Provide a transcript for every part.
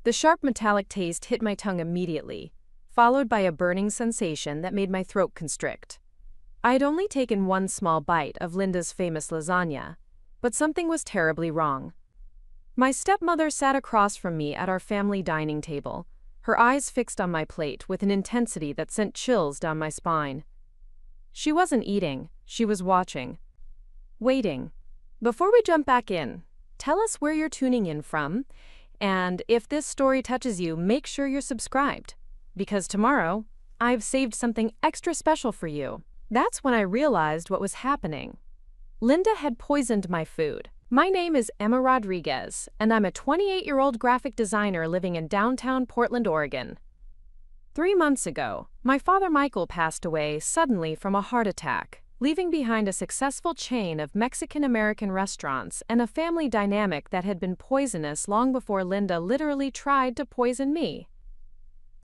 The sharp metallic taste hit my tongue immediately, followed by a burning sensation that made my throat constrict. I had only taken one small bite of Linda's famous lasagna, but something was terribly wrong. My stepmother sat across from me at our family dining table, her eyes fixed on my plate with an intensity that sent chills down my spine. She wasn't eating, she was watching. Waiting. Before we jump back in, tell us where you're tuning in from, and if this story touches you, make sure you're subscribed, because tomorrow, I've saved something extra special for you. That's when I realized what was happening. Linda had poisoned my food. My name is Emma Rodriguez, and I'm a 28-year-old graphic designer living in downtown Portland, Oregon. 3 months ago, my father Michael passed away suddenly from a heart attack, leaving behind a successful chain of Mexican-American restaurants and a family dynamic that had been poisonous long before Linda literally tried to poison me.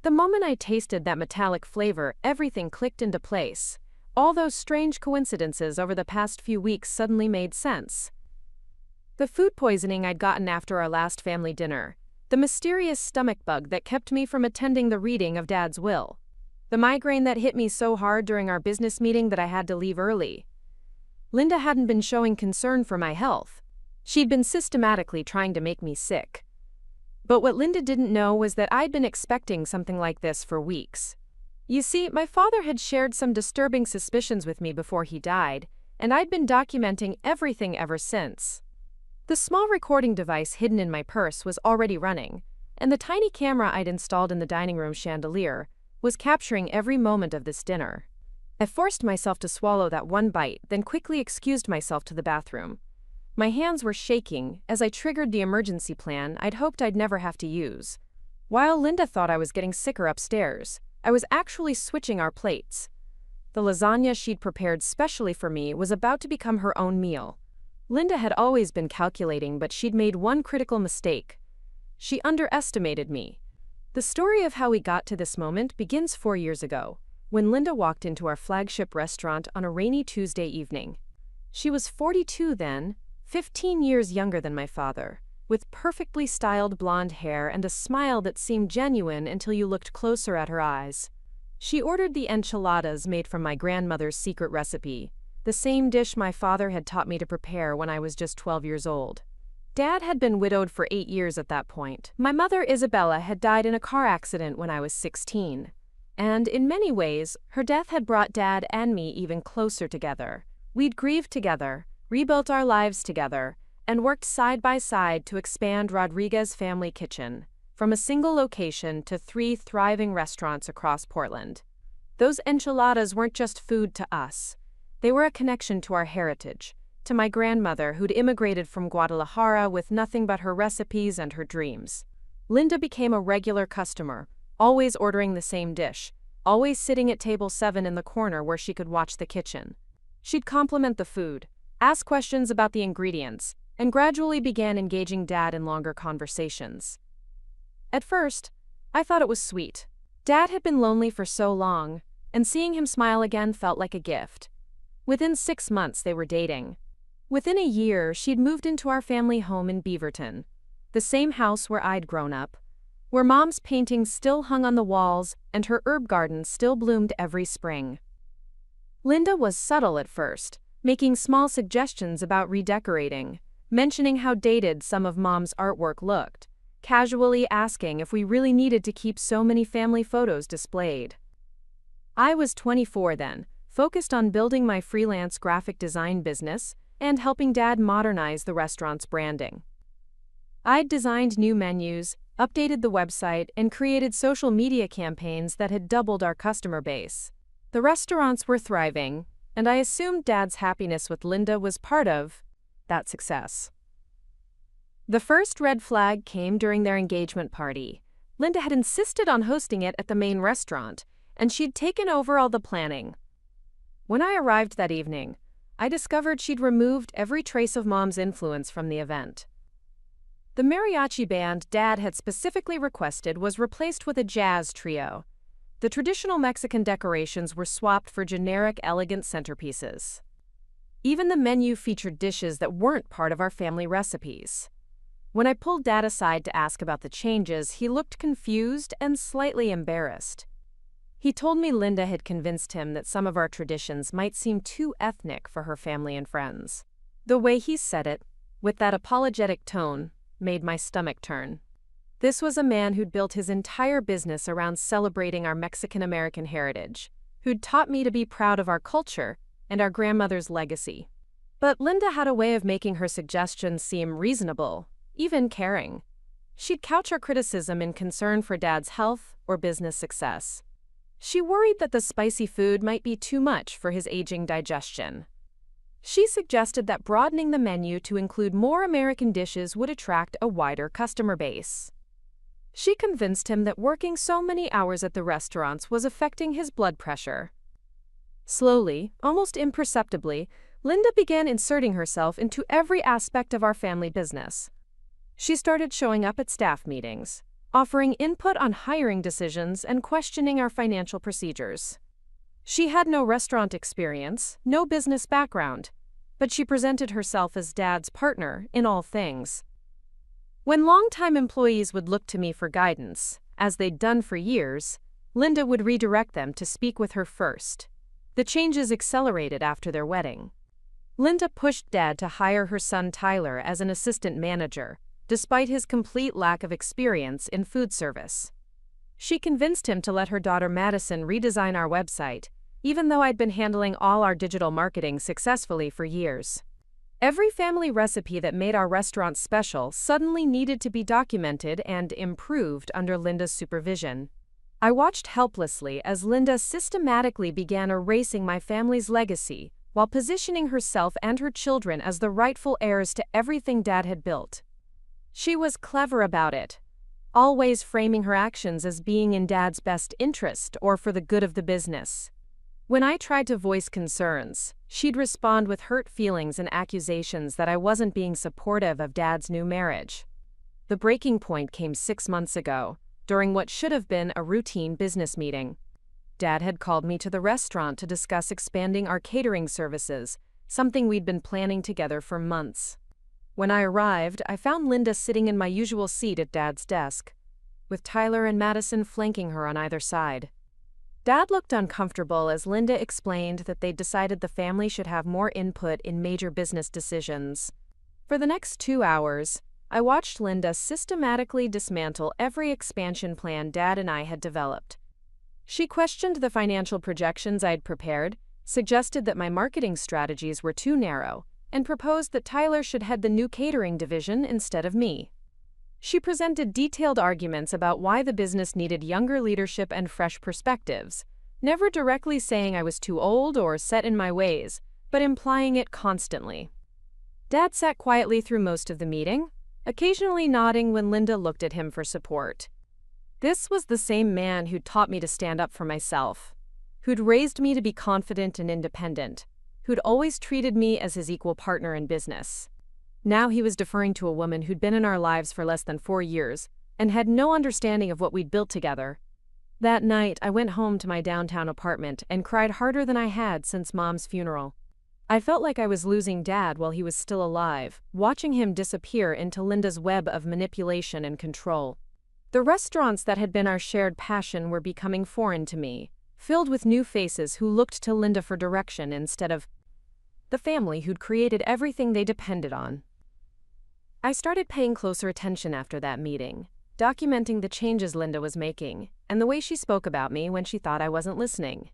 The moment I tasted that metallic flavor, everything clicked into place. All those strange coincidences over the past few weeks suddenly made sense. The food poisoning I'd gotten after our last family dinner, the mysterious stomach bug that kept me from attending the reading of Dad's will, the migraine that hit me so hard during our business meeting that I had to leave early. Linda hadn't been showing concern for my health. She'd been systematically trying to make me sick. But what Linda didn't know was that I'd been expecting something like this for weeks. You see, my father had shared some disturbing suspicions with me before he died, and I'd been documenting everything ever since. The small recording device hidden in my purse was already running, and the tiny camera I'd installed in the dining room chandelier was capturing every moment of this dinner. I forced myself to swallow that one bite, then quickly excused myself to the bathroom. My hands were shaking as I triggered the emergency plan I'd hoped I'd never have to use. While Linda thought I was getting sicker upstairs, I was actually switching our plates. The lasagna she'd prepared specially for me was about to become her own meal. Linda had always been calculating, but she'd made one critical mistake. She underestimated me. The story of how we got to this moment begins 4 years ago, when Linda walked into our flagship restaurant on a rainy Tuesday evening. She was 42 then, 15 years younger than my father, with perfectly styled blonde hair and a smile that seemed genuine until you looked closer at her eyes. She ordered the enchiladas made from my grandmother's secret recipe, the same dish my father had taught me to prepare when I was just 12 years old. Dad had been widowed for 8 years at that point. My mother, Isabella, had died in a car accident when I was 16. And in many ways, her death had brought Dad and me even closer together. We'd grieved together, rebuilt our lives together, and worked side by side to expand Rodriguez Family Kitchen, from a single location to 3 thriving restaurants across Portland. Those enchiladas weren't just food to us. They were a connection to our heritage, to my grandmother who'd immigrated from Guadalajara with nothing but her recipes and her dreams. Linda became a regular customer, always ordering the same dish, always sitting at table 7 in the corner where she could watch the kitchen. She'd compliment the food, ask questions about the ingredients, and gradually began engaging Dad in longer conversations. At first, I thought it was sweet. Dad had been lonely for so long, and seeing him smile again felt like a gift. Within 6 months, they were dating. Within a year, she'd moved into our family home in Beaverton, the same house where I'd grown up, where Mom's paintings still hung on the walls and her herb garden still bloomed every spring. Linda was subtle at first, making small suggestions about redecorating, mentioning how dated some of Mom's artwork looked, casually asking if we really needed to keep so many family photos displayed. I was 24 then, focused on building my freelance graphic design business and helping Dad modernize the restaurant's branding. I'd designed new menus, updated the website, and created social media campaigns that had doubled our customer base. The restaurants were thriving, and I assumed Dad's happiness with Linda was part of that success. The first red flag came during their engagement party. Linda had insisted on hosting it at the main restaurant, and she'd taken over all the planning. When I arrived that evening, I discovered she'd removed every trace of Mom's influence from the event. The mariachi band Dad had specifically requested was replaced with a jazz trio. The traditional Mexican decorations were swapped for generic, elegant centerpieces. Even the menu featured dishes that weren't part of our family recipes. When I pulled Dad aside to ask about the changes, he looked confused and slightly embarrassed. He told me Linda had convinced him that some of our traditions might seem too ethnic for her family and friends. The way he said it, with that apologetic tone, made my stomach turn. This was a man who'd built his entire business around celebrating our Mexican-American heritage, who'd taught me to be proud of our culture and our grandmother's legacy. But Linda had a way of making her suggestions seem reasonable, even caring. She'd couch her criticism in concern for Dad's health or business success. She worried that the spicy food might be too much for his aging digestion. She suggested that broadening the menu to include more American dishes would attract a wider customer base. She convinced him that working so many hours at the restaurants was affecting his blood pressure. Slowly, almost imperceptibly, Linda began inserting herself into every aspect of our family business. She started showing up at staff meetings, offering input on hiring decisions and questioning our financial procedures. She had no restaurant experience, no business background, but she presented herself as Dad's partner in all things. When longtime employees would look to me for guidance, as they'd done for years, Linda would redirect them to speak with her first. The changes accelerated after their wedding. Linda pushed Dad to hire her son Tyler as an assistant manager, despite his complete lack of experience in food service. She convinced him to let her daughter Madison redesign our website, even though I'd been handling all our digital marketing successfully for years. Every family recipe that made our restaurant special suddenly needed to be documented and improved under Linda's supervision. I watched helplessly as Linda systematically began erasing my family's legacy while positioning herself and her children as the rightful heirs to everything Dad had built. She was clever about it, always framing her actions as being in Dad's best interest or for the good of the business. When I tried to voice concerns, she'd respond with hurt feelings and accusations that I wasn't being supportive of Dad's new marriage. The breaking point came 6 months ago, during what should have been a routine business meeting. Dad had called me to the restaurant to discuss expanding our catering services, something we'd been planning together for months. When I arrived, I found Linda sitting in my usual seat at Dad's desk, with Tyler and Madison flanking her on either side. Dad looked uncomfortable as Linda explained that they'd decided the family should have more input in major business decisions. For the next 2 hours, I watched Linda systematically dismantle every expansion plan Dad and I had developed. She questioned the financial projections I'd prepared, suggested that my marketing strategies were too narrow, and proposed that Tyler should head the new catering division instead of me. She presented detailed arguments about why the business needed younger leadership and fresh perspectives, never directly saying I was too old or set in my ways, but implying it constantly. Dad sat quietly through most of the meeting, occasionally nodding when Linda looked at him for support. This was the same man who'd taught me to stand up for myself, who'd raised me to be confident and independent, who'd always treated me as his equal partner in business. Now he was deferring to a woman who'd been in our lives for less than 4 years and had no understanding of what we'd built together. That night, I went home to my downtown apartment and cried harder than I had since Mom's funeral. I felt like I was losing Dad while he was still alive, watching him disappear into Linda's web of manipulation and control. The restaurants that had been our shared passion were becoming foreign to me, filled with new faces who looked to Linda for direction instead of the family who'd created everything they depended on. I started paying closer attention after that meeting, documenting the changes Linda was making and the way she spoke about me when she thought I wasn't listening.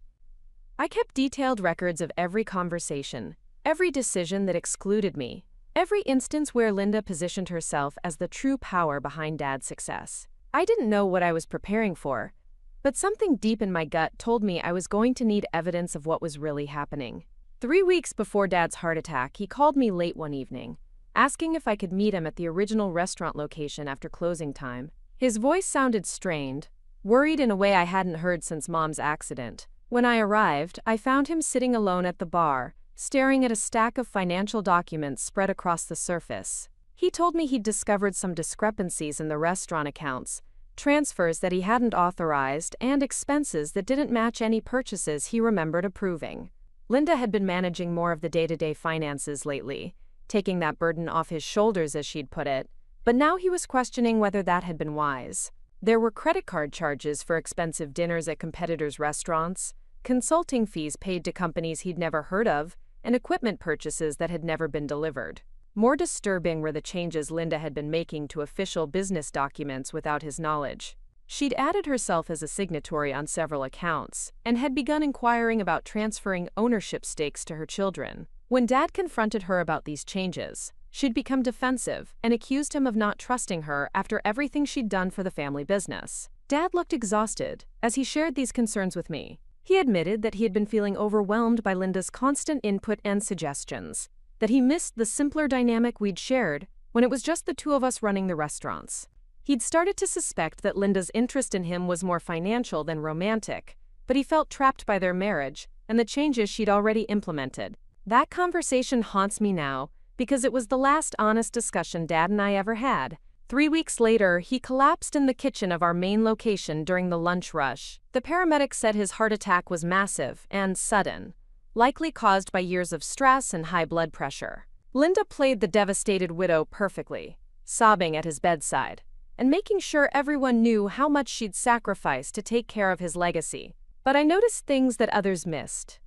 I kept detailed records of every conversation, every decision that excluded me, every instance where Linda positioned herself as the true power behind Dad's success. I didn't know what I was preparing for, but something deep in my gut told me I was going to need evidence of what was really happening. 3 weeks before Dad's heart attack, he called me late one evening, asking if I could meet him at the original restaurant location after closing time. His voice sounded strained, worried in a way I hadn't heard since Mom's accident. When I arrived, I found him sitting alone at the bar, staring at a stack of financial documents spread across the surface. He told me he'd discovered some discrepancies in the restaurant accounts, transfers that he hadn't authorized, and expenses that didn't match any purchases he remembered approving. Linda had been managing more of the day-to-day finances lately, taking that burden off his shoulders, as she'd put it, But now he was questioning whether that had been wise. There were credit card charges for expensive dinners at competitors' restaurants, consulting fees paid to companies he'd never heard of, and equipment purchases that had never been delivered. More disturbing were the changes Linda had been making to official business documents without his knowledge. She'd added herself as a signatory on several accounts, and had begun inquiring about transferring ownership stakes to her children. When Dad confronted her about these changes, she'd become defensive and accused him of not trusting her after everything she'd done for the family business. Dad looked exhausted as he shared these concerns with me. He admitted that he had been feeling overwhelmed by Linda's constant input and suggestions, that he missed the simpler dynamic we'd shared when it was just the two of us running the restaurants. He'd started to suspect that Linda's interest in him was more financial than romantic, but he felt trapped by their marriage and the changes she'd already implemented. That conversation haunts me now because it was the last honest discussion Dad and I ever had. 3 weeks later, he collapsed in the kitchen of our main location during the lunch rush. The paramedics said his heart attack was massive and sudden, likely caused by years of stress and high blood pressure. Linda played the devastated widow perfectly, sobbing at his bedside, and making sure everyone knew how much she'd sacrificed to take care of his legacy. But I noticed things that others missed.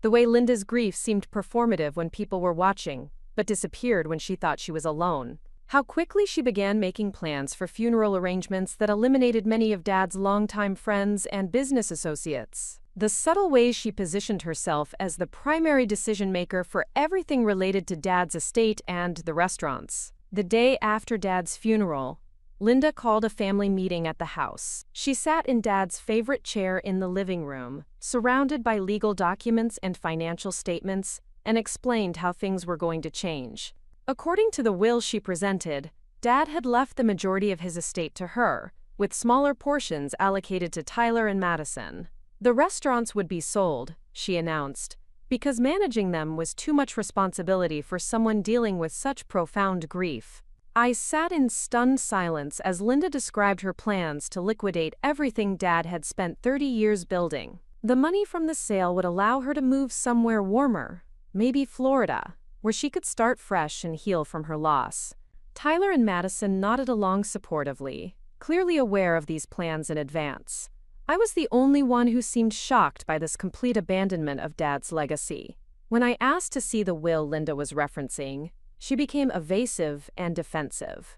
The way Linda's grief seemed performative when people were watching, but disappeared when she thought she was alone. How quickly she began making plans for funeral arrangements that eliminated many of Dad's longtime friends and business associates. The subtle ways she positioned herself as the primary decision-maker for everything related to Dad's estate and the restaurants. The day after Dad's funeral, Linda called a family meeting at the house. She sat in Dad's favorite chair in the living room, surrounded by legal documents and financial statements, and explained how things were going to change. According to the will she presented, Dad had left the majority of his estate to her, with smaller portions allocated to Tyler and Madison. The restaurants would be sold, she announced, because managing them was too much responsibility for someone dealing with such profound grief. I sat in stunned silence as Linda described her plans to liquidate everything Dad had spent 30 years building. The money from the sale would allow her to move somewhere warmer, maybe Florida, where she could start fresh and heal from her loss. Tyler and Madison nodded along supportively, clearly aware of these plans in advance. I was the only one who seemed shocked by this complete abandonment of Dad's legacy. When I asked to see the will Linda was referencing, she became evasive and defensive.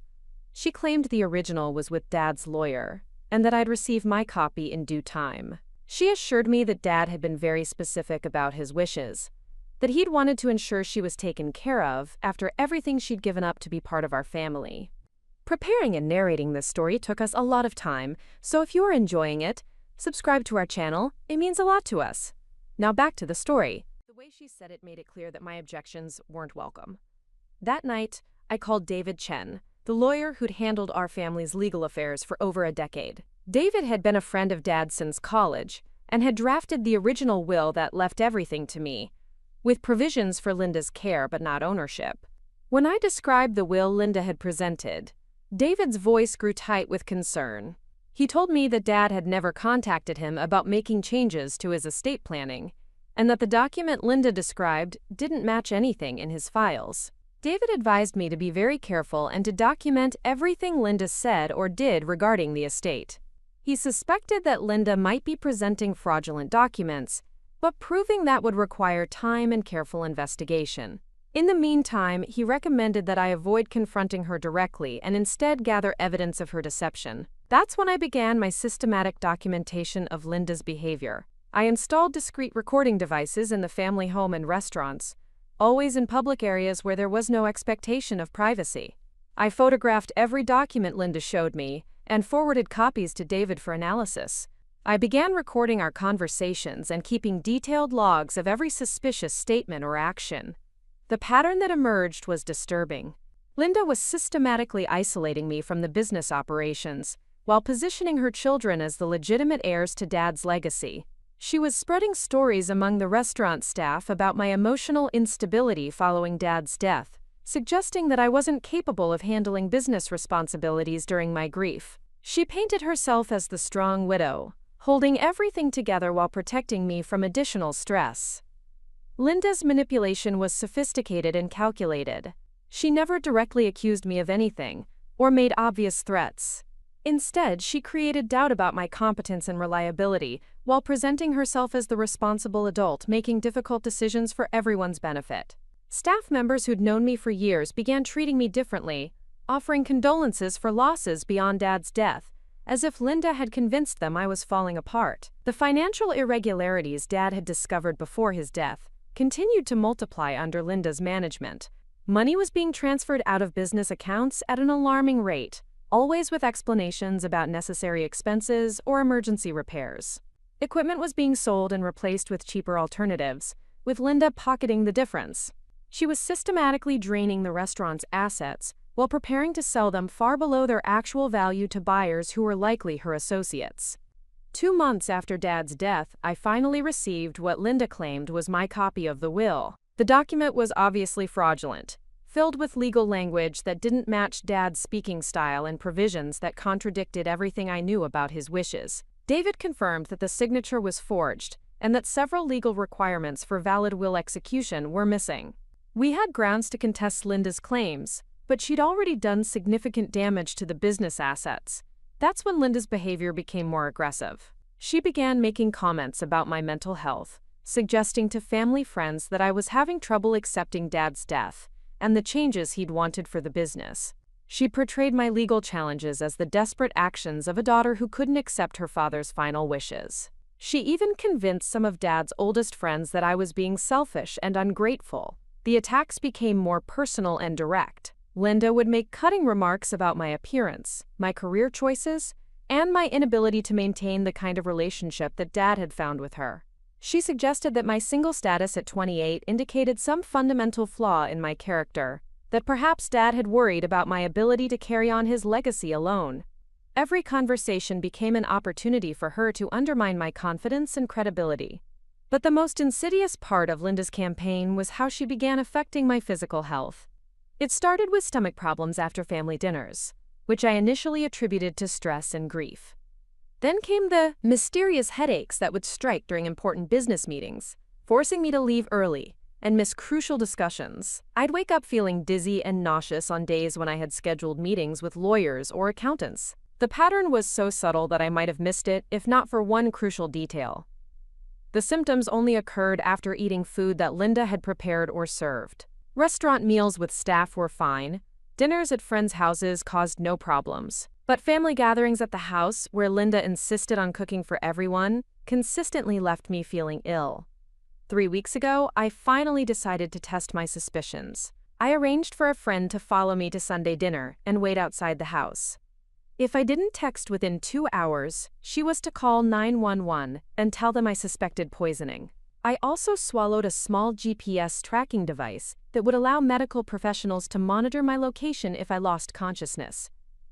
She claimed the original was with Dad's lawyer, and that I'd receive my copy in due time. She assured me that Dad had been very specific about his wishes, that he'd wanted to ensure she was taken care of after everything she'd given up to be part of our family. Preparing and narrating this story took us a lot of time, so if you are enjoying it, subscribe to our channel. It means a lot to us. Now back to the story. The way she said it made it clear that my objections weren't welcome. That night, I called David Chen, the lawyer who'd handled our family's legal affairs for over a decade. David had been a friend of Dad's since college and had drafted the original will that left everything to me, with provisions for Linda's care but not ownership. When I described the will Linda had presented, David's voice grew tight with concern. He told me that Dad had never contacted him about making changes to his estate planning, and that the document Linda described didn't match anything in his files. David advised me to be very careful and to document everything Linda said or did regarding the estate. He suspected that Linda might be presenting fraudulent documents, but proving that would require time and careful investigation. In the meantime, he recommended that I avoid confronting her directly and instead gather evidence of her deception. That's when I began my systematic documentation of Linda's behavior. I installed discreet recording devices in the family home and restaurants, always in public areas where there was no expectation of privacy. I photographed every document Linda showed me and forwarded copies to David for analysis. I began recording our conversations and keeping detailed logs of every suspicious statement or action. The pattern that emerged was disturbing. Linda was systematically isolating me from the business operations, while positioning her children as the legitimate heirs to Dad's legacy. She was spreading stories among the restaurant staff about my emotional instability following Dad's death, suggesting that I wasn't capable of handling business responsibilities during my grief. She painted herself as the strong widow, holding everything together while protecting me from additional stress. Linda's manipulation was sophisticated and calculated. She never directly accused me of anything, or made obvious threats. Instead, she created doubt about my competence and reliability, while presenting herself as the responsible adult making difficult decisions for everyone's benefit. Staff members who'd known me for years began treating me differently, offering condolences for losses beyond Dad's death, as if Linda had convinced them I was falling apart. The financial irregularities Dad had discovered before his death continued to multiply under Linda's management. Money was being transferred out of business accounts at an alarming rate, always with explanations about necessary expenses or emergency repairs. Equipment was being sold and replaced with cheaper alternatives, with Linda pocketing the difference. She was systematically draining the restaurant's assets while preparing to sell them far below their actual value to buyers who were likely her associates. 2 months after Dad's death, I finally received what Linda claimed was my copy of the will. The document was obviously fraudulent, filled with legal language that didn't match Dad's speaking style and provisions that contradicted everything I knew about his wishes. David confirmed that the signature was forged and that several legal requirements for valid will execution were missing. We had grounds to contest Linda's claims, but she'd already done significant damage to the business assets. That's when Linda's behavior became more aggressive. She began making comments about my mental health, suggesting to family friends that I was having trouble accepting Dad's death and the changes he'd wanted for the business. She portrayed my legal challenges as the desperate actions of a daughter who couldn't accept her father's final wishes. She even convinced some of Dad's oldest friends that I was being selfish and ungrateful. The attacks became more personal and direct. Linda would make cutting remarks about my appearance, my career choices, and my inability to maintain the kind of relationship that Dad had found with her. She suggested that my single status at 28 indicated some fundamental flaw in my character, that perhaps Dad had worried about my ability to carry on his legacy alone. Every conversation became an opportunity for her to undermine my confidence and credibility. But the most insidious part of Linda's campaign was how she began affecting my physical health. It started with stomach problems after family dinners, which I initially attributed to stress and grief. Then came the mysterious headaches that would strike during important business meetings, forcing me to leave early and miss crucial discussions. I'd wake up feeling dizzy and nauseous on days when I had scheduled meetings with lawyers or accountants. The pattern was so subtle that I might have missed it if not for one crucial detail. The symptoms only occurred after eating food that Linda had prepared or served. Restaurant meals with staff were fine. Dinners at friends' houses caused no problems. But family gatherings at the house, where Linda insisted on cooking for everyone, consistently left me feeling ill. 3 weeks ago, I finally decided to test my suspicions. I arranged for a friend to follow me to Sunday dinner and wait outside the house. If I didn't text within 2 hours, she was to call 911 and tell them I suspected poisoning. I also swallowed a small GPS tracking device that would allow medical professionals to monitor my location if I lost consciousness.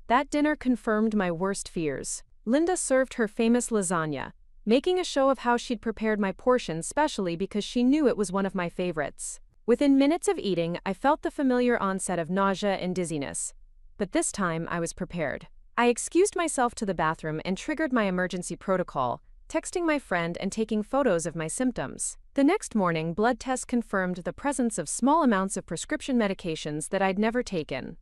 That dinner confirmed my worst fears. Linda served her famous lasagna, making a show of how she'd prepared my portion specially because she knew it was one of my favorites. Within minutes of eating, I felt the familiar onset of nausea and dizziness. But this time, I was prepared. I excused myself to the bathroom and triggered my emergency protocol, texting my friend and taking photos of my symptoms. The next morning, blood tests confirmed the presence of small amounts of prescription medications that I'd never taken.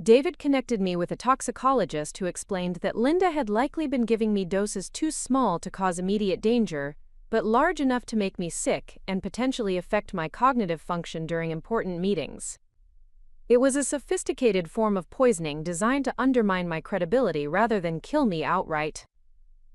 David connected me with a toxicologist who explained that Linda had likely been giving me doses too small to cause immediate danger, but large enough to make me sick and potentially affect my cognitive function during important meetings. It was a sophisticated form of poisoning designed to undermine my credibility rather than kill me outright.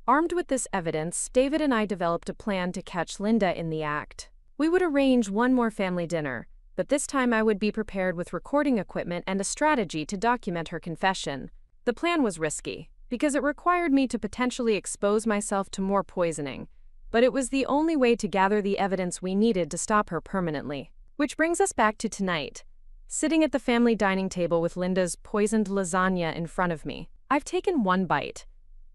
Armed with this evidence, David and I developed a plan to catch Linda in the act. We would arrange one more family dinner, but this time I would be prepared with recording equipment and a strategy to document her confession. The plan was risky, because it required me to potentially expose myself to more poisoning, but it was the only way to gather the evidence we needed to stop her permanently. Which brings us back to tonight. Sitting at the family dining table with Linda's poisoned lasagna in front of me. I've taken one bite,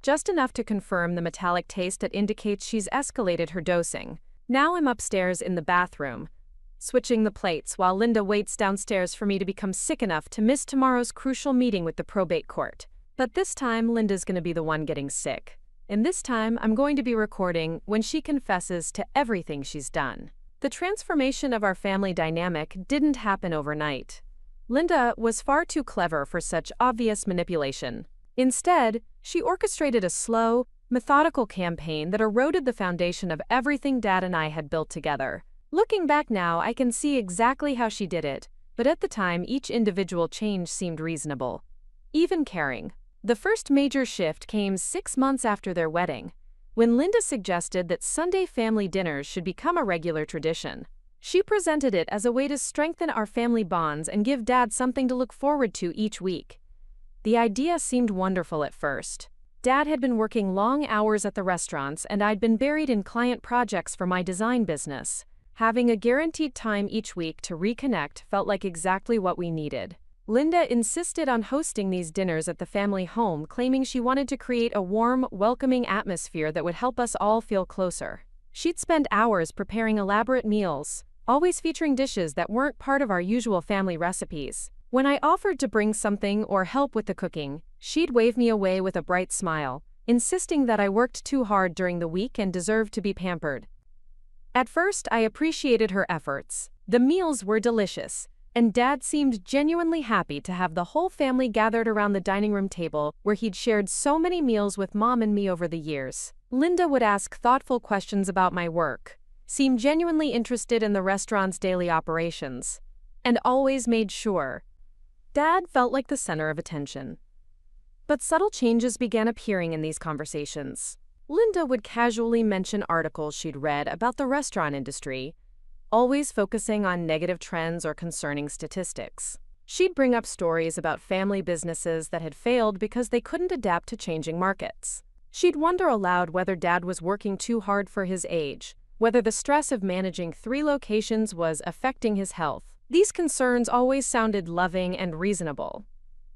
just enough to confirm the metallic taste that indicates she's escalated her dosing. Now I'm upstairs in the bathroom, switching the plates while Linda waits downstairs for me to become sick enough to miss tomorrow's crucial meeting with the probate court. But this time, Linda's going to be the one getting sick. And this time, I'm going to be recording when she confesses to everything she's done. The transformation of our family dynamic didn't happen overnight. Linda was far too clever for such obvious manipulation. Instead, she orchestrated a slow, methodical campaign that eroded the foundation of everything Dad and I had built together. Looking back now, I can see exactly how she did it, but at the time each individual change seemed reasonable, even caring. The first major shift came 6 months after their wedding, when Linda suggested that Sunday family dinners should become a regular tradition. She presented it as a way to strengthen our family bonds and give Dad something to look forward to each week. The idea seemed wonderful at first. Dad had been working long hours at the restaurants, and I'd been buried in client projects for my design business. Having a guaranteed time each week to reconnect felt like exactly what we needed. Linda insisted on hosting these dinners at the family home, claiming she wanted to create a warm, welcoming atmosphere that would help us all feel closer. She'd spend hours preparing elaborate meals, always featuring dishes that weren't part of our usual family recipes. When I offered to bring something or help with the cooking, she'd wave me away with a bright smile, insisting that I worked too hard during the week and deserved to be pampered. At first, I appreciated her efforts. The meals were delicious, and Dad seemed genuinely happy to have the whole family gathered around the dining room table where he'd shared so many meals with Mom and me over the years. Linda would ask thoughtful questions about my work, seem genuinely interested in the restaurant's daily operations, and always made sure Dad felt like the center of attention. But subtle changes began appearing in these conversations. Linda would casually mention articles she'd read about the restaurant industry, always focusing on negative trends or concerning statistics. She'd bring up stories about family businesses that had failed because they couldn't adapt to changing markets. She'd wonder aloud whether Dad was working too hard for his age, whether the stress of managing 3 locations was affecting his health. These concerns always sounded loving and reasonable.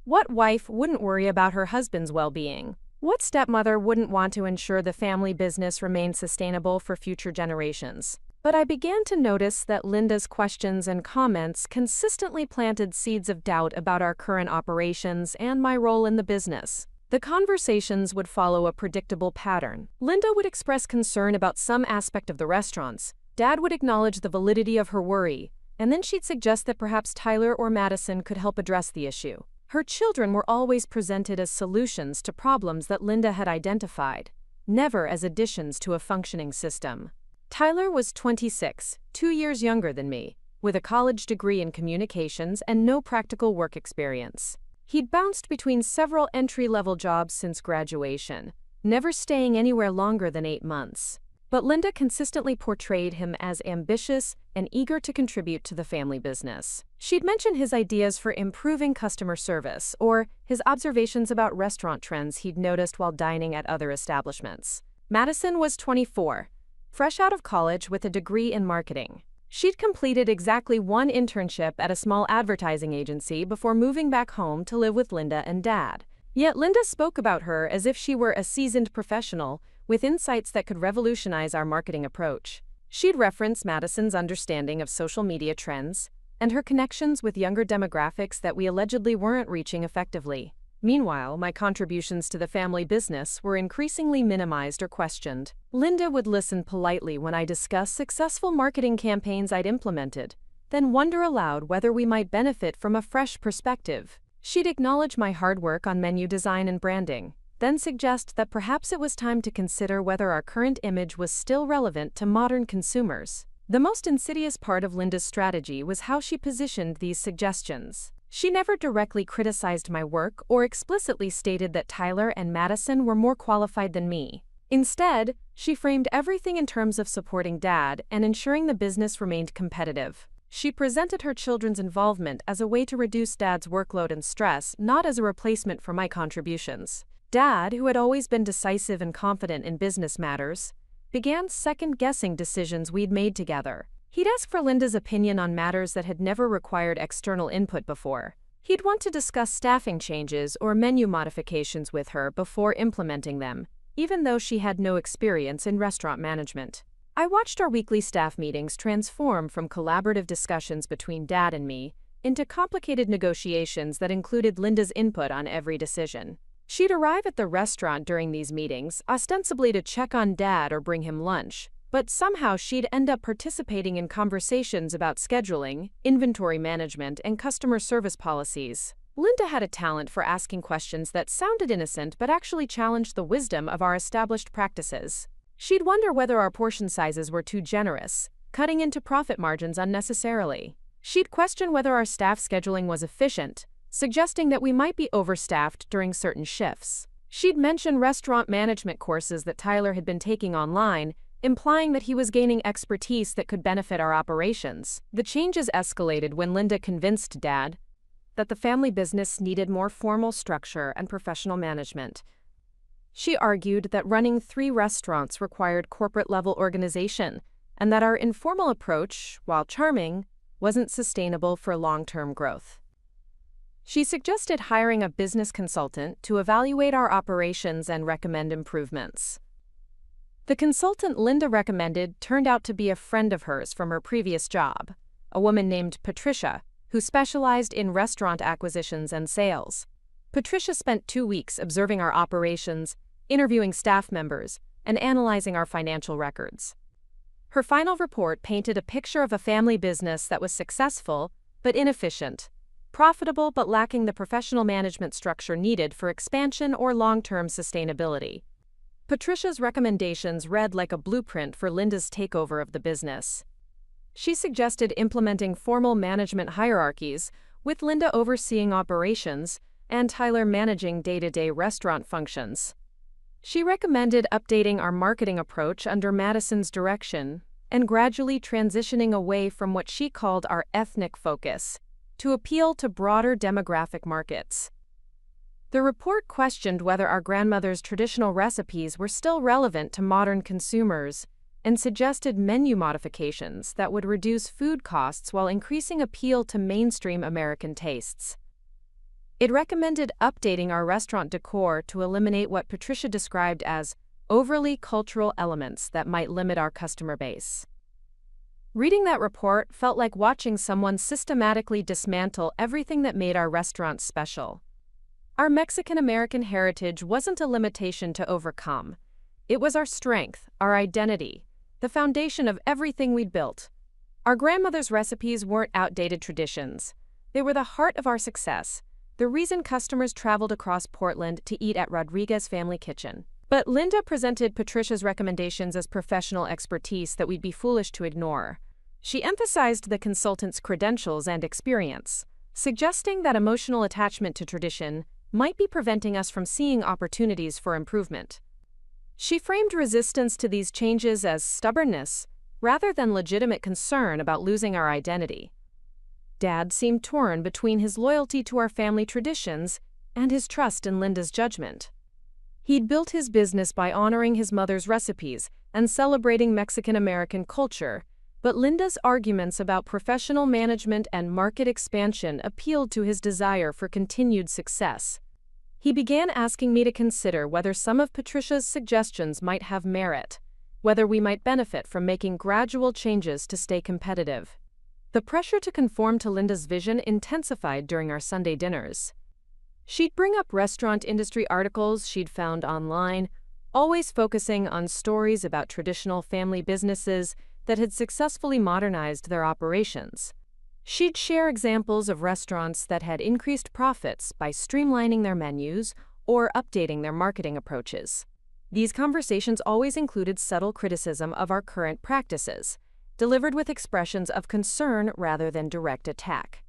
What wife wouldn't worry about her husband's well-being? What stepmother wouldn't want to ensure the family business remained sustainable for future generations? But I began to notice that Linda's questions and comments consistently planted seeds of doubt about our current operations and my role in the business. The conversations would follow a predictable pattern. Linda would express concern about some aspect of the restaurants. Dad would acknowledge the validity of her worry, and then she'd suggest that perhaps Tyler or Madison could help address the issue. Her children were always presented as solutions to problems that Linda had identified, never as additions to a functioning system. Tyler was 26, 2 years younger than me, with a college degree in communications and no practical work experience. He'd bounced between several entry-level jobs since graduation, never staying anywhere longer than 8 months. But Linda consistently portrayed him as ambitious and eager to contribute to the family business. She'd mention his ideas for improving customer service or his observations about restaurant trends he'd noticed while dining at other establishments. Madison was 24, fresh out of college with a degree in marketing. She'd completed exactly 1 internship at a small advertising agency before moving back home to live with Linda and Dad. Yet Linda spoke about her as if she were a seasoned professional with insights that could revolutionize our marketing approach. She'd reference Madison's understanding of social media trends and her connections with younger demographics that we allegedly weren't reaching effectively. Meanwhile, my contributions to the family business were increasingly minimized or questioned. Linda would listen politely when I discussed successful marketing campaigns I'd implemented, then wonder aloud whether we might benefit from a fresh perspective. She'd acknowledge my hard work on menu design and branding, then suggest that perhaps it was time to consider whether our current image was still relevant to modern consumers. The most insidious part of Linda's strategy was how she positioned these suggestions. She never directly criticized my work or explicitly stated that Tyler and Madison were more qualified than me. Instead, she framed everything in terms of supporting Dad and ensuring the business remained competitive. She presented her children's involvement as a way to reduce Dad's workload and stress, not as a replacement for my contributions. Dad, who had always been decisive and confident in business matters, began second-guessing decisions we'd made together. He'd ask for Linda's opinion on matters that had never required external input before. He'd want to discuss staffing changes or menu modifications with her before implementing them, even though she had no experience in restaurant management. I watched our weekly staff meetings transform from collaborative discussions between Dad and me into complicated negotiations that included Linda's input on every decision. She'd arrive at the restaurant during these meetings, ostensibly to check on Dad or bring him lunch, But somehow she'd end up participating in conversations about scheduling, inventory management, and customer service policies. Linda had a talent for asking questions that sounded innocent but actually challenged the wisdom of our established practices. She'd wonder whether our portion sizes were too generous, cutting into profit margins unnecessarily. She'd question whether our staff scheduling was efficient, suggesting that we might be overstaffed during certain shifts. She'd mention restaurant management courses that Tyler had been taking online, implying that he was gaining expertise that could benefit our operations. The changes escalated when Linda convinced Dad that the family business needed more formal structure and professional management. She argued that running 3 restaurants required corporate-level organization, and that our informal approach, while charming, wasn't sustainable for long-term growth. She suggested hiring a business consultant to evaluate our operations and recommend improvements. The consultant Linda recommended turned out to be a friend of hers from her previous job, a woman named Patricia, who specialized in restaurant acquisitions and sales. Patricia spent 2 weeks observing our operations, interviewing staff members, and analyzing our financial records. Her final report painted a picture of a family business that was successful but inefficient, profitable but lacking the professional management structure needed for expansion or long-term sustainability. Patricia's recommendations read like a blueprint for Linda's takeover of the business. She suggested implementing formal management hierarchies, with Linda overseeing operations and Tyler managing day-to-day restaurant functions. She recommended updating our marketing approach under Madison's direction and gradually transitioning away from what she called our ethnic focus to appeal to broader demographic markets. The report questioned whether our grandmother's traditional recipes were still relevant to modern consumers and suggested menu modifications that would reduce food costs while increasing appeal to mainstream American tastes. It recommended updating our restaurant decor to eliminate what Patricia described as overly cultural elements that might limit our customer base. Reading that report felt like watching someone systematically dismantle everything that made our restaurants special. Our Mexican-American heritage wasn't a limitation to overcome. It was our strength, our identity, the foundation of everything we'd built. Our grandmother's recipes weren't outdated traditions. They were the heart of our success, the reason customers traveled across Portland to eat at Rodriguez Family Kitchen. But Linda presented Patricia's recommendations as professional expertise that we'd be foolish to ignore. She emphasized the consultant's credentials and experience, suggesting that emotional attachment to tradition might be preventing us from seeing opportunities for improvement. She framed resistance to these changes as stubbornness, rather than legitimate concern about losing our identity. Dad seemed torn between his loyalty to our family traditions and his trust in Linda's judgment. He'd built his business by honoring his mother's recipes and celebrating Mexican-American culture, but Linda's arguments about professional management and market expansion appealed to his desire for continued success. He began asking me to consider whether some of Patricia's suggestions might have merit, whether we might benefit from making gradual changes to stay competitive. The pressure to conform to Linda's vision intensified during our Sunday dinners. She'd bring up restaurant industry articles she'd found online, always focusing on stories about traditional family businesses that had successfully modernized their operations. She'd share examples of restaurants that had increased profits by streamlining their menus or updating their marketing approaches. These conversations always included subtle criticism of our current practices, delivered with expressions of concern rather than direct attack.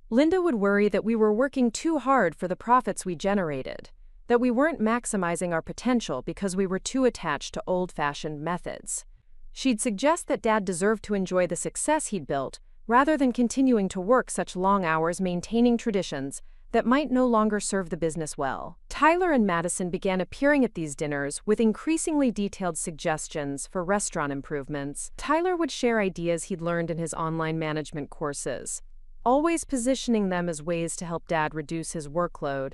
Linda would worry that we were working too hard for the profits we generated, that we weren't maximizing our potential because we were too attached to old-fashioned methods. She'd suggest that Dad deserved to enjoy the success he'd built, rather than continuing to work such long hours maintaining traditions that might no longer serve the business well. Tyler and Madison began appearing at these dinners with increasingly detailed suggestions for restaurant improvements. Tyler would share ideas he'd learned in his online management courses, always positioning them as ways to help Dad reduce his workload.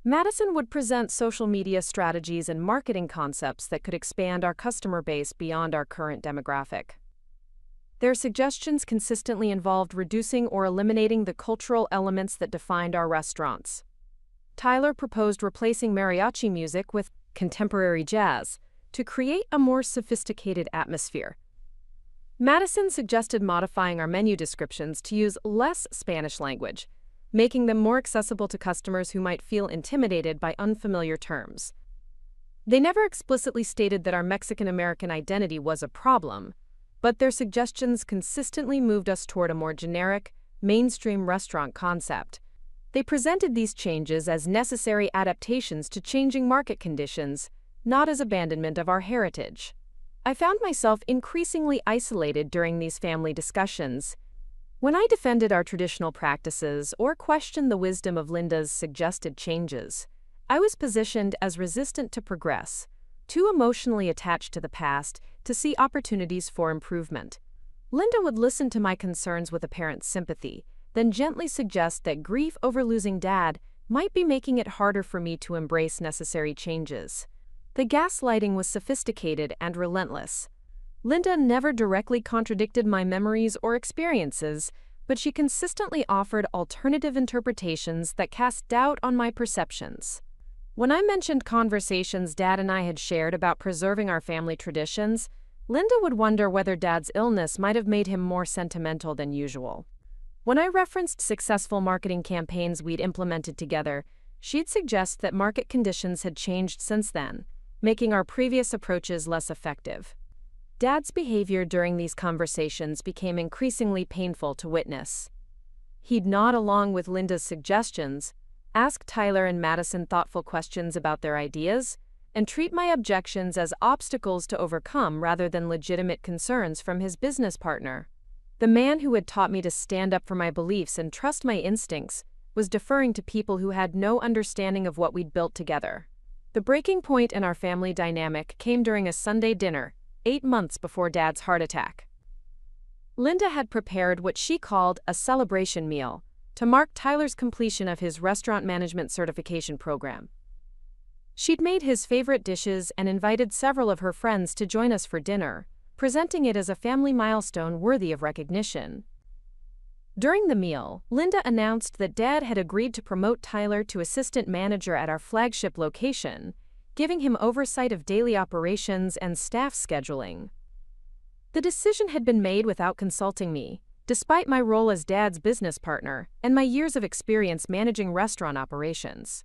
Madison would present social media strategies and marketing concepts that could expand our customer base beyond our current demographic. Their suggestions consistently involved reducing or eliminating the cultural elements that defined our restaurants. Tyler proposed replacing mariachi music with contemporary jazz to create a more sophisticated atmosphere. Madison suggested modifying our menu descriptions to use less Spanish language, making them more accessible to customers who might feel intimidated by unfamiliar terms. They never explicitly stated that our Mexican-American identity was a problem, but their suggestions consistently moved us toward a more generic, mainstream restaurant concept. They presented these changes as necessary adaptations to changing market conditions, not as abandonment of our heritage. I found myself increasingly isolated during these family discussions. When I defended our traditional practices or questioned the wisdom of Linda's suggested changes, I was positioned as resistant to progress, too emotionally attached to the past to see opportunities for improvement. Linda would listen to my concerns with apparent sympathy, then gently suggest that grief over losing Dad might be making it harder for me to embrace necessary changes. The gaslighting was sophisticated and relentless. Linda never directly contradicted my memories or experiences, but she consistently offered alternative interpretations that cast doubt on my perceptions. When I mentioned conversations Dad and I had shared about preserving our family traditions, Linda would wonder whether Dad's illness might have made him more sentimental than usual. When I referenced successful marketing campaigns we'd implemented together, she'd suggest that market conditions had changed since then, making our previous approaches less effective. Dad's behavior during these conversations became increasingly painful to witness. He'd nod along with Linda's suggestions, ask Tyler and Madison thoughtful questions about their ideas, and treat my objections as obstacles to overcome rather than legitimate concerns from his business partner. The man who had taught me to stand up for my beliefs and trust my instincts was deferring to people who had no understanding of what we'd built together. The breaking point in our family dynamic came during a Sunday dinner, 8 months before Dad's heart attack. Linda had prepared what she called a celebration meal to mark Tyler's completion of his restaurant management certification program. She'd made his favorite dishes and invited several of her friends to join us for dinner, presenting it as a family milestone worthy of recognition. During the meal, Linda announced that Dad had agreed to promote Tyler to assistant manager at our flagship location, giving him oversight of daily operations and staff scheduling. The decision had been made without consulting me, despite my role as Dad's business partner and my years of experience managing restaurant operations.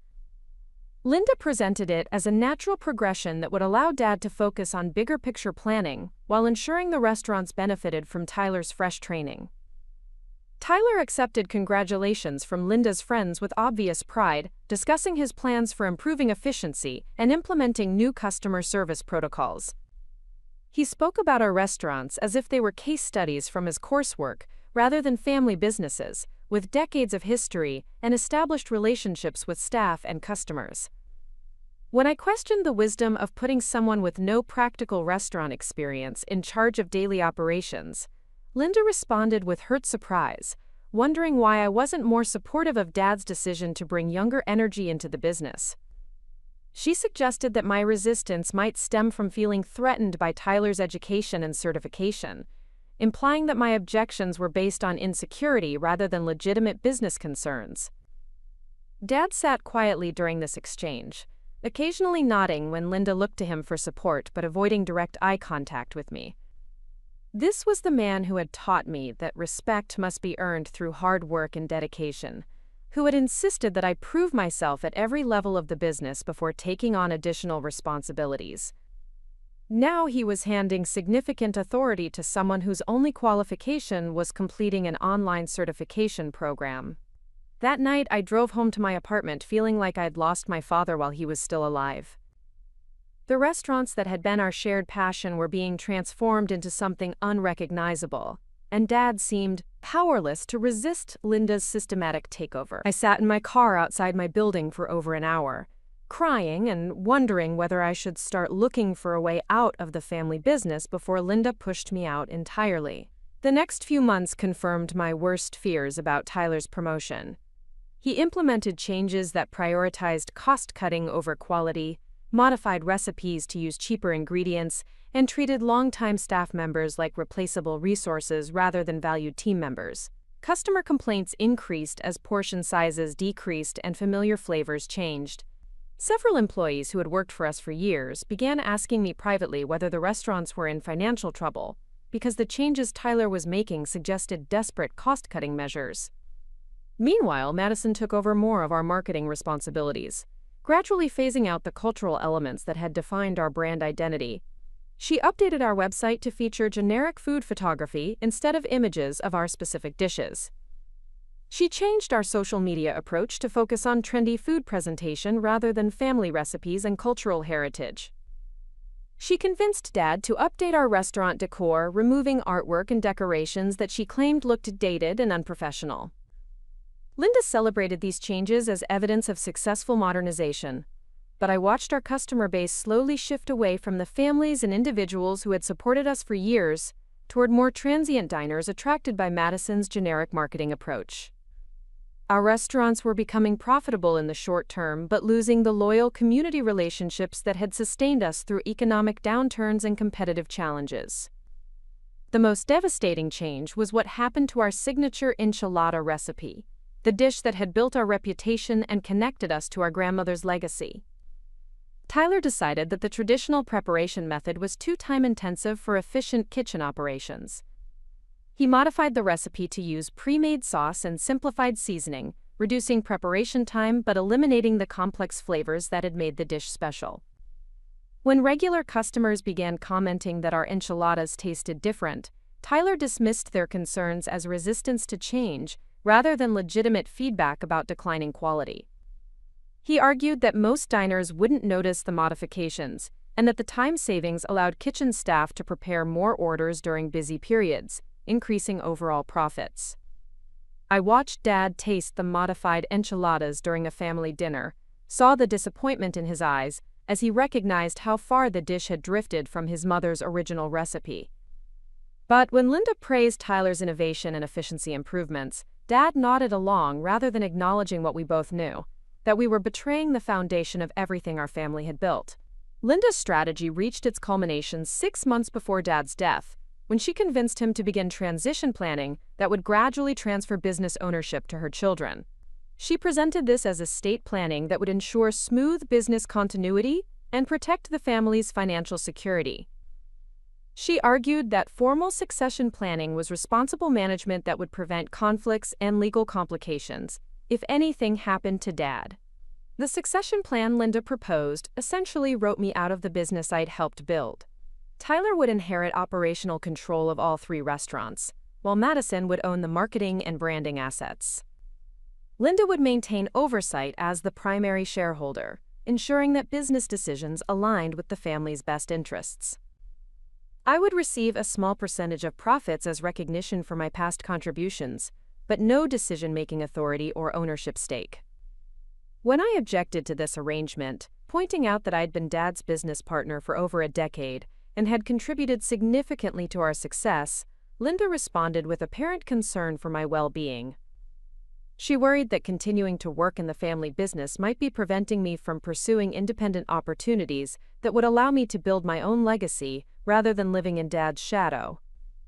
Linda presented it as a natural progression that would allow Dad to focus on bigger picture planning while ensuring the restaurants benefited from Tyler's fresh training. Tyler accepted congratulations from Linda's friends with obvious pride, discussing his plans for improving efficiency and implementing new customer service protocols. He spoke about our restaurants as if they were case studies from his coursework rather than family businesses, with decades of history and established relationships with staff and customers. When I questioned the wisdom of putting someone with no practical restaurant experience in charge of daily operations, Linda responded with hurt surprise, wondering why I wasn't more supportive of Dad's decision to bring younger energy into the business. She suggested that my resistance might stem from feeling threatened by Tyler's education and certification, implying that my objections were based on insecurity rather than legitimate business concerns. Dad sat quietly during this exchange, occasionally nodding when Linda looked to him for support but avoiding direct eye contact with me. This was the man who had taught me that respect must be earned through hard work and dedication, who had insisted that I prove myself at every level of the business before taking on additional responsibilities. Now he was handing significant authority to someone whose only qualification was completing an online certification program. That night, I drove home to my apartment feeling like I'd lost my father while he was still alive. The restaurants that had been our shared passion were being transformed into something unrecognizable, and Dad seemed powerless to resist Linda's systematic takeover. I sat in my car outside my building for over an hour, crying and wondering whether I should start looking for a way out of the family business before Linda pushed me out entirely. The next few months confirmed my worst fears about Tyler's promotion. He implemented changes that prioritized cost-cutting over quality, modified recipes to use cheaper ingredients, and treated longtime staff members like replaceable resources rather than valued team members. Customer complaints increased as portion sizes decreased and familiar flavors changed. Several employees who had worked for us for years began asking me privately whether the restaurants were in financial trouble, because the changes Tyler was making suggested desperate cost-cutting measures. Meanwhile, Madison took over more of our marketing responsibilities, gradually phasing out the cultural elements that had defined our brand identity. She updated our website to feature generic food photography instead of images of our specific dishes. She changed our social media approach to focus on trendy food presentation rather than family recipes and cultural heritage. She convinced Dad to update our restaurant decor, removing artwork and decorations that she claimed looked dated and unprofessional. Linda celebrated these changes as evidence of successful modernization, but I watched our customer base slowly shift away from the families and individuals who had supported us for years toward more transient diners attracted by Madison's generic marketing approach. Our restaurants were becoming profitable in the short term, but losing the loyal community relationships that had sustained us through economic downturns and competitive challenges. The most devastating change was what happened to our signature enchilada recipe, the dish that had built our reputation and connected us to our grandmother's legacy. Tyler decided that the traditional preparation method was too time-intensive for efficient kitchen operations. He modified the recipe to use pre-made sauce and simplified seasoning, reducing preparation time but eliminating the complex flavors that had made the dish special. When regular customers began commenting that our enchiladas tasted different, Tyler dismissed their concerns as resistance to change rather than legitimate feedback about declining quality. He argued that most diners wouldn't notice the modifications, and that the time savings allowed kitchen staff to prepare more orders during busy periods, increasing overall profits. I watched Dad taste the modified enchiladas during a family dinner, saw the disappointment in his eyes as he recognized how far the dish had drifted from his mother's original recipe. But when Linda praised Tyler's innovation and efficiency improvements, Dad nodded along rather than acknowledging what we both knew, that we were betraying the foundation of everything our family had built. Linda's strategy reached its culmination 6 months before Dad's death, when she convinced him to begin transition planning that would gradually transfer business ownership to her children. She presented this as estate planning that would ensure smooth business continuity and protect the family's financial security. She argued that formal succession planning was responsible management that would prevent conflicts and legal complications if anything happened to Dad. The succession plan Linda proposed essentially wrote me out of the business I'd helped build. Tyler would inherit operational control of all 3 restaurants, while Madison would own the marketing and branding assets. Linda would maintain oversight as the primary shareholder, ensuring that business decisions aligned with the family's best interests. I would receive a small percentage of profits as recognition for my past contributions, but no decision-making authority or ownership stake. When I objected to this arrangement, pointing out that I'd been Dad's business partner for over a decade and had contributed significantly to our success, Linda responded with apparent concern for my well-being. She worried that continuing to work in the family business might be preventing me from pursuing independent opportunities that would allow me to build my own legacy rather than living in Dad's shadow.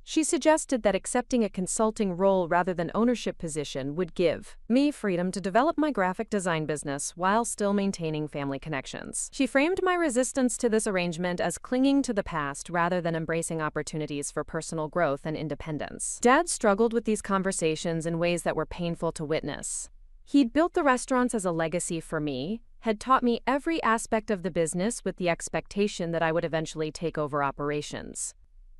She suggested that accepting a consulting role rather than ownership position would give me freedom to develop my graphic design business while still maintaining family connections. She framed my resistance to this arrangement as clinging to the past rather than embracing opportunities for personal growth and independence. Dad struggled with these conversations in ways that were painful to witness. He'd built the restaurants as a legacy for me, had taught me every aspect of the business with the expectation that I would eventually take over operations.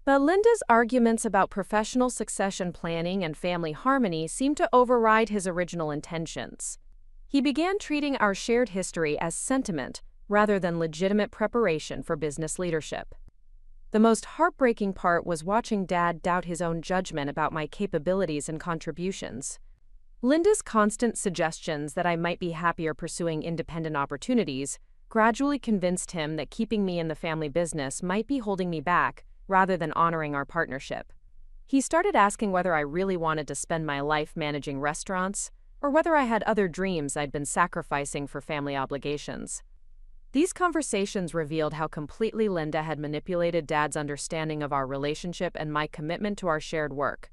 But Linda's arguments about professional succession planning and family harmony seemed to override his original intentions. He began treating our shared history as sentiment rather than legitimate preparation for business leadership. The most heartbreaking part was watching Dad doubt his own judgment about my capabilities and contributions. Linda's constant suggestions that I might be happier pursuing independent opportunities gradually convinced him that keeping me in the family business might be holding me back rather than honoring our partnership. He started asking whether I really wanted to spend my life managing restaurants, or whether I had other dreams I'd been sacrificing for family obligations. These conversations revealed how completely Linda had manipulated Dad's understanding of our relationship and my commitment to our shared work.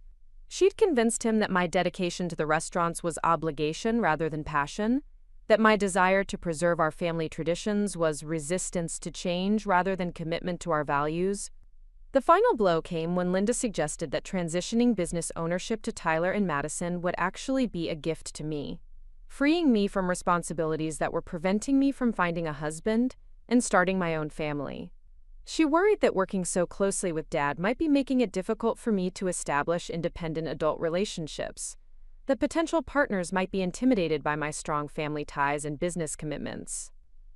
She'd convinced him that my dedication to the restaurants was obligation rather than passion, that my desire to preserve our family traditions was resistance to change rather than commitment to our values. The final blow came when Linda suggested that transitioning business ownership to Tyler and Madison would actually be a gift to me, freeing me from responsibilities that were preventing me from finding a husband and starting my own family. She worried that working so closely with Dad might be making it difficult for me to establish independent adult relationships, that potential partners might be intimidated by my strong family ties and business commitments.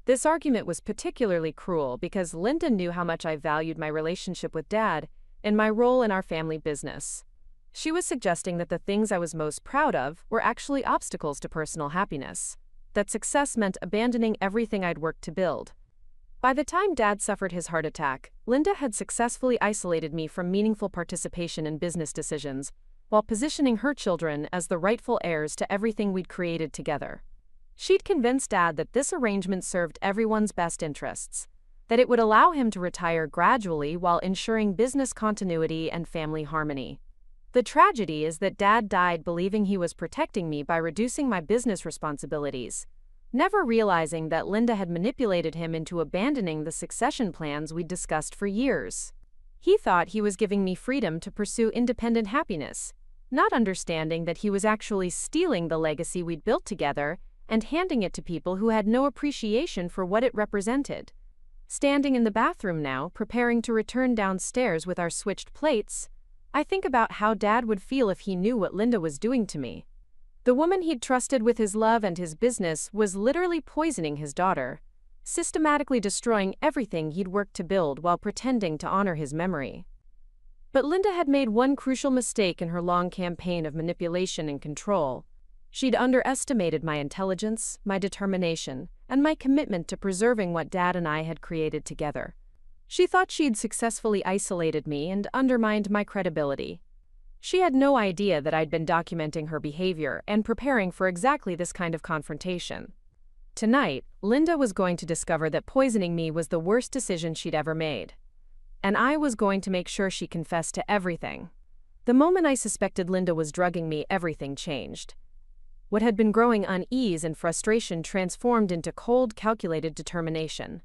This argument was particularly cruel because Linda knew how much I valued my relationship with Dad and my role in our family business. She was suggesting that the things I was most proud of were actually obstacles to personal happiness, that success meant abandoning everything I'd worked to build. By the time Dad suffered his heart attack, Linda had successfully isolated me from meaningful participation in business decisions, while positioning her children as the rightful heirs to everything we'd created together. She'd convinced Dad that this arrangement served everyone's best interests, that it would allow him to retire gradually while ensuring business continuity and family harmony. The tragedy is that Dad died believing he was protecting me by reducing my business responsibilities, never realizing that Linda had manipulated him into abandoning the succession plans we'd discussed for years. He thought he was giving me freedom to pursue independent happiness, not understanding that he was actually stealing the legacy we'd built together and handing it to people who had no appreciation for what it represented. Standing in the bathroom now, preparing to return downstairs with our switched plates, I think about how Dad would feel if he knew what Linda was doing to me. The woman he'd trusted with his love and his business was literally poisoning his daughter, systematically destroying everything he'd worked to build while pretending to honor his memory. But Linda had made one crucial mistake in her long campaign of manipulation and control. She'd underestimated my intelligence, my determination, and my commitment to preserving what Dad and I had created together. She thought she'd successfully isolated me and undermined my credibility. She had no idea that I'd been documenting her behavior and preparing for exactly this kind of confrontation. Tonight, Linda was going to discover that poisoning me was the worst decision she'd ever made. And I was going to make sure she confessed to everything. The moment I suspected Linda was drugging me, everything changed. What had been growing unease and frustration transformed into cold, calculated determination.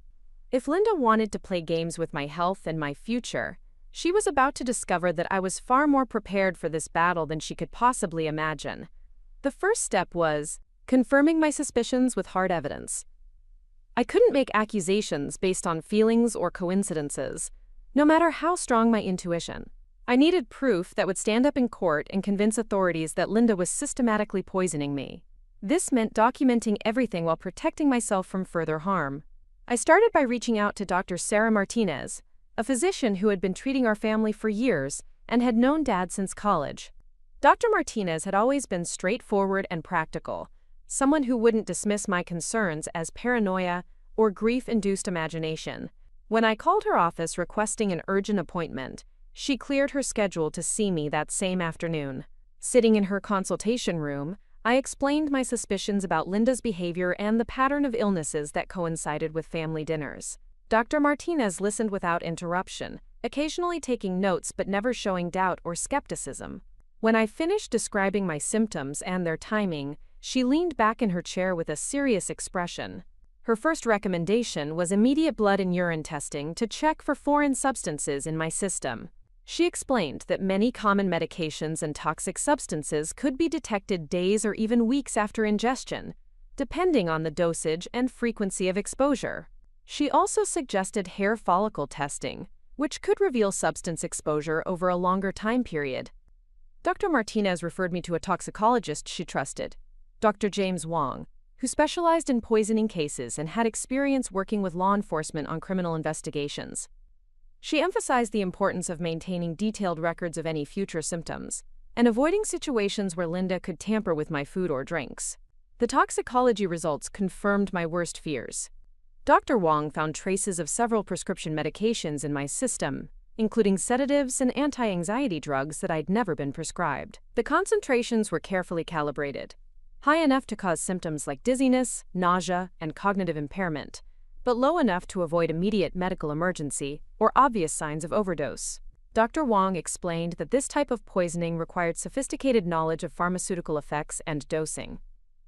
If Linda wanted to play games with my health and my future, she was about to discover that I was far more prepared for this battle than she could possibly imagine. The first step was confirming my suspicions with hard evidence. I couldn't make accusations based on feelings or coincidences, no matter how strong my intuition. I needed proof that would stand up in court and convince authorities that Linda was systematically poisoning me. This meant documenting everything while protecting myself from further harm. I started by reaching out to Dr. Sarah Martinez, a physician who had been treating our family for years and had known Dad since college. Dr. Martinez had always been straightforward and practical, someone who wouldn't dismiss my concerns as paranoia or grief-induced imagination. When I called her office requesting an urgent appointment, she cleared her schedule to see me that same afternoon. Sitting in her consultation room, I explained my suspicions about Linda's behavior and the pattern of illnesses that coincided with family dinners. Dr. Martinez listened without interruption, occasionally taking notes but never showing doubt or skepticism. When I finished describing my symptoms and their timing, she leaned back in her chair with a serious expression. Her first recommendation was immediate blood and urine testing to check for foreign substances in my system. She explained that many common medications and toxic substances could be detected days or even weeks after ingestion, depending on the dosage and frequency of exposure. She also suggested hair follicle testing, which could reveal substance exposure over a longer time period. Dr. Martinez referred me to a toxicologist she trusted, Dr. James Wong, who specialized in poisoning cases and had experience working with law enforcement on criminal investigations. She emphasized the importance of maintaining detailed records of any future symptoms and avoiding situations where Linda could tamper with my food or drinks. The toxicology results confirmed my worst fears. Dr. Wong found traces of several prescription medications in my system, including sedatives and anti-anxiety drugs that I'd never been prescribed. The concentrations were carefully calibrated, high enough to cause symptoms like dizziness, nausea, and cognitive impairment, but low enough to avoid immediate medical emergency or obvious signs of overdose. Dr. Wong explained that this type of poisoning required sophisticated knowledge of pharmaceutical effects and dosing.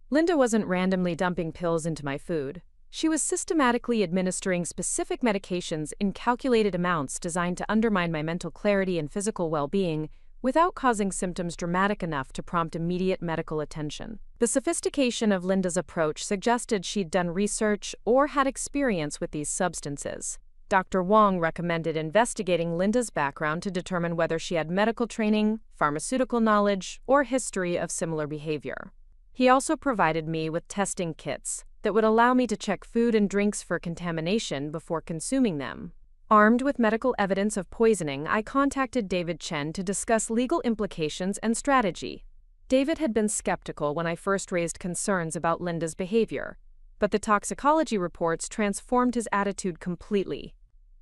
Linda wasn't randomly dumping pills into my food. She was systematically administering specific medications in calculated amounts designed to undermine my mental clarity and physical well-being without causing symptoms dramatic enough to prompt immediate medical attention. The sophistication of Linda's approach suggested she'd done research or had experience with these substances. Dr. Wong recommended investigating Linda's background to determine whether she had medical training, pharmaceutical knowledge, or history of similar behavior. He also provided me with testing kits that would allow me to check food and drinks for contamination before consuming them. Armed with medical evidence of poisoning, I contacted David Chen to discuss legal implications and strategy. David had been skeptical when I first raised concerns about Linda's behavior, but the toxicology reports transformed his attitude completely.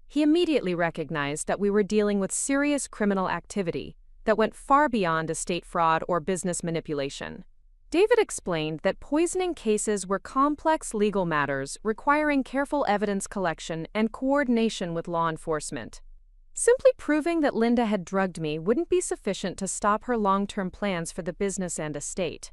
He immediately recognized that we were dealing with serious criminal activity that went far beyond estate fraud or business manipulation. David explained that poisoning cases were complex legal matters requiring careful evidence collection and coordination with law enforcement. Simply proving that Linda had drugged me wouldn't be sufficient to stop her long-term plans for the business and estate.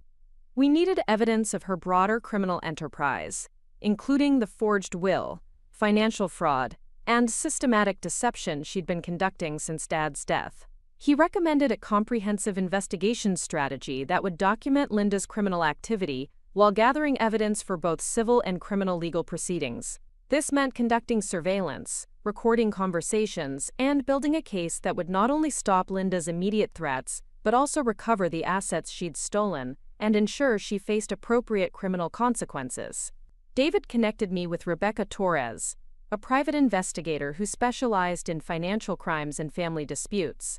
We needed evidence of her broader criminal enterprise, including the forged will, financial fraud, and systematic deception she'd been conducting since Dad's death. He recommended a comprehensive investigation strategy that would document Linda's criminal activity while gathering evidence for both civil and criminal legal proceedings. This meant conducting surveillance, recording conversations, and building a case that would not only stop Linda's immediate threats, but also recover the assets she'd stolen and ensure she faced appropriate criminal consequences. David connected me with Rebecca Torres, a private investigator who specialized in financial crimes and family disputes.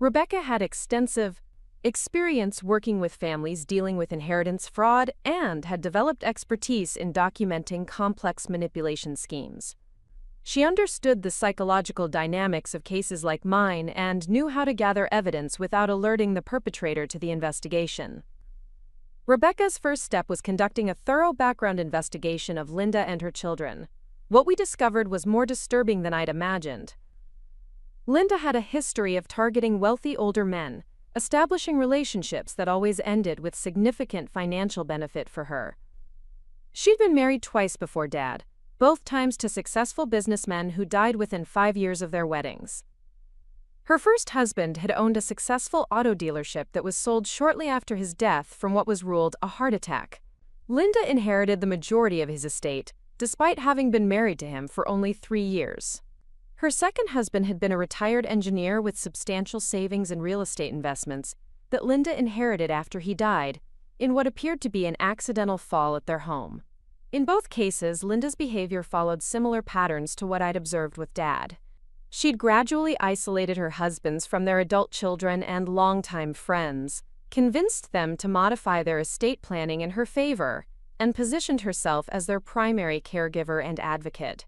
Rebecca had extensive experience working with families dealing with inheritance fraud and had developed expertise in documenting complex manipulation schemes. She understood the psychological dynamics of cases like mine and knew how to gather evidence without alerting the perpetrator to the investigation. Rebecca's first step was conducting a thorough background investigation of Linda and her children. What we discovered was more disturbing than I'd imagined. Linda had a history of targeting wealthy older men, establishing relationships that always ended with significant financial benefit for her. She'd been married twice before Dad, both times to successful businessmen who died within 5 years of their weddings. Her first husband had owned a successful auto dealership that was sold shortly after his death from what was ruled a heart attack. Linda inherited the majority of his estate, despite having been married to him for only 3 years. Her second husband had been a retired engineer with substantial savings and real estate investments that Linda inherited after he died, in what appeared to be an accidental fall at their home. In both cases, Linda's behavior followed similar patterns to what I'd observed with Dad. She'd gradually isolated her husbands from their adult children and longtime friends, convinced them to modify their estate planning in her favor, and positioned herself as their primary caregiver and advocate.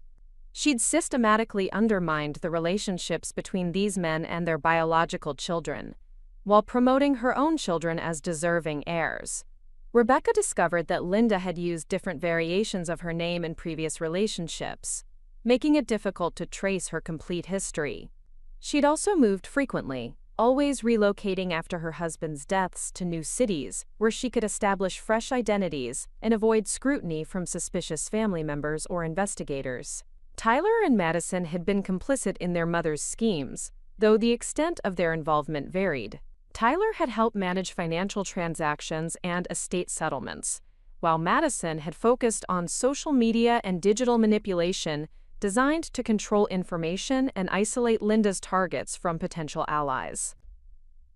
She'd systematically undermined the relationships between these men and their biological children, while promoting her own children as deserving heirs. Rebecca discovered that Linda had used different variations of her name in previous relationships, making it difficult to trace her complete history. She'd also moved frequently, always relocating after her husband's deaths to new cities where she could establish fresh identities and avoid scrutiny from suspicious family members or investigators. Tyler and Madison had been complicit in their mother's schemes, though the extent of their involvement varied. Tyler had helped manage financial transactions and estate settlements, while Madison had focused on social media and digital manipulation designed to control information and isolate Linda's targets from potential allies.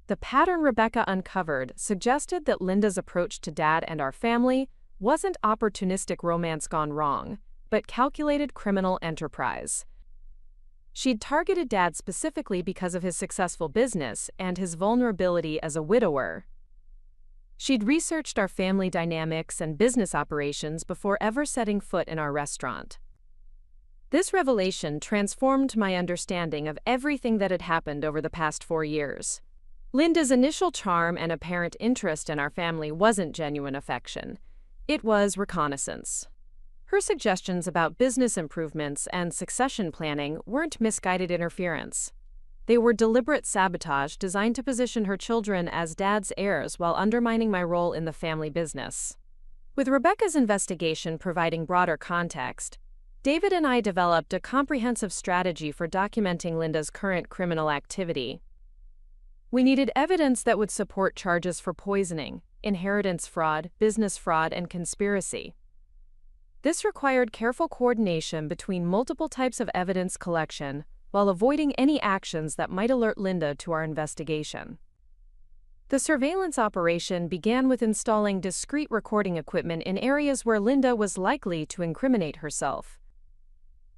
The pattern Rebecca uncovered suggested that Linda's approach to Dad and our family wasn't opportunistic romance gone wrong, but calculated criminal enterprise. She'd targeted Dad specifically because of his successful business and his vulnerability as a widower. She'd researched our family dynamics and business operations before ever setting foot in our restaurant. This revelation transformed my understanding of everything that had happened over the past 4 years. Linda's initial charm and apparent interest in our family wasn't genuine affection. It was reconnaissance. Her suggestions about business improvements and succession planning weren't misguided interference. They were deliberate sabotage designed to position her children as Dad's heirs while undermining my role in the family business. With Rebecca's investigation providing broader context, David and I developed a comprehensive strategy for documenting Linda's current criminal activity. We needed evidence that would support charges for poisoning, inheritance fraud, business fraud, and conspiracy. This required careful coordination between multiple types of evidence collection while avoiding any actions that might alert Linda to our investigation. The surveillance operation began with installing discreet recording equipment in areas where Linda was likely to incriminate herself.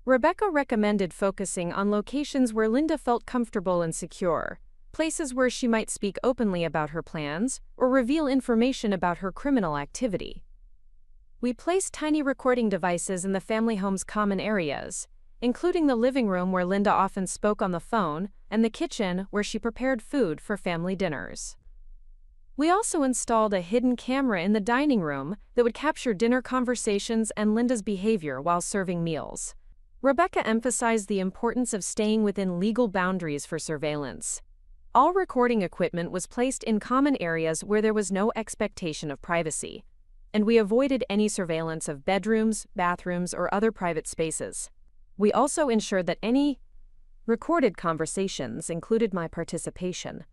Rebecca recommended focusing on locations where Linda felt comfortable and secure, places where she might speak openly about her plans or reveal information about her criminal activity. We placed tiny recording devices in the family home's common areas, including the living room where Linda often spoke on the phone and the kitchen where she prepared food for family dinners. We also installed a hidden camera in the dining room that would capture dinner conversations and Linda's behavior while serving meals. Rebecca emphasized the importance of staying within legal boundaries for surveillance. All recording equipment was placed in common areas where there was no expectation of privacy, and we avoided any surveillance of bedrooms, bathrooms, or other private spaces. We also ensured that any recorded conversations included my participation,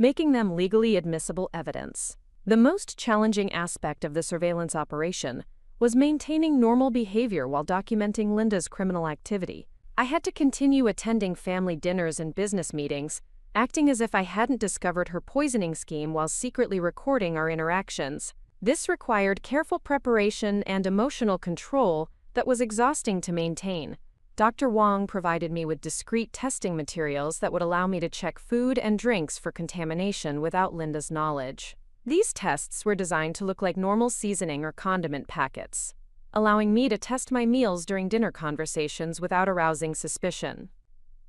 making them legally admissible evidence. The most challenging aspect of the surveillance operation was maintaining normal behavior while documenting Linda's criminal activity. I had to continue attending family dinners and business meetings, acting as if I hadn't discovered her poisoning scheme while secretly recording our interactions. This required careful preparation and emotional control that was exhausting to maintain. Dr. Wong provided me with discrete testing materials that would allow me to check food and drinks for contamination without Linda's knowledge. These tests were designed to look like normal seasoning or condiment packets, allowing me to test my meals during dinner conversations without arousing suspicion.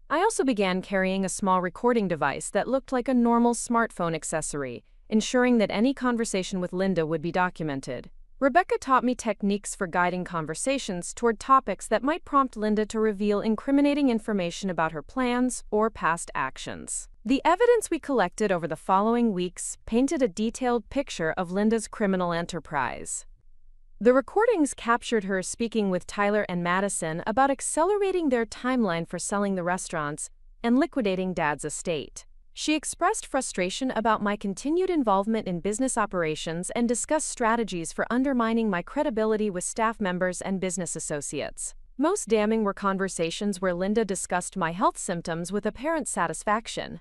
I also began carrying a small recording device that looked like a normal smartphone accessory, ensuring that any conversation with Linda would be documented. Rebecca taught me techniques for guiding conversations toward topics that might prompt Linda to reveal incriminating information about her plans or past actions. The evidence we collected over the following weeks painted a detailed picture of Linda's criminal enterprise. The recordings captured her speaking with Tyler and Madison about accelerating their timeline for selling the restaurants and liquidating Dad's estate. She expressed frustration about my continued involvement in business operations and discussed strategies for undermining my credibility with staff members and business associates. Most damning were conversations where Linda discussed my health symptoms with apparent satisfaction,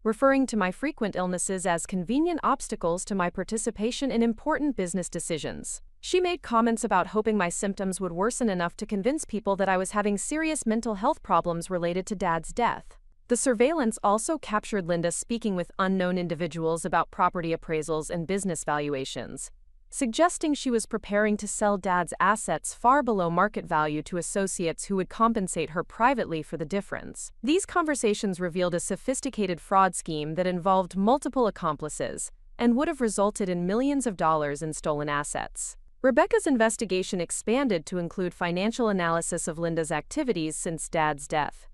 referring to my frequent illnesses as convenient obstacles to my participation in important business decisions. She made comments about hoping my symptoms would worsen enough to convince people that I was having serious mental health problems related to Dad's death. The surveillance also captured Linda speaking with unknown individuals about property appraisals and business valuations, suggesting she was preparing to sell Dad's assets far below market value to associates who would compensate her privately for the difference. These conversations revealed a sophisticated fraud scheme that involved multiple accomplices and would have resulted in millions of dollars in stolen assets. Rebecca's investigation expanded to include financial analysis of Linda's activities since Dad's death.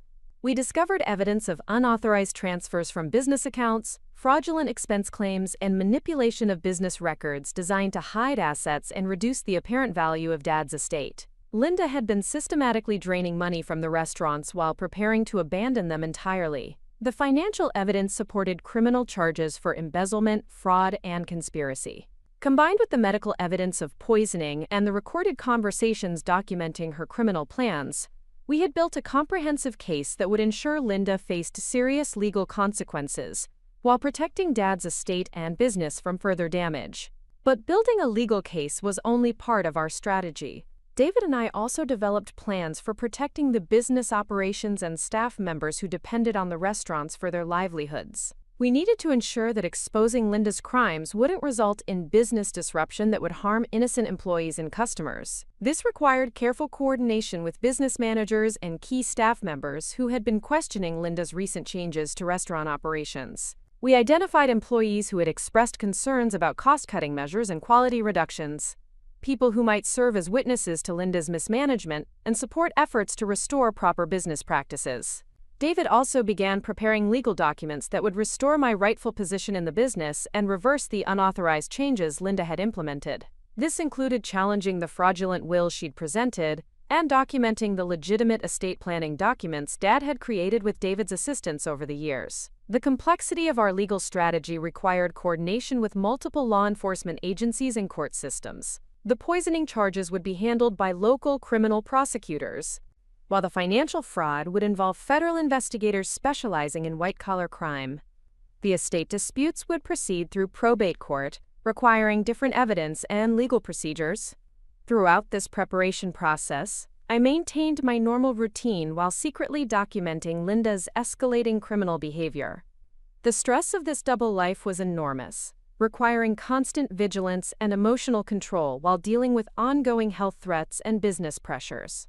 We discovered evidence of unauthorized transfers from business accounts, fraudulent expense claims, and manipulation of business records designed to hide assets and reduce the apparent value of Dad's estate. Linda had been systematically draining money from the restaurants while preparing to abandon them entirely. The financial evidence supported criminal charges for embezzlement, fraud, and conspiracy. Combined with the medical evidence of poisoning and the recorded conversations documenting her criminal plans, we had built a comprehensive case that would ensure Linda faced serious legal consequences while protecting Dad's estate and business from further damage. But building a legal case was only part of our strategy. David and I also developed plans for protecting the business operations and staff members who depended on the restaurants for their livelihoods. We needed to ensure that exposing Linda's crimes wouldn't result in business disruption that would harm innocent employees and customers. This required careful coordination with business managers and key staff members who had been questioning Linda's recent changes to restaurant operations. We identified employees who had expressed concerns about cost-cutting measures and quality reductions, people who might serve as witnesses to Linda's mismanagement, and support efforts to restore proper business practices. David also began preparing legal documents that would restore my rightful position in the business and reverse the unauthorized changes Linda had implemented. This included challenging the fraudulent will she'd presented and documenting the legitimate estate planning documents Dad had created with David's assistance over the years. The complexity of our legal strategy required coordination with multiple law enforcement agencies and court systems. The poisoning charges would be handled by local criminal prosecutors, while the financial fraud would involve federal investigators specializing in white-collar crime. The estate disputes would proceed through probate court, requiring different evidence and legal procedures. Throughout this preparation process, I maintained my normal routine while secretly documenting Linda's escalating criminal behavior. The stress of this double life was enormous, requiring constant vigilance and emotional control while dealing with ongoing health threats and business pressures.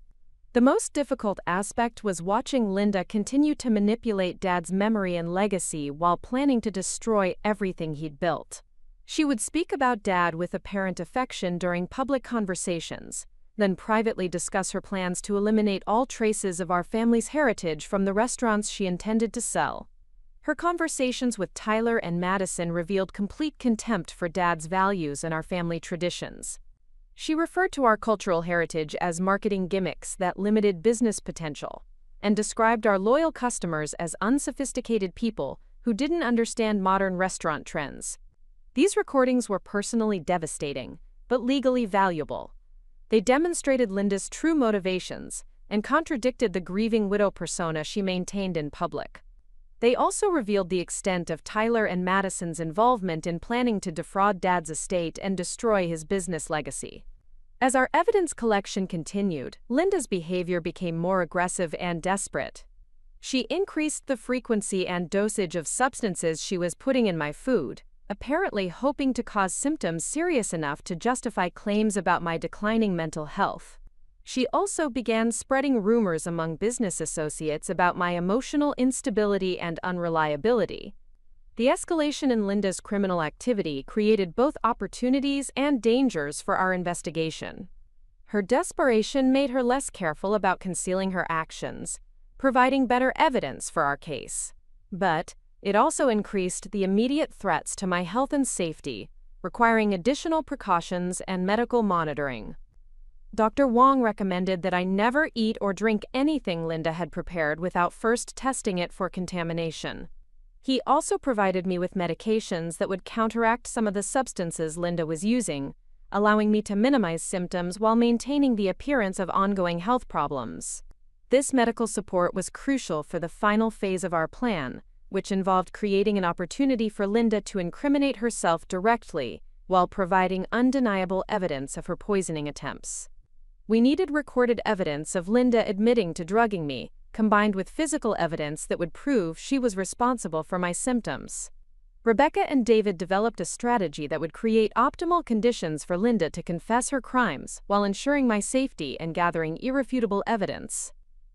The most difficult aspect was watching Linda continue to manipulate Dad's memory and legacy while planning to destroy everything he'd built. She would speak about Dad with apparent affection during public conversations, then privately discuss her plans to eliminate all traces of our family's heritage from the restaurants she intended to sell. Her conversations with Tyler and Madison revealed complete contempt for Dad's values and our family traditions. She referred to our cultural heritage as marketing gimmicks that limited business potential, and described our loyal customers as unsophisticated people who didn't understand modern restaurant trends. These recordings were personally devastating, but legally valuable. They demonstrated Linda's true motivations and contradicted the grieving widow persona she maintained in public. They also revealed the extent of Tyler and Madison's involvement in planning to defraud Dad's estate and destroy his business legacy. As our evidence collection continued, Linda's behavior became more aggressive and desperate. She increased the frequency and dosage of substances she was putting in my food, apparently hoping to cause symptoms serious enough to justify claims about my declining mental health. She also began spreading rumors among business associates about my emotional instability and unreliability. The escalation in Linda's criminal activity created both opportunities and dangers for our investigation. Her desperation made her less careful about concealing her actions, providing better evidence for our case. But it also increased the immediate threats to my health and safety, requiring additional precautions and medical monitoring. Dr. Wong recommended that I never eat or drink anything Linda had prepared without first testing it for contamination. He also provided me with medications that would counteract some of the substances Linda was using, allowing me to minimize symptoms while maintaining the appearance of ongoing health problems. This medical support was crucial for the final phase of our plan, which involved creating an opportunity for Linda to incriminate herself directly while providing undeniable evidence of her poisoning attempts. We needed recorded evidence of Linda admitting to drugging me, combined with physical evidence that would prove she was responsible for my symptoms. Rebecca and David developed a strategy that would create optimal conditions for Linda to confess her crimes while ensuring my safety and gathering irrefutable evidence.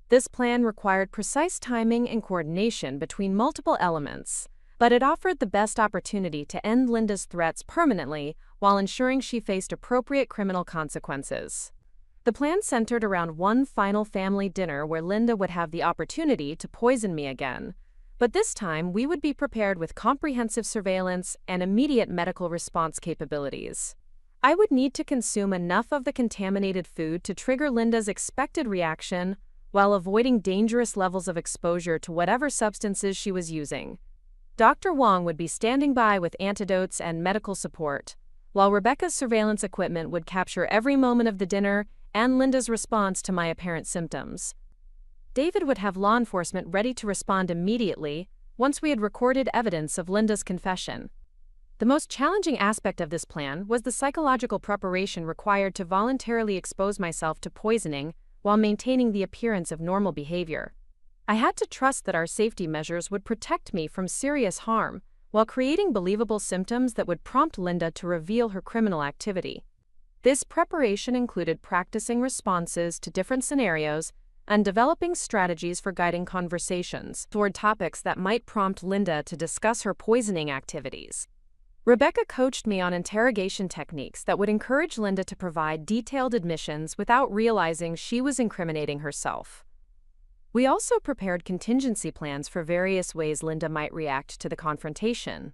This plan required precise timing and coordination between multiple elements, but it offered the best opportunity to end Linda's threats permanently while ensuring she faced appropriate criminal consequences. The plan centered around one final family dinner where Linda would have the opportunity to poison me again, but this time we would be prepared with comprehensive surveillance and immediate medical response capabilities. I would need to consume enough of the contaminated food to trigger Linda's expected reaction while avoiding dangerous levels of exposure to whatever substances she was using. Dr. Wong would be standing by with antidotes and medical support, while Rebecca's surveillance equipment would capture every moment of the dinner and Linda's response to my apparent symptoms. David would have law enforcement ready to respond immediately once we had recorded evidence of Linda's confession. The most challenging aspect of this plan was the psychological preparation required to voluntarily expose myself to poisoning while maintaining the appearance of normal behavior. I had to trust that our safety measures would protect me from serious harm while creating believable symptoms that would prompt Linda to reveal her criminal activity. This preparation included practicing responses to different scenarios and developing strategies for guiding conversations toward topics that might prompt Linda to discuss her poisoning activities. Rebecca coached me on interrogation techniques that would encourage Linda to provide detailed admissions without realizing she was incriminating herself. We also prepared contingency plans for various ways Linda might react to the confrontation.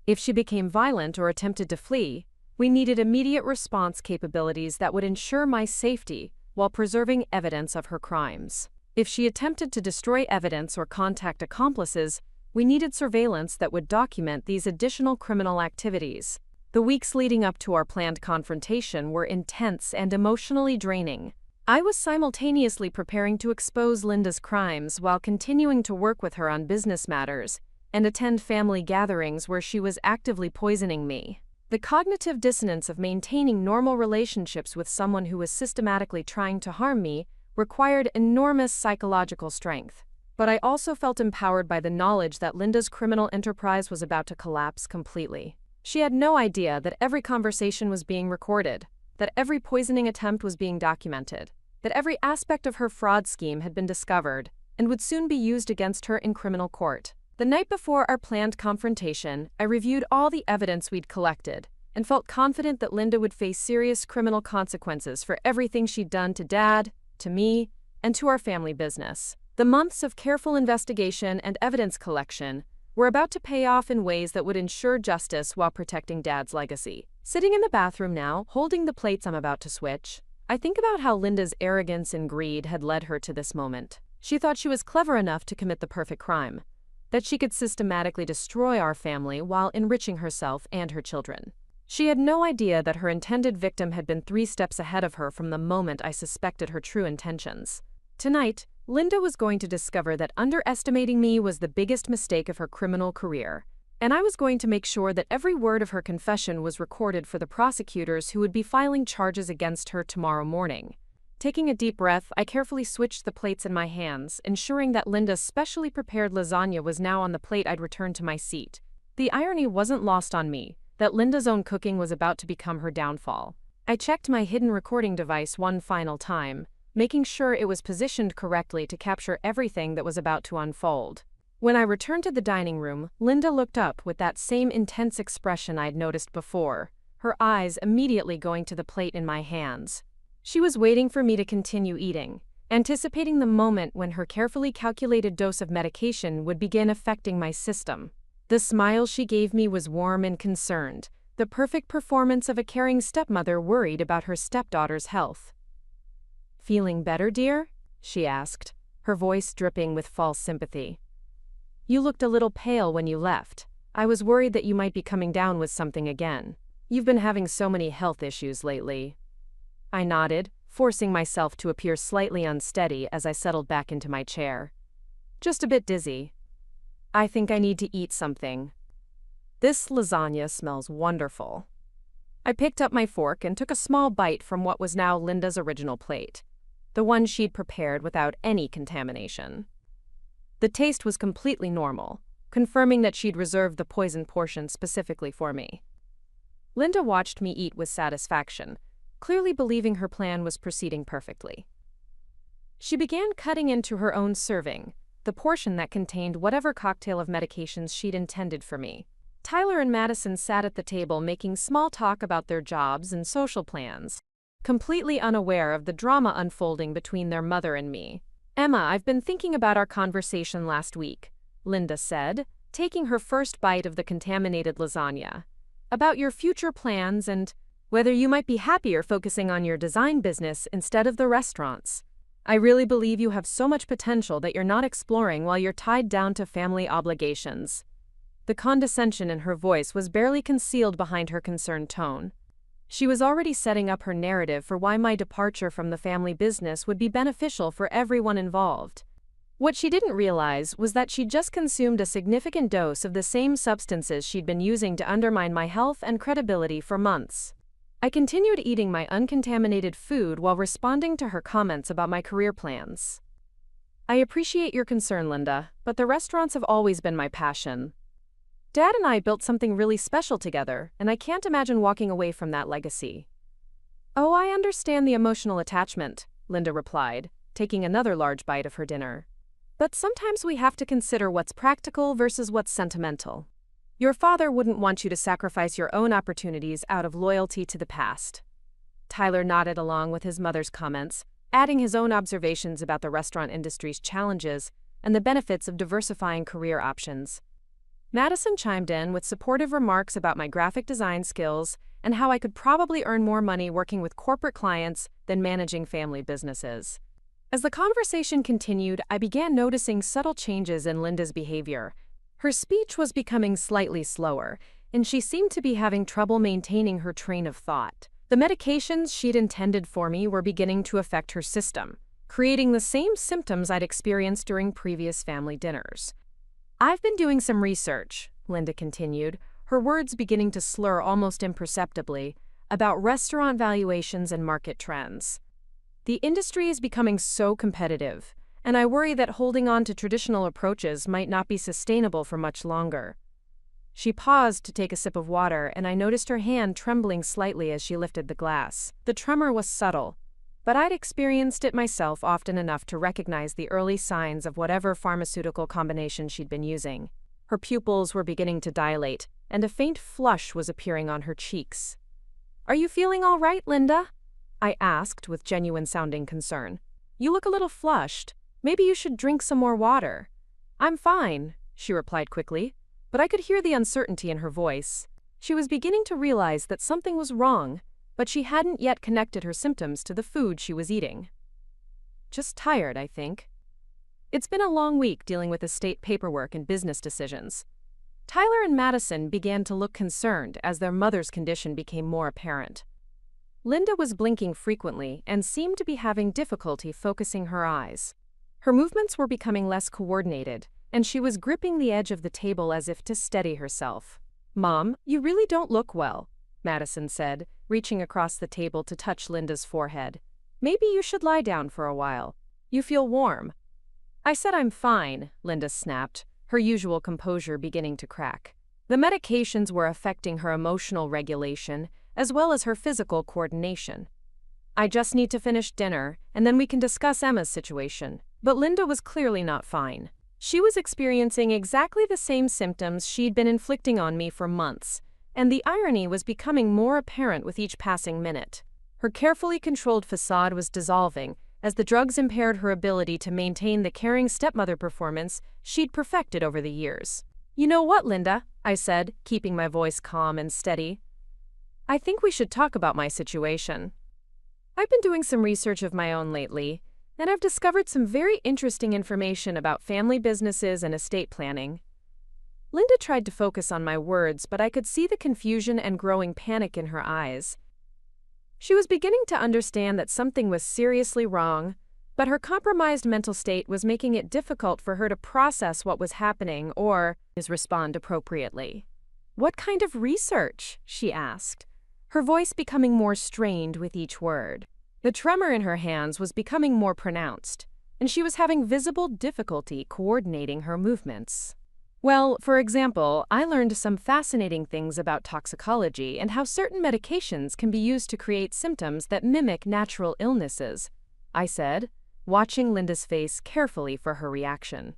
If she became violent or attempted to flee, We needed immediate response capabilities that would ensure my safety while preserving evidence of her crimes. If she attempted to destroy evidence or contact accomplices, we needed surveillance that would document these additional criminal activities. The weeks leading up to our planned confrontation were intense and emotionally draining. I was simultaneously preparing to expose Linda's crimes while continuing to work with her on business matters and attend family gatherings where she was actively poisoning me. The cognitive dissonance of maintaining normal relationships with someone who was systematically trying to harm me required enormous psychological strength. But I also felt empowered by the knowledge that Linda's criminal enterprise was about to collapse completely. She had no idea that every conversation was being recorded, that every poisoning attempt was being documented, that every aspect of her fraud scheme had been discovered and would soon be used against her in criminal court. The night before our planned confrontation, I reviewed all the evidence we'd collected and felt confident that Linda would face serious criminal consequences for everything she'd done to Dad, to me, and to our family business. The months of careful investigation and evidence collection were about to pay off in ways that would ensure justice while protecting Dad's legacy. Sitting in the bathroom now, holding the plates I'm about to switch, I think about how Linda's arrogance and greed had led her to this moment. She thought she was clever enough to commit the perfect crime, that she could systematically destroy our family while enriching herself and her children. She had no idea that her intended victim had been 3 steps ahead of her from the moment I suspected her true intentions. Tonight, Linda was going to discover that underestimating me was the biggest mistake of her criminal career, and I was going to make sure that every word of her confession was recorded for the prosecutors who would be filing charges against her tomorrow morning. Taking a deep breath, I carefully switched the plates in my hands, ensuring that Linda's specially prepared lasagna was now on the plate I'd returned to my seat. The irony wasn't lost on me that Linda's own cooking was about to become her downfall. I checked my hidden recording device one final time, making sure it was positioned correctly to capture everything that was about to unfold. When I returned to the dining room, Linda looked up with that same intense expression I'd noticed before, her eyes immediately going to the plate in my hands. She was waiting for me to continue eating, anticipating the moment when her carefully calculated dose of medication would begin affecting my system. The smile she gave me was warm and concerned, the perfect performance of a caring stepmother worried about her stepdaughter's health. "Feeling better, dear?" she asked, her voice dripping with false sympathy. "You looked a little pale when you left. I was worried that you might be coming down with something again. You've been having so many health issues lately." I nodded, forcing myself to appear slightly unsteady as I settled back into my chair. "Just a bit dizzy. I think I need to eat something. This lasagna smells wonderful." I picked up my fork and took a small bite from what was now Linda's original plate, the one she'd prepared without any contamination. The taste was completely normal, confirming that she'd reserved the poison portion specifically for me. Linda watched me eat with satisfaction, clearly believing her plan was proceeding perfectly. She began cutting into her own serving, the portion that contained whatever cocktail of medications she'd intended for me. Tyler and Madison sat at the table making small talk about their jobs and social plans, completely unaware of the drama unfolding between their mother and me. "Emma, I've been thinking about our conversation last week," Linda said, taking her first bite of the contaminated lasagna. "About your future plans and whether you might be happier focusing on your design business instead of the restaurants. I really believe you have so much potential that you're not exploring while you're tied down to family obligations." The condescension in her voice was barely concealed behind her concerned tone. She was already setting up her narrative for why my departure from the family business would be beneficial for everyone involved. What she didn't realize was that she'd just consumed a significant dose of the same substances she'd been using to undermine my health and credibility for months. I continued eating my uncontaminated food while responding to her comments about my career plans. "I appreciate your concern, Linda, but the restaurants have always been my passion. Dad and I built something really special together, and I can't imagine walking away from that legacy." "Oh, I understand the emotional attachment," Linda replied, taking another large bite of her dinner. "But sometimes we have to consider what's practical versus what's sentimental. Your father wouldn't want you to sacrifice your own opportunities out of loyalty to the past." Tyler nodded along with his mother's comments, adding his own observations about the restaurant industry's challenges and the benefits of diversifying career options. Madison chimed in with supportive remarks about my graphic design skills and how I could probably earn more money working with corporate clients than managing family businesses. As the conversation continued, I began noticing subtle changes in Linda's behavior. Her speech was becoming slightly slower, and she seemed to be having trouble maintaining her train of thought. The medications she'd intended for me were beginning to affect her system, creating the same symptoms I'd experienced during previous family dinners. "I've been doing some research," Linda continued, her words beginning to slur almost imperceptibly, "about restaurant valuations and market trends. The industry is becoming so competitive, and I worry that holding on to traditional approaches might not be sustainable for much longer." She paused to take a sip of water, and I noticed her hand trembling slightly as she lifted the glass. The tremor was subtle, but I'd experienced it myself often enough to recognize the early signs of whatever pharmaceutical combination she'd been using. Her pupils were beginning to dilate, and a faint flush was appearing on her cheeks. "Are you feeling all right, Linda?" I asked with genuine-sounding concern. "You look a little flushed. Maybe you should drink some more water." "I'm fine," she replied quickly, but I could hear the uncertainty in her voice. She was beginning to realize that something was wrong, but she hadn't yet connected her symptoms to the food she was eating. "Just tired, I think. It's been a long week dealing with estate paperwork and business decisions." Tyler and Madison began to look concerned as their mother's condition became more apparent. Linda was blinking frequently and seemed to be having difficulty focusing her eyes. Her movements were becoming less coordinated, and she was gripping the edge of the table as if to steady herself. "Mom, you really don't look well," Madison said, reaching across the table to touch Linda's forehead. "Maybe you should lie down for a while. You feel warm." "I said I'm fine," Linda snapped, her usual composure beginning to crack. The medications were affecting her emotional regulation as well as her physical coordination. "I just need to finish dinner, and then we can discuss Emma's situation." But Linda was clearly not fine. She was experiencing exactly the same symptoms she'd been inflicting on me for months, and the irony was becoming more apparent with each passing minute. Her carefully controlled facade was dissolving as the drugs impaired her ability to maintain the caring stepmother performance she'd perfected over the years. "You know what, Linda?" I said, keeping my voice calm and steady. "I think we should talk about my situation. I've been doing some research of my own lately, and I've discovered some very interesting information about family businesses and estate planning." Linda tried to focus on my words, but I could see the confusion and growing panic in her eyes. She was beginning to understand that something was seriously wrong, but her compromised mental state was making it difficult for her to process what was happening or respond appropriately. "What kind of research?" she asked, her voice becoming more strained with each word. The tremor in her hands was becoming more pronounced, and she was having visible difficulty coordinating her movements. "Well, for example, I learned some fascinating things about toxicology and how certain medications can be used to create symptoms that mimic natural illnesses," I said, watching Linda's face carefully for her reaction.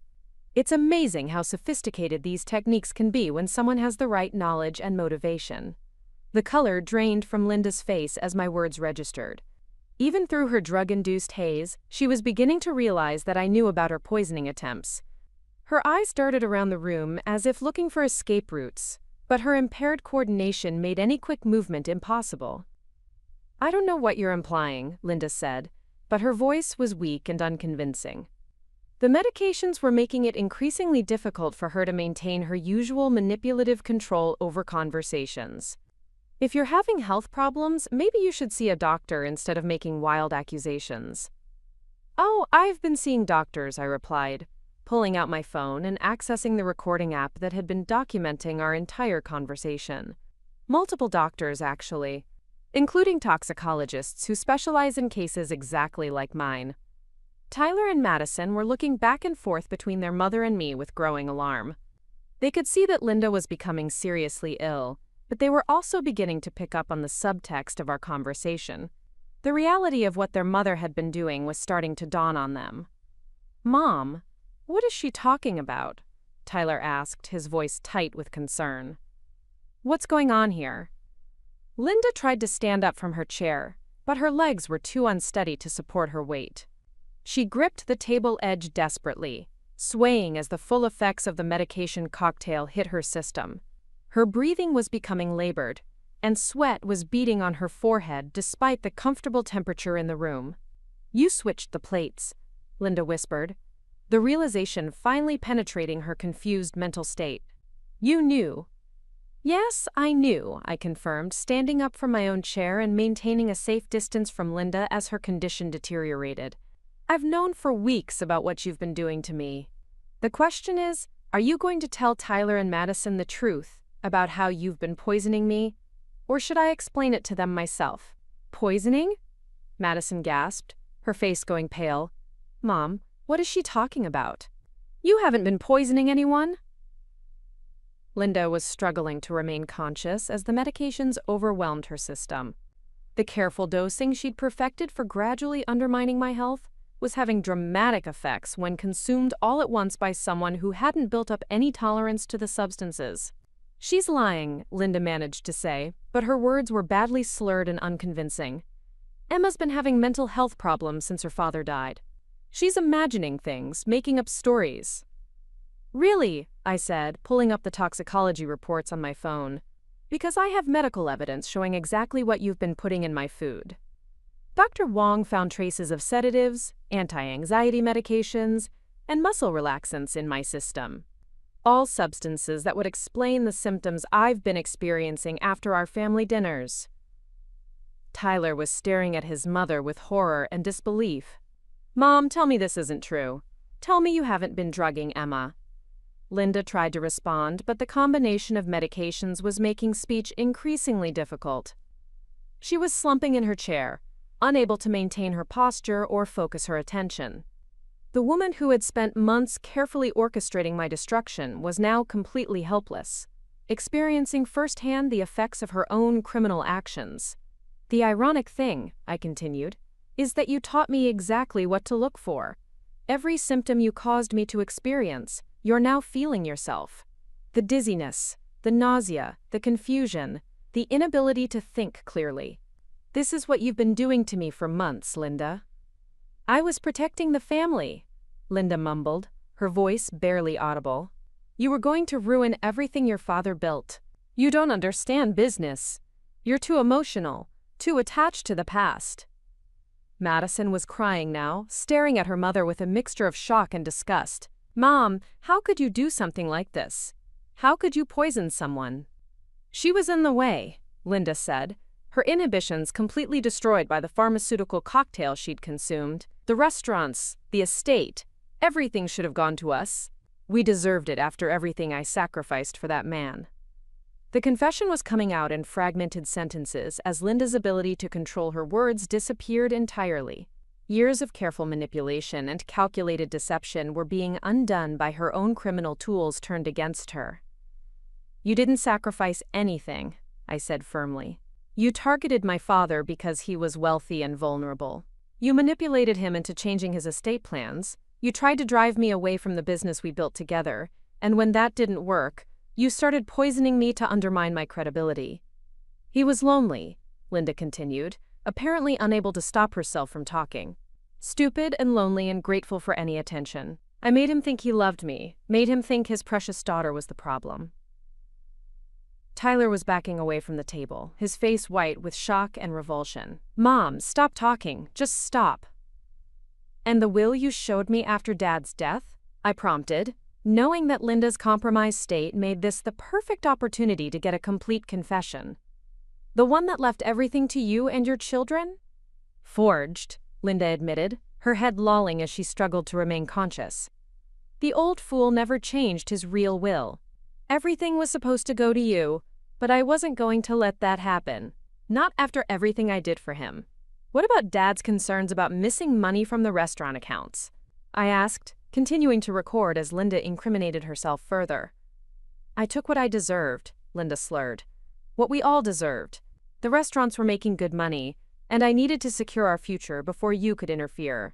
"It's amazing how sophisticated these techniques can be when someone has the right knowledge and motivation." The color drained from Linda's face as my words registered. Even through her drug-induced haze, she was beginning to realize that I knew about her poisoning attempts. Her eyes darted around the room as if looking for escape routes, but her impaired coordination made any quick movement impossible. "I don't know what you're implying," Linda said, but her voice was weak and unconvincing. The medications were making it increasingly difficult for her to maintain her usual manipulative control over conversations. "If you're having health problems, maybe you should see a doctor instead of making wild accusations." "Oh, I've been seeing doctors," I replied, pulling out my phone and accessing the recording app that had been documenting our entire conversation. "Multiple doctors, actually, including toxicologists who specialize in cases exactly like mine." Tyler and Madison were looking back and forth between their mother and me with growing alarm. They could see that Linda was becoming seriously ill, but they were also beginning to pick up on the subtext of our conversation. The reality of what their mother had been doing was starting to dawn on them. "Mom, what is she talking about?" Tyler asked, his voice tight with concern. "What's going on here?" Linda tried to stand up from her chair, but her legs were too unsteady to support her weight. She gripped the table edge desperately, swaying as the full effects of the medication cocktail hit her system. Her breathing was becoming labored, and sweat was beading on her forehead despite the comfortable temperature in the room. "You switched the plates," Linda whispered, the realization finally penetrating her confused mental state. "You knew." "Yes, I knew," I confirmed, standing up from my own chair and maintaining a safe distance from Linda as her condition deteriorated. "I've known for weeks about what you've been doing to me. The question is, are you going to tell Tyler and Madison the truth about how you've been poisoning me, or should I explain it to them myself?" "Poisoning?" Madison gasped, her face going pale. "Mom, what is she talking about? You haven't been poisoning anyone." Linda was struggling to remain conscious as the medications overwhelmed her system. The careful dosing she'd perfected for gradually undermining my health was having dramatic effects when consumed all at once by someone who hadn't built up any tolerance to the substances. "She's lying," Linda managed to say, but her words were badly slurred and unconvincing. "Emma's been having mental health problems since her father died. She's imagining things, making up stories." "Really?" I said, pulling up the toxicology reports on my phone. "Because I have medical evidence showing exactly what you've been putting in my food." Dr. Wong found traces of sedatives, anti-anxiety medications, and muscle relaxants in my system. All substances that would explain the symptoms I've been experiencing after our family dinners. Tyler was staring at his mother with horror and disbelief. "Mom, tell me this isn't true. Tell me you haven't been drugging Emma." Linda tried to respond, but the combination of medications was making speech increasingly difficult. She was slumping in her chair, unable to maintain her posture or focus her attention. The woman who had spent months carefully orchestrating my destruction was now completely helpless, experiencing firsthand the effects of her own criminal actions. "The ironic thing," I continued, "is that you taught me exactly what to look for. Every symptom you caused me to experience, you're now feeling yourself. The dizziness, the nausea, the confusion, the inability to think clearly. This is what you've been doing to me for months, Linda." "I was protecting the family," Linda mumbled, her voice barely audible. "You were going to ruin everything your father built. You don't understand business. You're too emotional, too attached to the past." Madison was crying now, staring at her mother with a mixture of shock and disgust. "Mom, how could you do something like this? How could you poison someone?" "She was in the way," Linda said, her inhibitions completely destroyed by the pharmaceutical cocktail she'd consumed. "The restaurants, the estate, everything should have gone to us. We deserved it after everything I sacrificed for that man." The confession was coming out in fragmented sentences as Linda's ability to control her words disappeared entirely. Years of careful manipulation and calculated deception were being undone by her own criminal tools turned against her. "You didn't sacrifice anything," I said firmly. "You targeted my father because he was wealthy and vulnerable. You manipulated him into changing his estate plans. You tried to drive me away from the business we built together, and when that didn't work, you started poisoning me to undermine my credibility." "He was lonely," Linda continued, apparently unable to stop herself from talking. "Stupid and lonely and grateful for any attention. I made him think he loved me, made him think his precious daughter was the problem." Tyler was backing away from the table, his face white with shock and revulsion. "Mom, stop talking. Just stop." "And the will you showed me after Dad's death?" I prompted, knowing that Linda's compromised state made this the perfect opportunity to get a complete confession. "The one that left everything to you and your children?" "Forged," Linda admitted, her head lolling as she struggled to remain conscious. "The old fool never changed his real will. Everything was supposed to go to you, but I wasn't going to let that happen. Not after everything I did for him." "What about Dad's concerns about missing money from the restaurant accounts?" I asked, continuing to record as Linda incriminated herself further. "I took what I deserved," Linda slurred. "What we all deserved. The restaurants were making good money, and I needed to secure our future before you could interfere."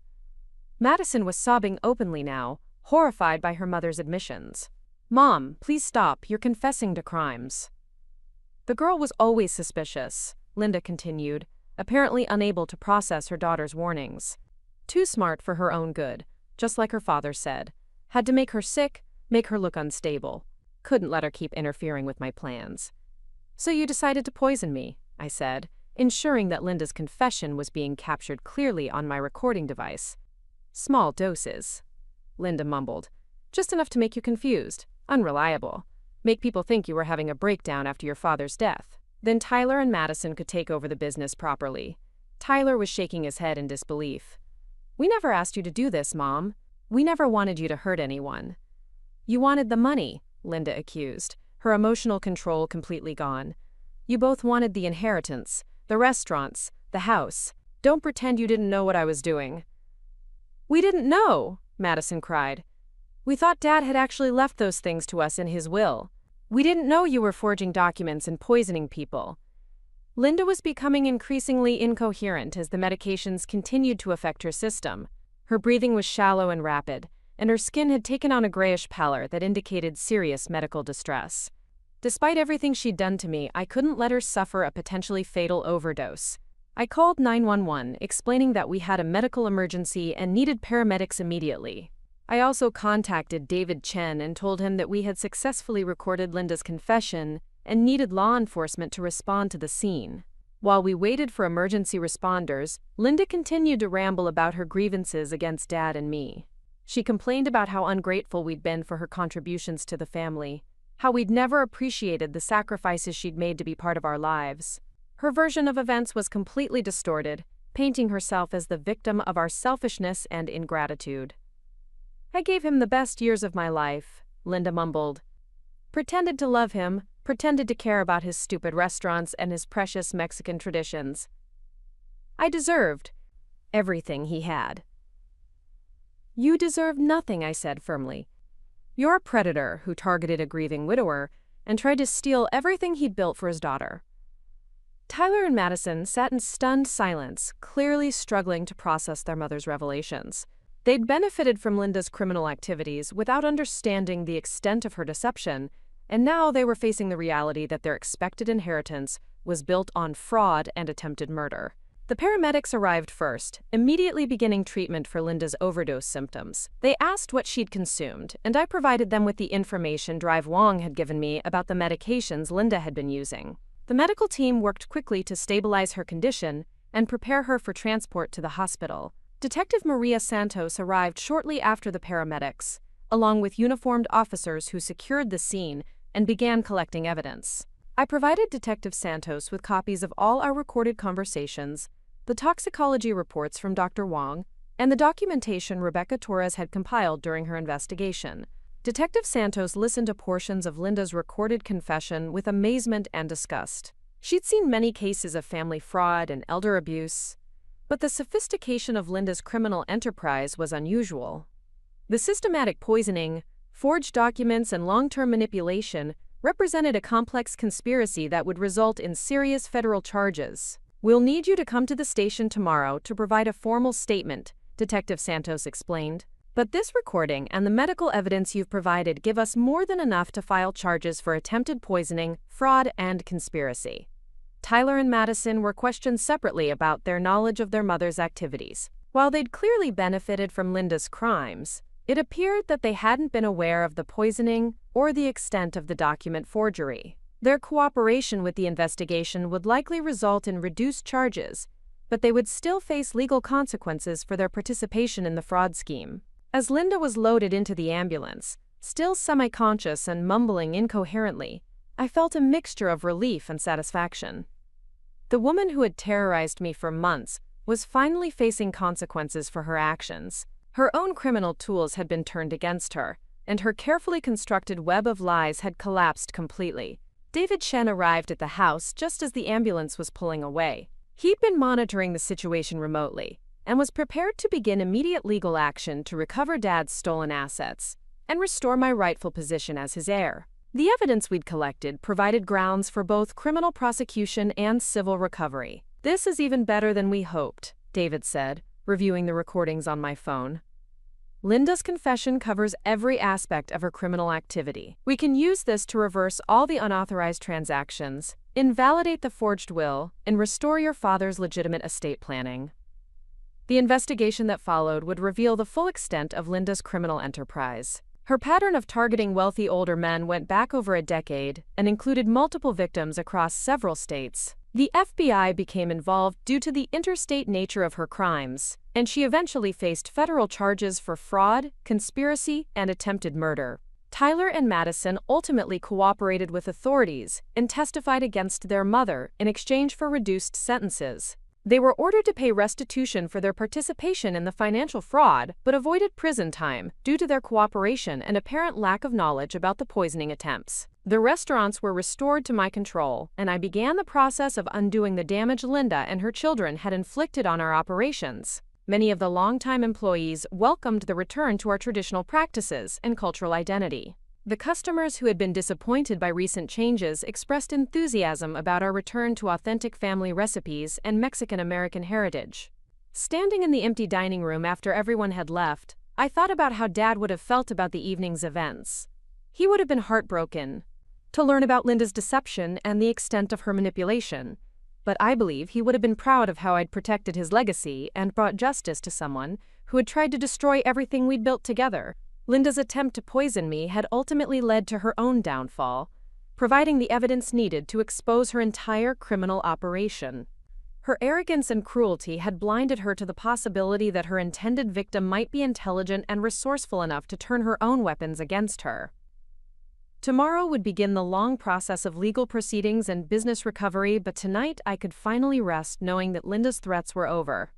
Madison was sobbing openly now, horrified by her mother's admissions. "Mom, please stop. You're confessing to crimes." "The girl was always suspicious," Linda continued, apparently unable to process her daughter's warnings. "Too smart for her own good, just like her father said. Had to make her sick, make her look unstable. Couldn't let her keep interfering with my plans." "So you decided to poison me," I said, ensuring that Linda's confession was being captured clearly on my recording device. "Small doses," Linda mumbled. "Just enough to make you confused, unreliable, make people think you were having a breakdown after your father's death. Then Tyler and Madison could take over the business properly." Tyler was shaking his head in disbelief. "We never asked you to do this, Mom. We never wanted you to hurt anyone." "You wanted the money," Linda accused, her emotional control completely gone. "You both wanted the inheritance, the restaurants, the house. Don't pretend you didn't know what I was doing." "We didn't know," Madison cried. "We thought Dad had actually left those things to us in his will. We didn't know you were forging documents and poisoning people." Linda was becoming increasingly incoherent as the medications continued to affect her system. Her breathing was shallow and rapid, and her skin had taken on a grayish pallor that indicated serious medical distress. Despite everything she'd done to me, I couldn't let her suffer a potentially fatal overdose. I called 911, explaining that we had a medical emergency and needed paramedics immediately. I also contacted David Chen and told him that we had successfully recorded Linda's confession and needed law enforcement to respond to the scene. While we waited for emergency responders, Linda continued to ramble about her grievances against Dad and me. She complained about how ungrateful we'd been for her contributions to the family, how we'd never appreciated the sacrifices she'd made to be part of our lives. Her version of events was completely distorted, painting herself as the victim of our selfishness and ingratitude. "I gave him the best years of my life," Linda mumbled. "Pretended to love him, pretended to care about his stupid restaurants and his precious Mexican traditions. I deserved everything he had." "You deserve nothing," I said firmly. "You're a predator who targeted a grieving widower and tried to steal everything he'd built for his daughter." Tyler and Madison sat in stunned silence, clearly struggling to process their mother's revelations. They'd benefited from Linda's criminal activities without understanding the extent of her deception, and now they were facing the reality that their expected inheritance was built on fraud and attempted murder. The paramedics arrived first, immediately beginning treatment for Linda's overdose symptoms. They asked what she'd consumed, and I provided them with the information Drive Wong had given me about the medications Linda had been using. The medical team worked quickly to stabilize her condition and prepare her for transport to the hospital. Detective Maria Santos arrived shortly after the paramedics, along with uniformed officers who secured the scene and began collecting evidence. I provided Detective Santos with copies of all our recorded conversations, the toxicology reports from Dr. Wong, and the documentation Rebecca Torres had compiled during her investigation. Detective Santos listened to portions of Linda's recorded confession with amazement and disgust. She'd seen many cases of family fraud and elder abuse, but the sophistication of Linda's criminal enterprise was unusual. The systematic poisoning, forged documents, and long-term manipulation represented a complex conspiracy that would result in serious federal charges. "We'll need you to come to the station tomorrow to provide a formal statement," Detective Santos explained. "But this recording and the medical evidence you've provided give us more than enough to file charges for attempted poisoning, fraud, and conspiracy." Tyler and Madison were questioned separately about their knowledge of their mother's activities. While they'd clearly benefited from Linda's crimes, it appeared that they hadn't been aware of the poisoning or the extent of the document forgery. Their cooperation with the investigation would likely result in reduced charges, but they would still face legal consequences for their participation in the fraud scheme. As Linda was loaded into the ambulance, still semi-conscious and mumbling incoherently, I felt a mixture of relief and satisfaction. The woman who had terrorized me for months was finally facing consequences for her actions. Her own criminal tools had been turned against her, and her carefully constructed web of lies had collapsed completely. David Chen arrived at the house just as the ambulance was pulling away. He'd been monitoring the situation remotely and was prepared to begin immediate legal action to recover Dad's stolen assets and restore my rightful position as his heir. The evidence we'd collected provided grounds for both criminal prosecution and civil recovery. "This is even better than we hoped," David said, reviewing the recordings on my phone. "Linda's confession covers every aspect of her criminal activity. We can use this to reverse all the unauthorized transactions, invalidate the forged will, and restore your father's legitimate estate planning." The investigation that followed would reveal the full extent of Linda's criminal enterprise. Her pattern of targeting wealthy older men went back over a decade and included multiple victims across several states. The FBI became involved due to the interstate nature of her crimes, and she eventually faced federal charges for fraud, conspiracy, and attempted murder. Tyler and Madison ultimately cooperated with authorities and testified against their mother in exchange for reduced sentences. They were ordered to pay restitution for their participation in the financial fraud, but avoided prison time due to their cooperation and apparent lack of knowledge about the poisoning attempts. The restaurants were restored to my control, and I began the process of undoing the damage Linda and her children had inflicted on our operations. Many of the longtime employees welcomed the return to our traditional practices and cultural identity. The customers who had been disappointed by recent changes expressed enthusiasm about our return to authentic family recipes and Mexican-American heritage. Standing in the empty dining room after everyone had left, I thought about how Dad would have felt about the evening's events. He would have been heartbroken to learn about Linda's deception and the extent of her manipulation, but I believe he would have been proud of how I'd protected his legacy and brought justice to someone who had tried to destroy everything we'd built together. Linda's attempt to poison me had ultimately led to her own downfall, providing the evidence needed to expose her entire criminal operation. Her arrogance and cruelty had blinded her to the possibility that her intended victim might be intelligent and resourceful enough to turn her own weapons against her. Tomorrow would begin the long process of legal proceedings and business recovery, but tonight I could finally rest knowing that Linda's threats were over.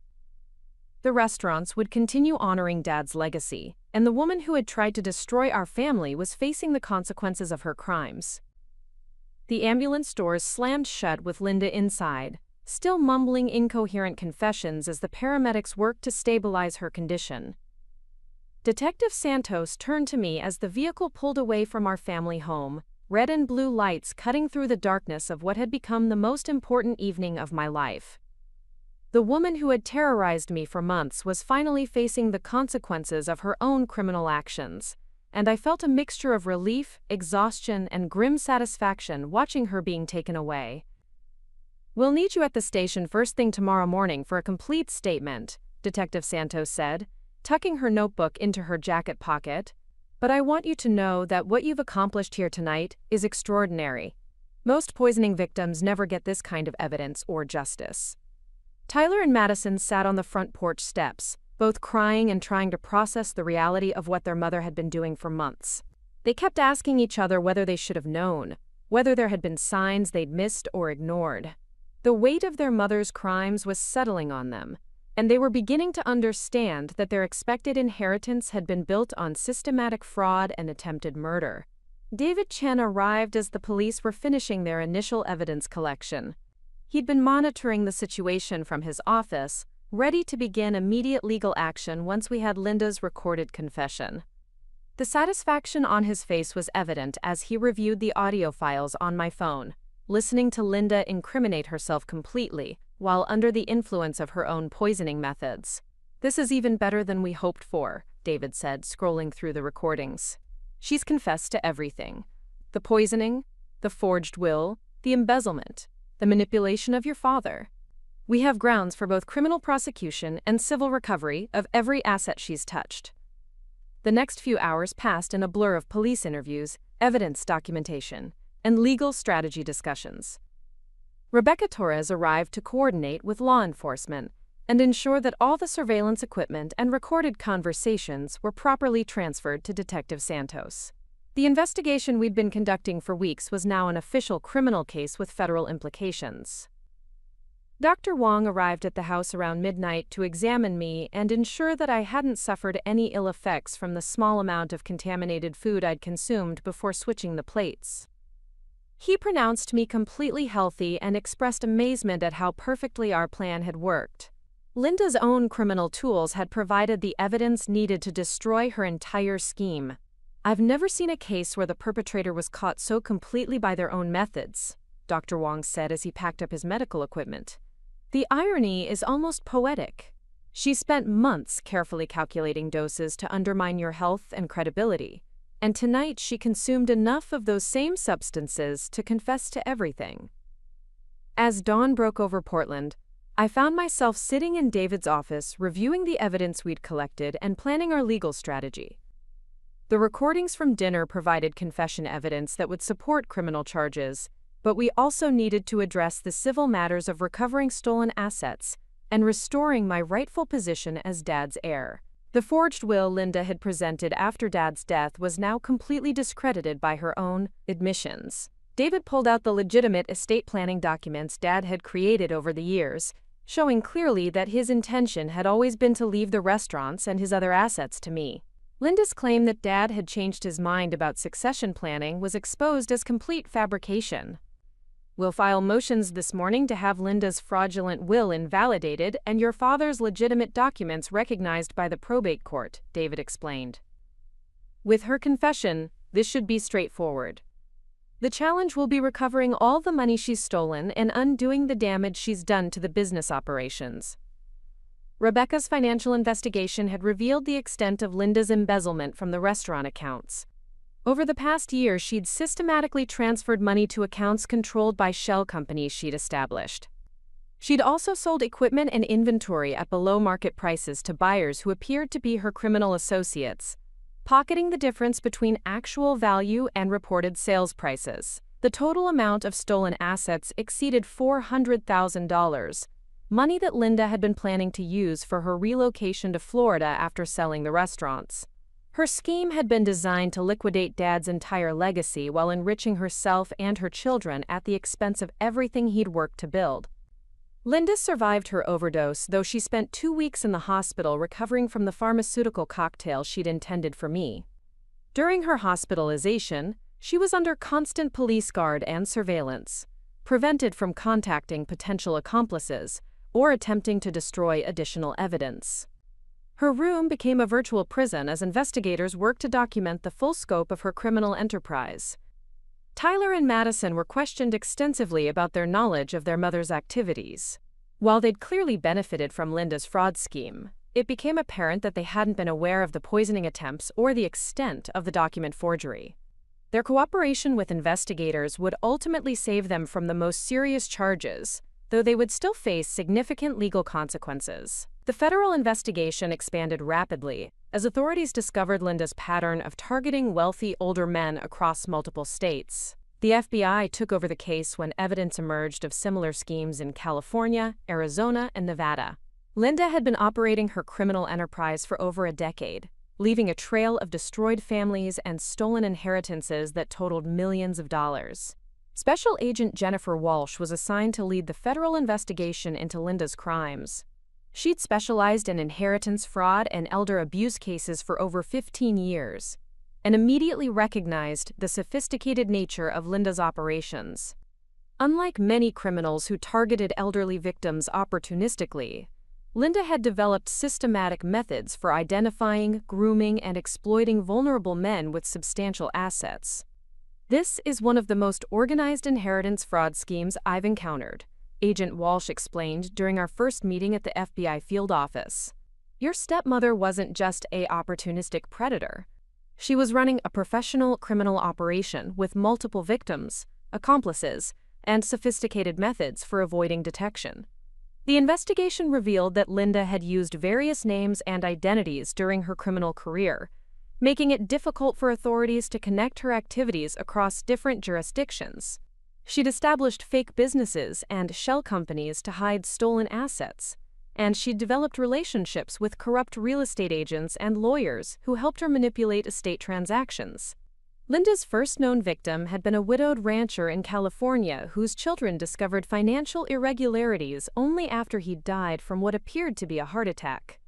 The restaurants would continue honoring Dad's legacy, and the woman who had tried to destroy our family was facing the consequences of her crimes. The ambulance doors slammed shut with Linda inside, still mumbling incoherent confessions as the paramedics worked to stabilize her condition. Detective Santos turned to me as the vehicle pulled away from our family home, red and blue lights cutting through the darkness of what had become the most important evening of my life. The woman who had terrorized me for months was finally facing the consequences of her own criminal actions, and I felt a mixture of relief, exhaustion, and grim satisfaction watching her being taken away. "We'll need you at the station first thing tomorrow morning for a complete statement," Detective Santos said, tucking her notebook into her jacket pocket. "But I want you to know that what you've accomplished here tonight is extraordinary. Most poisoning victims never get this kind of evidence or justice." Tyler and Madison sat on the front porch steps, both crying and trying to process the reality of what their mother had been doing for months. They kept asking each other whether they should have known, whether there had been signs they'd missed or ignored. The weight of their mother's crimes was settling on them, and they were beginning to understand that their expected inheritance had been built on systematic fraud and attempted murder. David Chen arrived as the police were finishing their initial evidence collection. He'd been monitoring the situation from his office, ready to begin immediate legal action once we had Linda's recorded confession. The satisfaction on his face was evident as he reviewed the audio files on my phone, listening to Linda incriminate herself completely while under the influence of her own poisoning methods. "This is even better than we hoped for," David said, scrolling through the recordings. "She's confessed to everything. The poisoning, the forged will, the embezzlement, the manipulation of your father. We have grounds for both criminal prosecution and civil recovery of every asset she's touched." The next few hours passed in a blur of police interviews, evidence documentation, and legal strategy discussions. Rebecca Torres arrived to coordinate with law enforcement and ensure that all the surveillance equipment and recorded conversations were properly transferred to Detective Santos. The investigation we'd been conducting for weeks was now an official criminal case with federal implications. Dr. Wong arrived at the house around midnight to examine me and ensure that I hadn't suffered any ill effects from the small amount of contaminated food I'd consumed before switching the plates. He pronounced me completely healthy and expressed amazement at how perfectly our plan had worked. Linda's own criminal tools had provided the evidence needed to destroy her entire scheme. "I've never seen a case where the perpetrator was caught so completely by their own methods," Dr. Wong said as he packed up his medical equipment. "The irony is almost poetic. She spent months carefully calculating doses to undermine your health and credibility, and tonight she consumed enough of those same substances to confess to everything." As dawn broke over Portland, I found myself sitting in David's office reviewing the evidence we'd collected and planning our legal strategy. The recordings from dinner provided confession evidence that would support criminal charges, but we also needed to address the civil matters of recovering stolen assets and restoring my rightful position as Dad's heir. The forged will Linda had presented after Dad's death was now completely discredited by her own admissions. David pulled out the legitimate estate planning documents Dad had created over the years, showing clearly that his intention had always been to leave the restaurants and his other assets to me. Linda's claim that Dad had changed his mind about succession planning was exposed as complete fabrication. We'll file motions this morning to have Linda's fraudulent will invalidated and your father's legitimate documents recognized by the probate court, David explained. With her confession, this should be straightforward. The challenge will be recovering all the money she's stolen and undoing the damage she's done to the business operations. Rebecca's financial investigation had revealed the extent of Linda's embezzlement from the restaurant accounts. Over the past year, she'd systematically transferred money to accounts controlled by shell companies she'd established. She'd also sold equipment and inventory at below-market prices to buyers who appeared to be her criminal associates, pocketing the difference between actual value and reported sales prices. The total amount of stolen assets exceeded $400,000, money that Linda had been planning to use for her relocation to Florida after selling the restaurants. Her scheme had been designed to liquidate Dad's entire legacy while enriching herself and her children at the expense of everything he'd worked to build. Linda survived her overdose, though she spent 2 weeks in the hospital recovering from the pharmaceutical cocktail she'd intended for me. During her hospitalization, she was under constant police guard and surveillance, prevented from contacting potential accomplices or attempting to destroy additional evidence. Her room became a virtual prison as investigators worked to document the full scope of her criminal enterprise. Tyler and Madison were questioned extensively about their knowledge of their mother's activities. While they'd clearly benefited from Linda's fraud scheme, it became apparent that they hadn't been aware of the poisoning attempts or the extent of the document forgery. Their cooperation with investigators would ultimately save them from the most serious charges, though they would still face significant legal consequences. The federal investigation expanded rapidly as authorities discovered Linda's pattern of targeting wealthy older men across multiple states. The FBI took over the case when evidence emerged of similar schemes in California, Arizona, and Nevada. Linda had been operating her criminal enterprise for over a decade, leaving a trail of destroyed families and stolen inheritances that totaled millions of dollars. Special Agent Jennifer Walsh was assigned to lead the federal investigation into Linda's crimes. She'd specialized in inheritance fraud and elder abuse cases for over 15 years, and immediately recognized the sophisticated nature of Linda's operations. Unlike many criminals who targeted elderly victims opportunistically, Linda had developed systematic methods for identifying, grooming, and exploiting vulnerable men with substantial assets. This is one of the most organized inheritance fraud schemes I've encountered, Agent Walsh explained during our first meeting at the FBI field office. Your stepmother wasn't just an opportunistic predator. She was running a professional criminal operation with multiple victims, accomplices, and sophisticated methods for avoiding detection. The investigation revealed that Linda had used various names and identities during her criminal career, making it difficult for authorities to connect her activities across different jurisdictions. She'd established fake businesses and shell companies to hide stolen assets, and she'd developed relationships with corrupt real estate agents and lawyers who helped her manipulate estate transactions. Linda's first known victim had been a widowed rancher in California whose children discovered financial irregularities only after he'd died from what appeared to be a heart attack.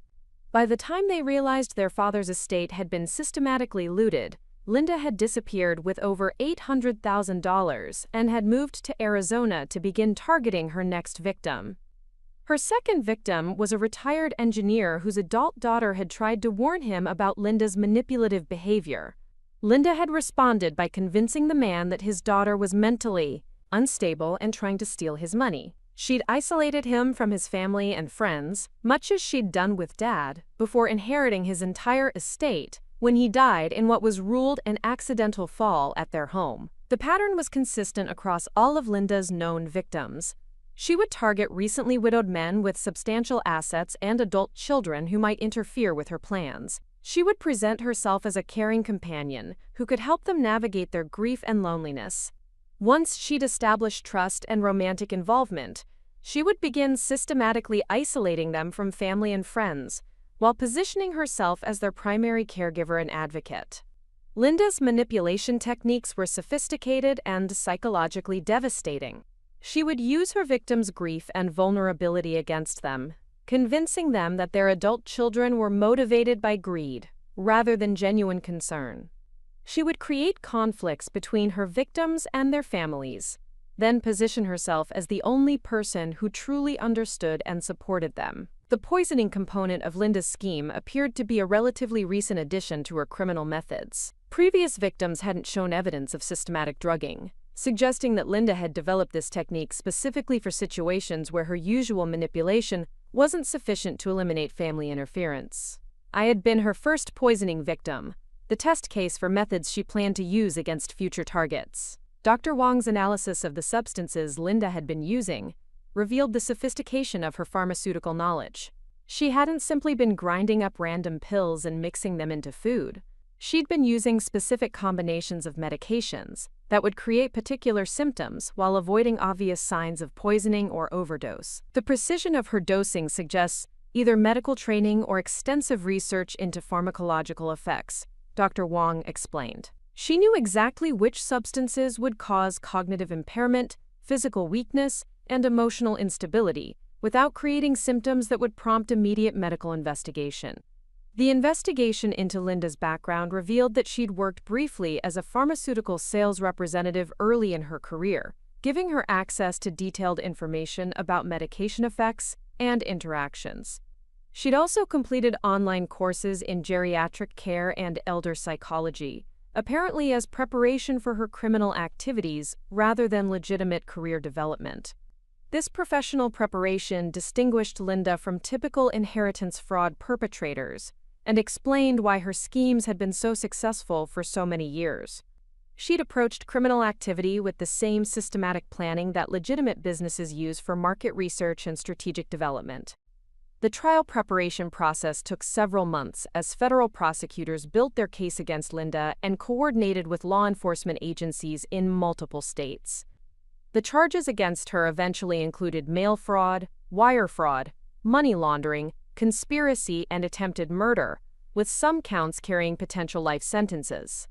By the time they realized their father's estate had been systematically looted, Linda had disappeared with over $800,000 and had moved to Arizona to begin targeting her next victim. Her second victim was a retired engineer whose adult daughter had tried to warn him about Linda's manipulative behavior. Linda had responded by convincing the man that his daughter was mentally unstable and trying to steal his money. She'd isolated him from his family and friends, much as she'd done with Dad, before inheriting his entire estate when he died in what was ruled an accidental fall at their home. The pattern was consistent across all of Linda's known victims. She would target recently widowed men with substantial assets and adult children who might interfere with her plans. She would present herself as a caring companion who could help them navigate their grief and loneliness. Once she'd established trust and romantic involvement, she would begin systematically isolating them from family and friends, while positioning herself as their primary caregiver and advocate. Linda's manipulation techniques were sophisticated and psychologically devastating. She would use her victims' grief and vulnerability against them, convincing them that their adult children were motivated by greed, rather than genuine concern. She would create conflicts between her victims and their families, then position herself as the only person who truly understood and supported them. The poisoning component of Linda's scheme appeared to be a relatively recent addition to her criminal methods. Previous victims hadn't shown evidence of systematic drugging, suggesting that Linda had developed this technique specifically for situations where her usual manipulation wasn't sufficient to eliminate family interference. I had been her first poisoning victim, the test case for methods she planned to use against future targets. Dr. Wong's analysis of the substances Linda had been using revealed the sophistication of her pharmaceutical knowledge. She hadn't simply been grinding up random pills and mixing them into food. She'd been using specific combinations of medications that would create particular symptoms while avoiding obvious signs of poisoning or overdose. The precision of her dosing suggests either medical training or extensive research into pharmacological effects, Dr. Wong explained. She knew exactly which substances would cause cognitive impairment, physical weakness, and emotional instability, without creating symptoms that would prompt immediate medical investigation. The investigation into Linda's background revealed that she'd worked briefly as a pharmaceutical sales representative early in her career, giving her access to detailed information about medication effects and interactions. She'd also completed online courses in geriatric care and elder psychology, apparently as preparation for her criminal activities rather than legitimate career development. This professional preparation distinguished Linda from typical inheritance fraud perpetrators and explained why her schemes had been so successful for so many years. She'd approached criminal activity with the same systematic planning that legitimate businesses use for market research and strategic development. The trial preparation process took several months as federal prosecutors built their case against Linda and coordinated with law enforcement agencies in multiple states. The charges against her eventually included mail fraud, wire fraud, money laundering, conspiracy, and attempted murder, with some counts carrying potential life sentences.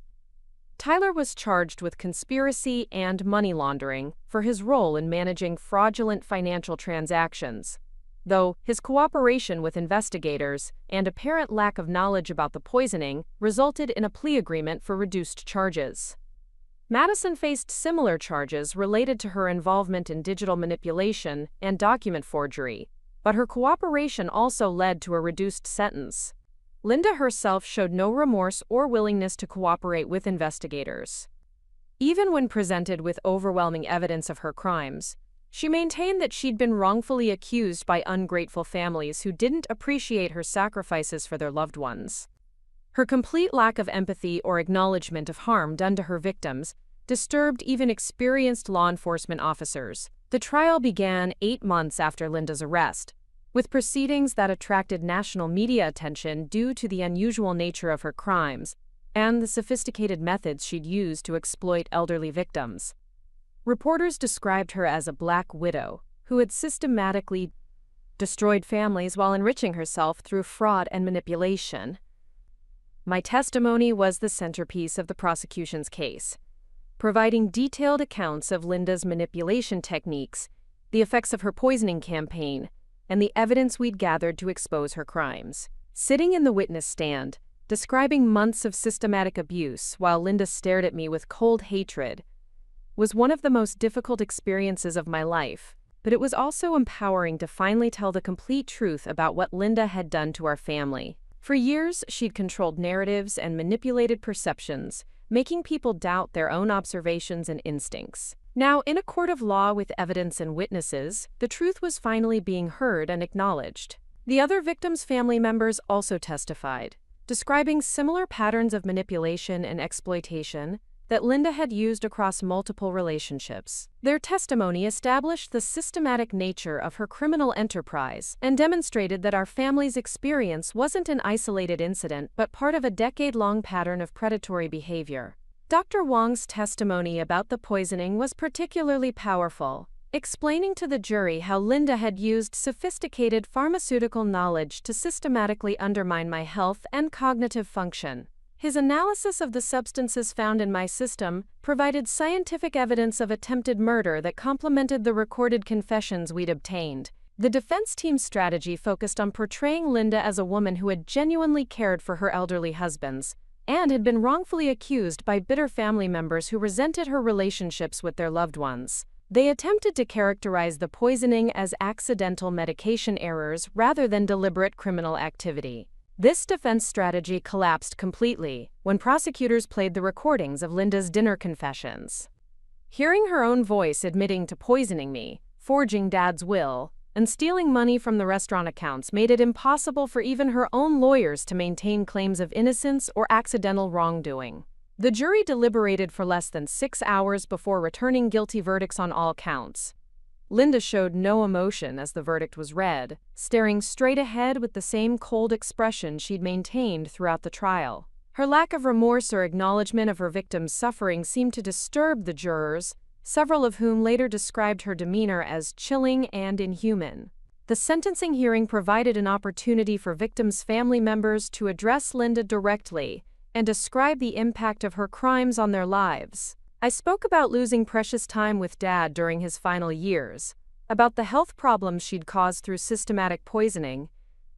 Tyler was charged with conspiracy and money laundering for his role in managing fraudulent financial transactions, though his cooperation with investigators and apparent lack of knowledge about the poisoning resulted in a plea agreement for reduced charges. Madison faced similar charges related to her involvement in digital manipulation and document forgery, but her cooperation also led to a reduced sentence. Linda herself showed no remorse or willingness to cooperate with investigators. Even when presented with overwhelming evidence of her crimes, she maintained that she'd been wrongfully accused by ungrateful families who didn't appreciate her sacrifices for their loved ones. Her complete lack of empathy or acknowledgement of harm done to her victims disturbed even experienced law enforcement officers. The trial began 8 months after Linda's arrest, with proceedings that attracted national media attention due to the unusual nature of her crimes and the sophisticated methods she'd used to exploit elderly victims. Reporters described her as a black widow who had systematically destroyed families while enriching herself through fraud and manipulation. My testimony was the centerpiece of the prosecution's case, providing detailed accounts of Linda's manipulation techniques, the effects of her poisoning campaign, and the evidence we'd gathered to expose her crimes. Sitting in the witness stand, describing months of systematic abuse while Linda stared at me with cold hatred, was one of the most difficult experiences of my life, but it was also empowering to finally tell the complete truth about what Linda had done to our family. For years, she'd controlled narratives and manipulated perceptions, making people doubt their own observations and instincts. Now, in a court of law with evidence and witnesses, the truth was finally being heard and acknowledged. The other victims' family members also testified, describing similar patterns of manipulation and exploitation that Linda had used across multiple relationships. Their testimony established the systematic nature of her criminal enterprise and demonstrated that our family's experience wasn't an isolated incident but part of a decade-long pattern of predatory behavior. Dr. Wong's testimony about the poisoning was particularly powerful, explaining to the jury how Linda had used sophisticated pharmaceutical knowledge to systematically undermine my health and cognitive function. His analysis of the substances found in my system provided scientific evidence of attempted murder that complemented the recorded confessions we'd obtained. The defense team's strategy focused on portraying Linda as a woman who had genuinely cared for her elderly husbands and had been wrongfully accused by bitter family members who resented her relationships with their loved ones. They attempted to characterize the poisoning as accidental medication errors rather than deliberate criminal activity. This defense strategy collapsed completely when prosecutors played the recordings of Linda's dinner confessions. Hearing her own voice admitting to poisoning me, forging Dad's will, and stealing money from the restaurant accounts made it impossible for even her own lawyers to maintain claims of innocence or accidental wrongdoing. The jury deliberated for less than 6 hours before returning guilty verdicts on all counts. Linda showed no emotion as the verdict was read, staring straight ahead with the same cold expression she'd maintained throughout the trial. Her lack of remorse or acknowledgement of her victim's suffering seemed to disturb the jurors, several of whom later described her demeanor as chilling and inhuman. The sentencing hearing provided an opportunity for victims' family members to address Linda directly and describe the impact of her crimes on their lives. I spoke about losing precious time with Dad during his final years, about the health problems she'd caused through systematic poisoning,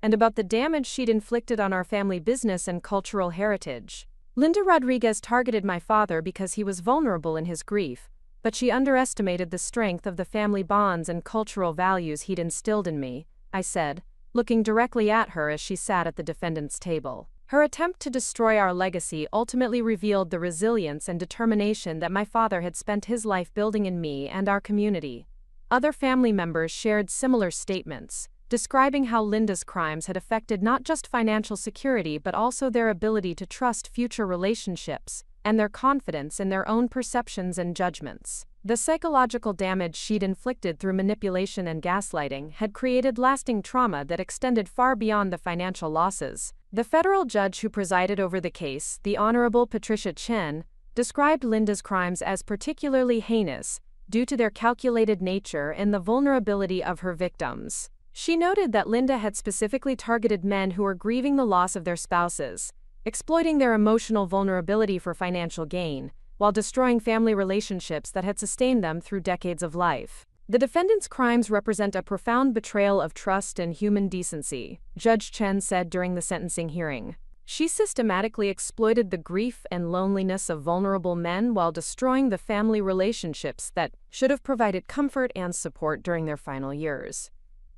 and about the damage she'd inflicted on our family business and cultural heritage. Linda Rodriguez targeted my father because he was vulnerable in his grief, but she underestimated the strength of the family bonds and cultural values he'd instilled in me, I said, looking directly at her as she sat at the defendant's table. Her attempt to destroy our legacy ultimately revealed the resilience and determination that my father had spent his life building in me and our community. Other family members shared similar statements, describing how Linda's crimes had affected not just financial security but also their ability to trust future relationships and their confidence in their own perceptions and judgments. The psychological damage she'd inflicted through manipulation and gaslighting had created lasting trauma that extended far beyond the financial losses. The federal judge who presided over the case, the Honorable Patricia Chen, described Linda's crimes as particularly heinous due to their calculated nature and the vulnerability of her victims. She noted that Linda had specifically targeted men who were grieving the loss of their spouses, exploiting their emotional vulnerability for financial gain, while destroying family relationships that had sustained them through decades of life. The defendant's crimes represent a profound betrayal of trust and human decency, Judge Chen said during the sentencing hearing. She systematically exploited the grief and loneliness of vulnerable men while destroying the family relationships that should have provided comfort and support during their final years.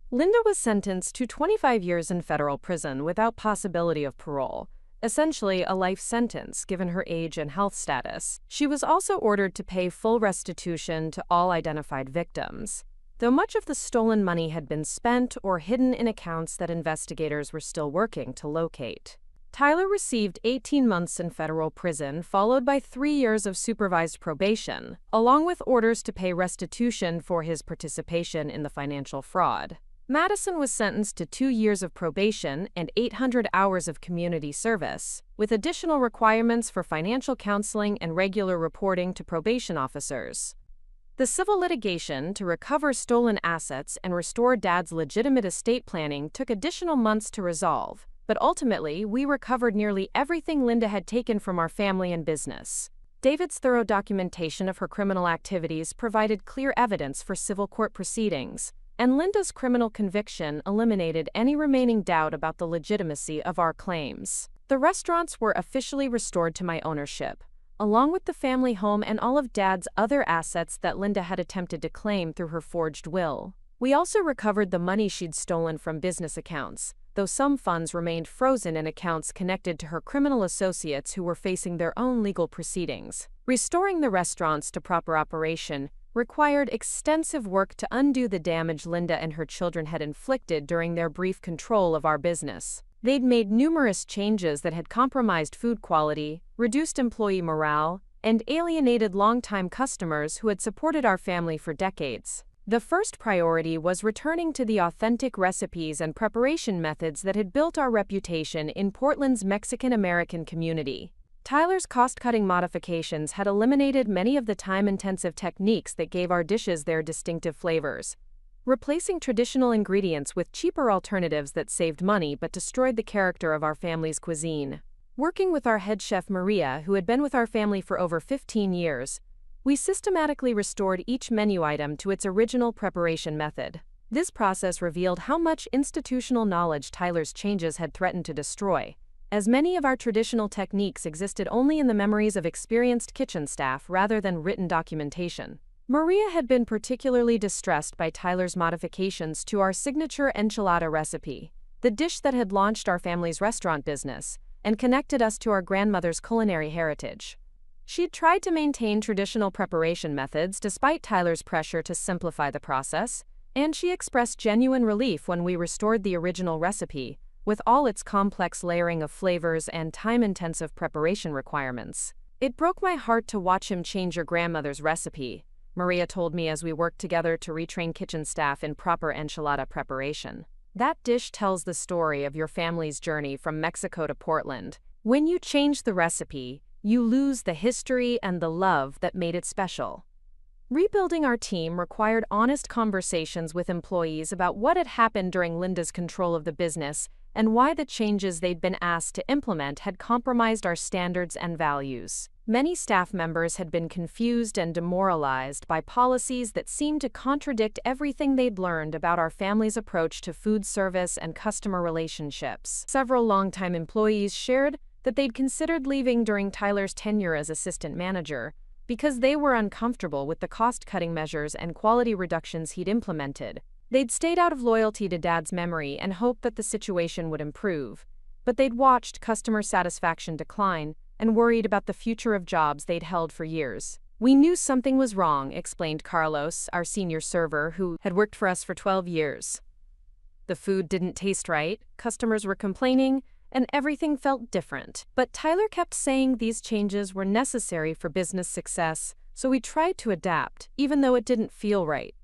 Linda was sentenced to 25 years in federal prison without possibility of parole, essentially a life sentence given her age and health status. She was also ordered to pay full restitution to all identified victims, though much of the stolen money had been spent or hidden in accounts that investigators were still working to locate. Tyler received 18 months in federal prison, followed by 3 years of supervised probation, along with orders to pay restitution for his participation in the financial fraud. Madison was sentenced to 2 years of probation and 800 hours of community service, with additional requirements for financial counseling and regular reporting to probation officers. The civil litigation to recover stolen assets and restore Dad's legitimate estate planning took additional months to resolve, but ultimately we recovered nearly everything Linda had taken from our family and business. David's thorough documentation of her criminal activities provided clear evidence for civil court proceedings, and Linda's criminal conviction eliminated any remaining doubt about the legitimacy of our claims. The restaurants were officially restored to my ownership, along with the family home and all of Dad's other assets that Linda had attempted to claim through her forged will. We also recovered the money she'd stolen from business accounts, though some funds remained frozen in accounts connected to her criminal associates who were facing their own legal proceedings. Restoring the restaurants to proper operation required extensive work to undo the damage Linda and her children had inflicted during their brief control of our business. They'd made numerous changes that had compromised food quality, reduced employee morale, and alienated longtime customers who had supported our family for decades. The first priority was returning to the authentic recipes and preparation methods that had built our reputation in Portland's Mexican-American community. Tyler's cost-cutting modifications had eliminated many of the time-intensive techniques that gave our dishes their distinctive flavors, replacing traditional ingredients with cheaper alternatives that saved money but destroyed the character of our family's cuisine. Working with our head chef Maria, who had been with our family for over 15 years, we systematically restored each menu item to its original preparation method. This process revealed how much institutional knowledge Tyler's changes had threatened to destroy, as many of our traditional techniques existed only in the memories of experienced kitchen staff rather than written documentation. Maria had been particularly distressed by Tyler's modifications to our signature enchilada recipe, the dish that had launched our family's restaurant business and connected us to our grandmother's culinary heritage. She'd tried to maintain traditional preparation methods despite Tyler's pressure to simplify the process, and she expressed genuine relief when we restored the original recipe, with all its complex layering of flavors and time-intensive preparation requirements. "It broke my heart to watch him change your grandmother's recipe," Maria told me as we worked together to retrain kitchen staff in proper enchilada preparation. "That dish tells the story of your family's journey from Mexico to Portland. When you change the recipe, you lose the history and the love that made it special." Rebuilding our team required honest conversations with employees about what had happened during Linda's control of the business and why the changes they'd been asked to implement had compromised our standards and values. Many staff members had been confused and demoralized by policies that seemed to contradict everything they'd learned about our family's approach to food service and customer relationships. Several longtime employees shared that they'd considered leaving during Tyler's tenure as assistant manager because they were uncomfortable with the cost-cutting measures and quality reductions he'd implemented. They'd stayed out of loyalty to Dad's memory and hoped that the situation would improve, but they'd watched customer satisfaction decline and worried about the future of jobs they'd held for years. "We knew something was wrong," explained Carlos, our senior server who had worked for us for 12 years. "The food didn't taste right, customers were complaining, and everything felt different. But Tyler kept saying these changes were necessary for business success, so we tried to adapt, even though it didn't feel right."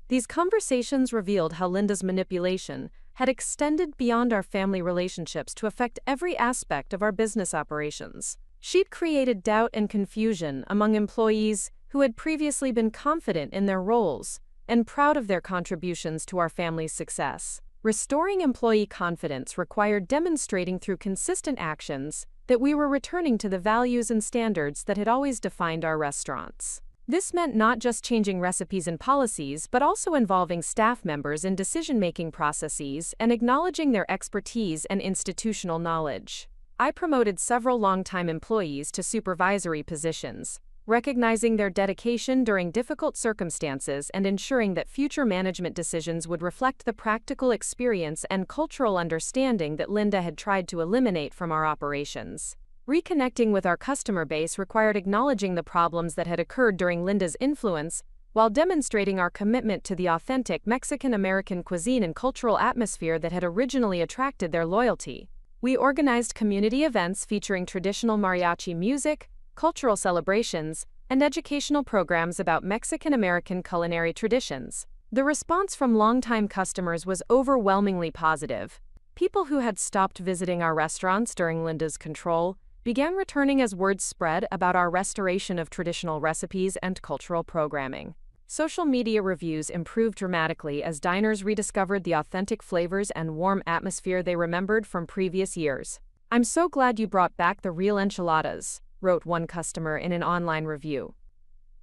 These conversations revealed how Linda's manipulation had extended beyond our family relationships to affect every aspect of our business operations. She'd created doubt and confusion among employees who had previously been confident in their roles and proud of their contributions to our family's success. Restoring employee confidence required demonstrating through consistent actions that we were returning to the values and standards that had always defined our restaurants. This meant not just changing recipes and policies, but also involving staff members in decision-making processes and acknowledging their expertise and institutional knowledge. I promoted several longtime employees to supervisory positions, recognizing their dedication during difficult circumstances and ensuring that future management decisions would reflect the practical experience and cultural understanding that Linda had tried to eliminate from our operations. Reconnecting with our customer base required acknowledging the problems that had occurred during Linda's influence, while demonstrating our commitment to the authentic Mexican-American cuisine and cultural atmosphere that had originally attracted their loyalty. We organized community events featuring traditional mariachi music, cultural celebrations, and educational programs about Mexican-American culinary traditions. The response from longtime customers was overwhelmingly positive. People who had stopped visiting our restaurants during Linda's control began returning as word spread about our restoration of traditional recipes and cultural programming. Social media reviews improved dramatically as diners rediscovered the authentic flavors and warm atmosphere they remembered from previous years. "I'm so glad you brought back the real enchiladas," wrote one customer in an online review.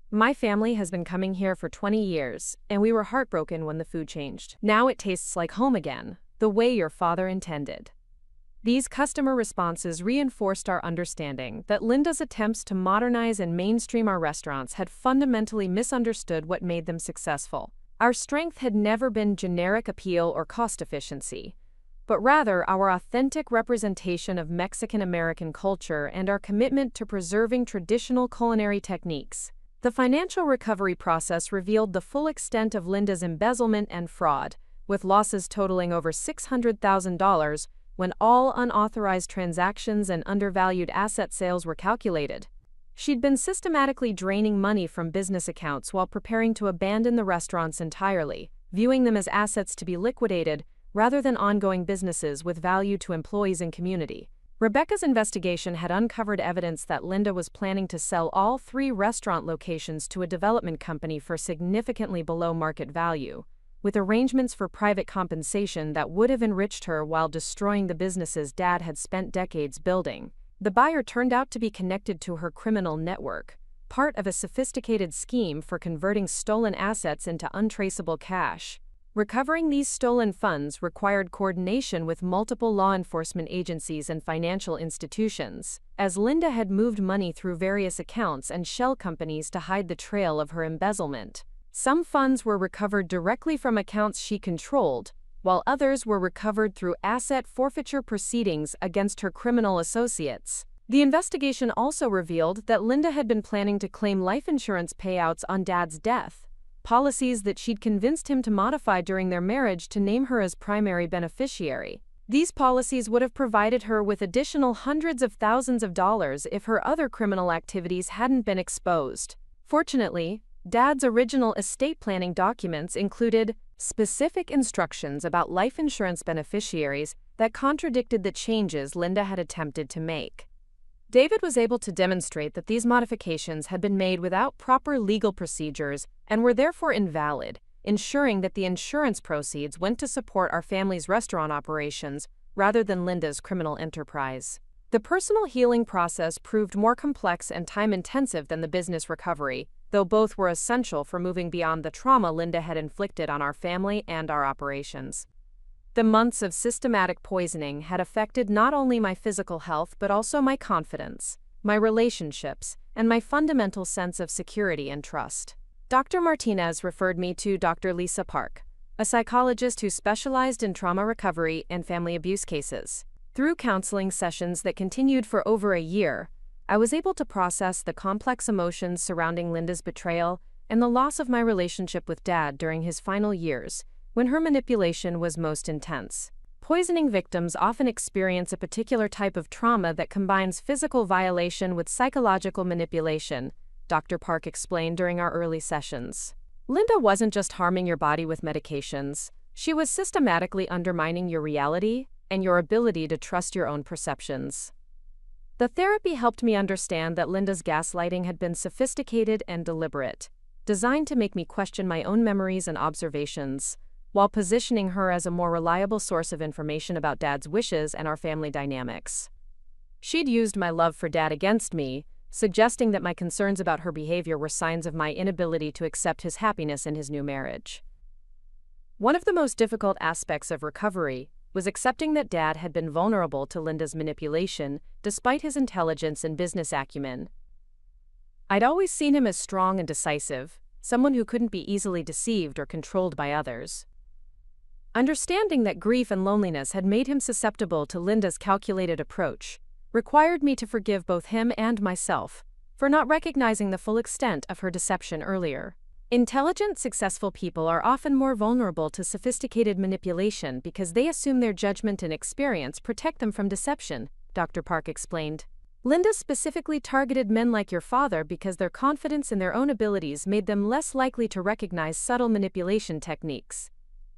"My family has been coming here for 20 years, and we were heartbroken when the food changed. Now it tastes like home again, the way your father intended." These customer responses reinforced our understanding that Linda's attempts to modernize and mainstream our restaurants had fundamentally misunderstood what made them successful. Our strength had never been generic appeal or cost efficiency, but rather our authentic representation of Mexican-American culture and our commitment to preserving traditional culinary techniques. The financial recovery process revealed the full extent of Linda's embezzlement and fraud, with losses totaling over $600,000 when all unauthorized transactions and undervalued asset sales were calculated. She'd been systematically draining money from business accounts while preparing to abandon the restaurants entirely, viewing them as assets to be liquidated rather than ongoing businesses with value to employees and community. Rebecca's investigation had uncovered evidence that Linda was planning to sell all 3 restaurant locations to a development company for significantly below market value, with arrangements for private compensation that would have enriched her while destroying the businesses Dad had spent decades building. The buyer turned out to be connected to her criminal network, part of a sophisticated scheme for converting stolen assets into untraceable cash. Recovering these stolen funds required coordination with multiple law enforcement agencies and financial institutions, as Linda had moved money through various accounts and shell companies to hide the trail of her embezzlement. Some funds were recovered directly from accounts she controlled, while others were recovered through asset forfeiture proceedings against her criminal associates. The investigation also revealed that Linda had been planning to claim life insurance payouts on Dad's death, policies that she'd convinced him to modify during their marriage to name her as primary beneficiary. These policies would have provided her with additional hundreds of thousands of dollars if her other criminal activities hadn't been exposed. Fortunately, Dad's original estate planning documents included specific instructions about life insurance beneficiaries that contradicted the changes Linda had attempted to make. David was able to demonstrate that these modifications had been made without proper legal procedures and were therefore invalid, ensuring that the insurance proceeds went to support our family's restaurant operations rather than Linda's criminal enterprise. The personal healing process proved more complex and time-intensive than the business recovery, though both were essential for moving beyond the trauma Linda had inflicted on our family and our operations. The months of systematic poisoning had affected not only my physical health but also my confidence, my relationships, and my fundamental sense of security and trust. Dr. Martinez referred me to Dr. Lisa Park, a psychologist who specialized in trauma recovery and family abuse cases. Through counseling sessions that continued for over a year, I was able to process the complex emotions surrounding Linda's betrayal and the loss of my relationship with Dad during his final years, when her manipulation was most intense. Poisoning victims often experience a particular type of trauma that combines physical violation with psychological manipulation, Dr. Park explained during our early sessions. Linda wasn't just harming your body with medications, she was systematically undermining your reality and your ability to trust your own perceptions. The therapy helped me understand that Linda's gaslighting had been sophisticated and deliberate, designed to make me question my own memories and observations, while positioning her as a more reliable source of information about Dad's wishes and our family dynamics. She'd used my love for Dad against me, suggesting that my concerns about her behavior were signs of my inability to accept his happiness in his new marriage. One of the most difficult aspects of recovery was accepting that Dad had been vulnerable to Linda's manipulation despite his intelligence and business acumen. I'd always seen him as strong and decisive, someone who couldn't be easily deceived or controlled by others. Understanding that grief and loneliness had made him susceptible to Linda's calculated approach required me to forgive both him and myself for not recognizing the full extent of her deception earlier. Intelligent, successful people are often more vulnerable to sophisticated manipulation because they assume their judgment and experience protect them from deception, Dr. Park explained. Linda specifically targeted men like your father because their confidence in their own abilities made them less likely to recognize subtle manipulation techniques.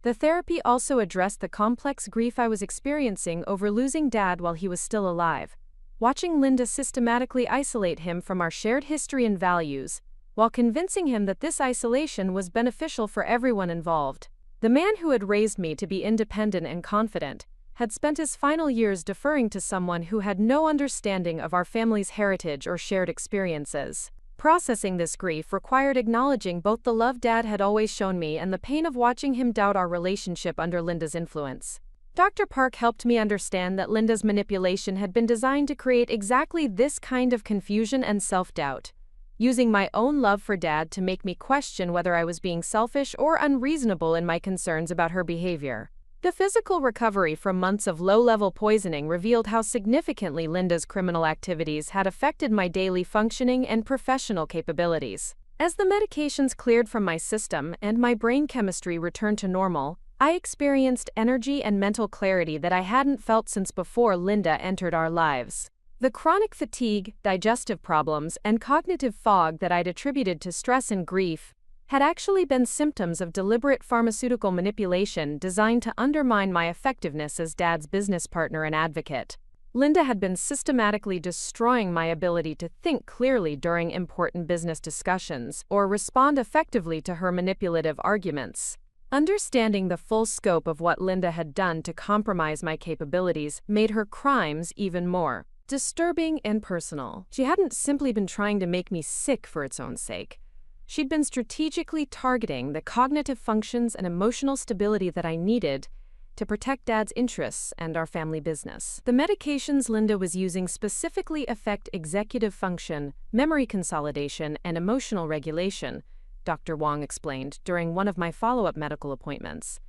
The therapy also addressed the complex grief I was experiencing over losing Dad while he was still alive, watching Linda systematically isolate him from our shared history and values, while convincing him that this isolation was beneficial for everyone involved. The man who had raised me to be independent and confident had spent his final years deferring to someone who had no understanding of our family's heritage or shared experiences. Processing this grief required acknowledging both the love Dad had always shown me and the pain of watching him doubt our relationship under Linda's influence. Dr. Park helped me understand that Linda's manipulation had been designed to create exactly this kind of confusion and self-doubt, using my own love for Dad to make me question whether I was being selfish or unreasonable in my concerns about her behavior. The physical recovery from months of low-level poisoning revealed how significantly Linda's criminal activities had affected my daily functioning and professional capabilities. As the medications cleared from my system and my brain chemistry returned to normal, I experienced energy and mental clarity that I hadn't felt since before Linda entered our lives. The chronic fatigue, digestive problems, and cognitive fog that I'd attributed to stress and grief had actually been symptoms of deliberate pharmaceutical manipulation designed to undermine my effectiveness as Dad's business partner and advocate. Linda had been systematically destroying my ability to think clearly during important business discussions or respond effectively to her manipulative arguments. Understanding the full scope of what Linda had done to compromise my capabilities made her crimes even more disturbing and personal. She hadn't simply been trying to make me sick for its own sake. She'd been strategically targeting the cognitive functions and emotional stability that I needed to protect Dad's interests and our family business. The medications Linda was using specifically affect executive function, memory consolidation, and emotional regulation, Dr. Wong explained during one of my follow-up medical appointments.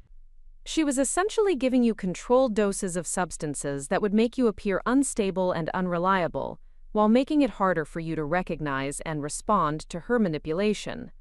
She was essentially giving you controlled doses of substances that would make you appear unstable and unreliable, while making it harder for you to recognize and respond to her manipulation.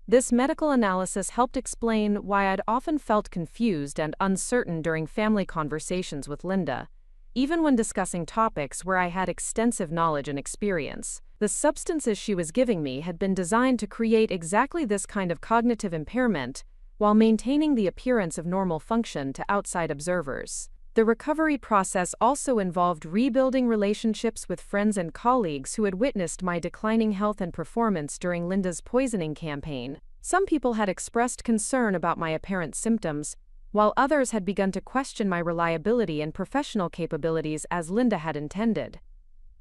This medical analysis helped explain why I'd often felt confused and uncertain during family conversations with Linda, even when discussing topics where I had extensive knowledge and experience. The substances she was giving me had been designed to create exactly this kind of cognitive impairment while maintaining the appearance of normal function to outside observers. The recovery process also involved rebuilding relationships with friends and colleagues who had witnessed my declining health and performance during Linda's poisoning campaign. Some people had expressed concern about my apparent symptoms, while others had begun to question my reliability and professional capabilities as Linda had intended.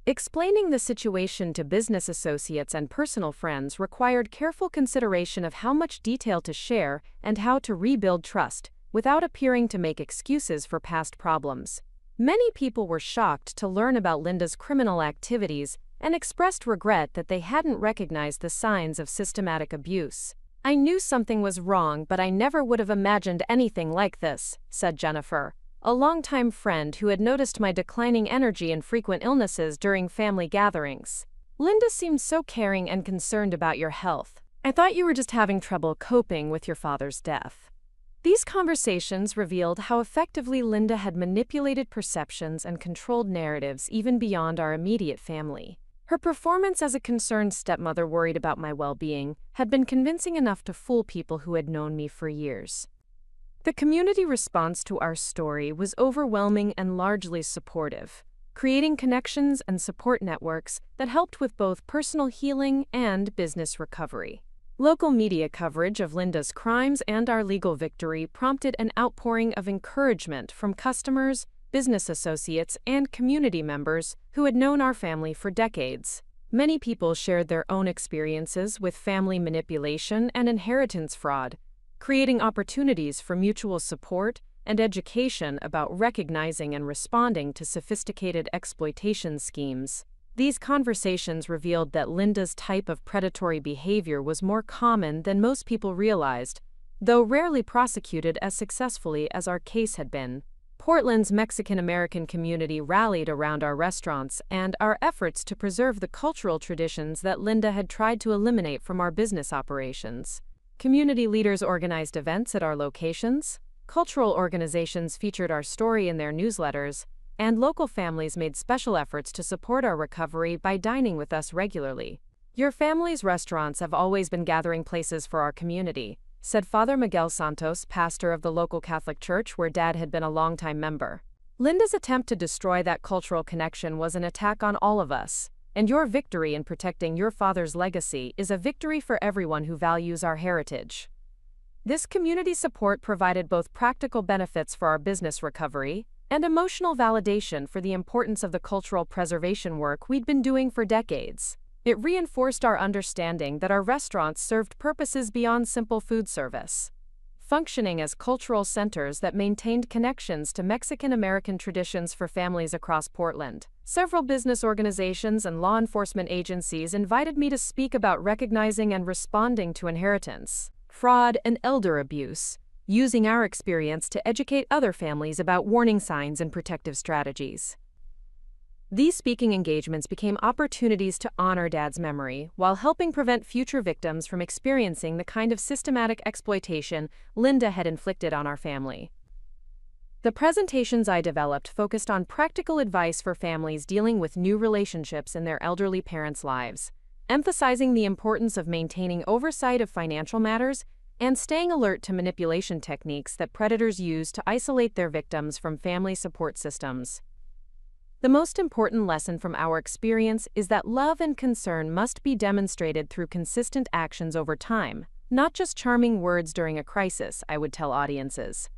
Explaining the situation to business associates and personal friends required careful consideration of how much detail to share and how to rebuild trust, without appearing to make excuses for past problems. Many people were shocked to learn about Linda's criminal activities and expressed regret that they hadn't recognized the signs of systematic abuse. "I knew something was wrong, but I never would have imagined anything like this," said Jennifer, a longtime friend who had noticed my declining energy and frequent illnesses during family gatherings. "Linda seemed so caring and concerned about your health. I thought you were just having trouble coping with your father's death." These conversations revealed how effectively Linda had manipulated perceptions and controlled narratives even beyond our immediate family. Her performance as a concerned stepmother worried about my well-being had been convincing enough to fool people who had known me for years. The community response to our story was overwhelming and largely supportive, creating connections and support networks that helped with both personal healing and business recovery. Local media coverage of Linda's crimes and our legal victory prompted an outpouring of encouragement from customers, business associates, and community members who had known our family for decades. Many people shared their own experiences with family manipulation and inheritance fraud, creating opportunities for mutual support and education about recognizing and responding to sophisticated exploitation schemes. These conversations revealed that Linda's type of predatory behavior was more common than most people realized, though rarely prosecuted as successfully as our case had been. Portland's Mexican-American community rallied around our restaurants and our efforts to preserve the cultural traditions that Linda had tried to eliminate from our business operations. Community leaders organized events at our locations, cultural organizations featured our story in their newsletters, and local families made special efforts to support our recovery by dining with us regularly. "Your family's restaurants have always been gathering places for our community," said Father Miguel Santos, pastor of the local Catholic church where Dad had been a longtime member. "Linda's attempt to destroy that cultural connection was an attack on all of us, and your victory in protecting your father's legacy is a victory for everyone who values our heritage." This community support provided both practical benefits for our business recovery and emotional validation for the importance of the cultural preservation work we'd been doing for decades. It reinforced our understanding that our restaurants served purposes beyond simple food service, functioning as cultural centers that maintained connections to Mexican-American traditions for families across Portland. Several business organizations and law enforcement agencies invited me to speak about recognizing and responding to inheritance, fraud, and elder abuse, using our experience to educate other families about warning signs and protective strategies. These speaking engagements became opportunities to honor Dad's memory while helping prevent future victims from experiencing the kind of systematic exploitation Linda had inflicted on our family. The presentations I developed focused on practical advice for families dealing with new relationships in their elderly parents' lives, emphasizing the importance of maintaining oversight of financial matters and staying alert to manipulation techniques that predators use to isolate their victims from family support systems. The most important lesson from our experience is that love and concern must be demonstrated through consistent actions over time, not just charming words during a crisis, I would tell audiences.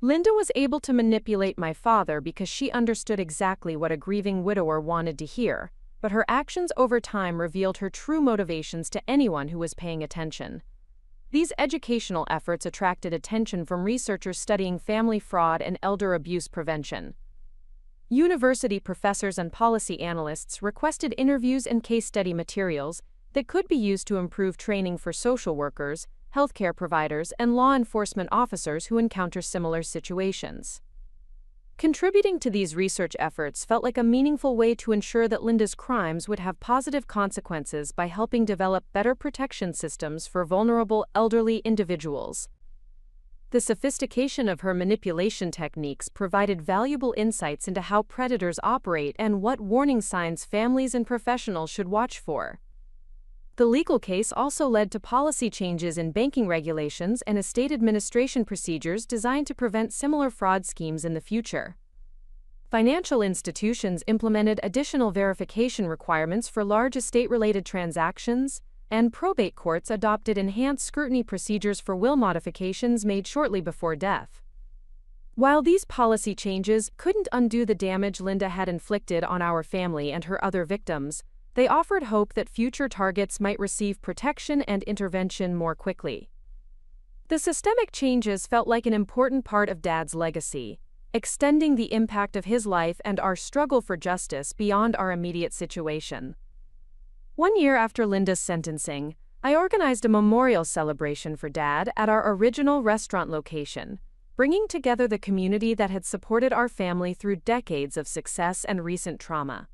Linda was able to manipulate my father because she understood exactly what a grieving widower wanted to hear, but her actions over time revealed her true motivations to anyone who was paying attention. These educational efforts attracted attention from researchers studying family fraud and elder abuse prevention. University professors and policy analysts requested interviews and case study materials that could be used to improve training for social workers, healthcare providers, and law enforcement officers who encounter similar situations. Contributing to these research efforts felt like a meaningful way to ensure that Linda's crimes would have positive consequences by helping develop better protection systems for vulnerable elderly individuals. The sophistication of her manipulation techniques provided valuable insights into how predators operate and what warning signs families and professionals should watch for. The legal case also led to policy changes in banking regulations and estate administration procedures designed to prevent similar fraud schemes in the future. Financial institutions implemented additional verification requirements for large estate-related transactions, and probate courts adopted enhanced scrutiny procedures for will modifications made shortly before death. While these policy changes couldn't undo the damage Linda had inflicted on our family and her other victims, they offered hope that future targets might receive protection and intervention more quickly. The systemic changes felt like an important part of Dad's legacy, extending the impact of his life and our struggle for justice beyond our immediate situation. 1 year after Linda's sentencing, I organized a memorial celebration for Dad at our original restaurant location, bringing together the community that had supported our family through decades of success and recent trauma.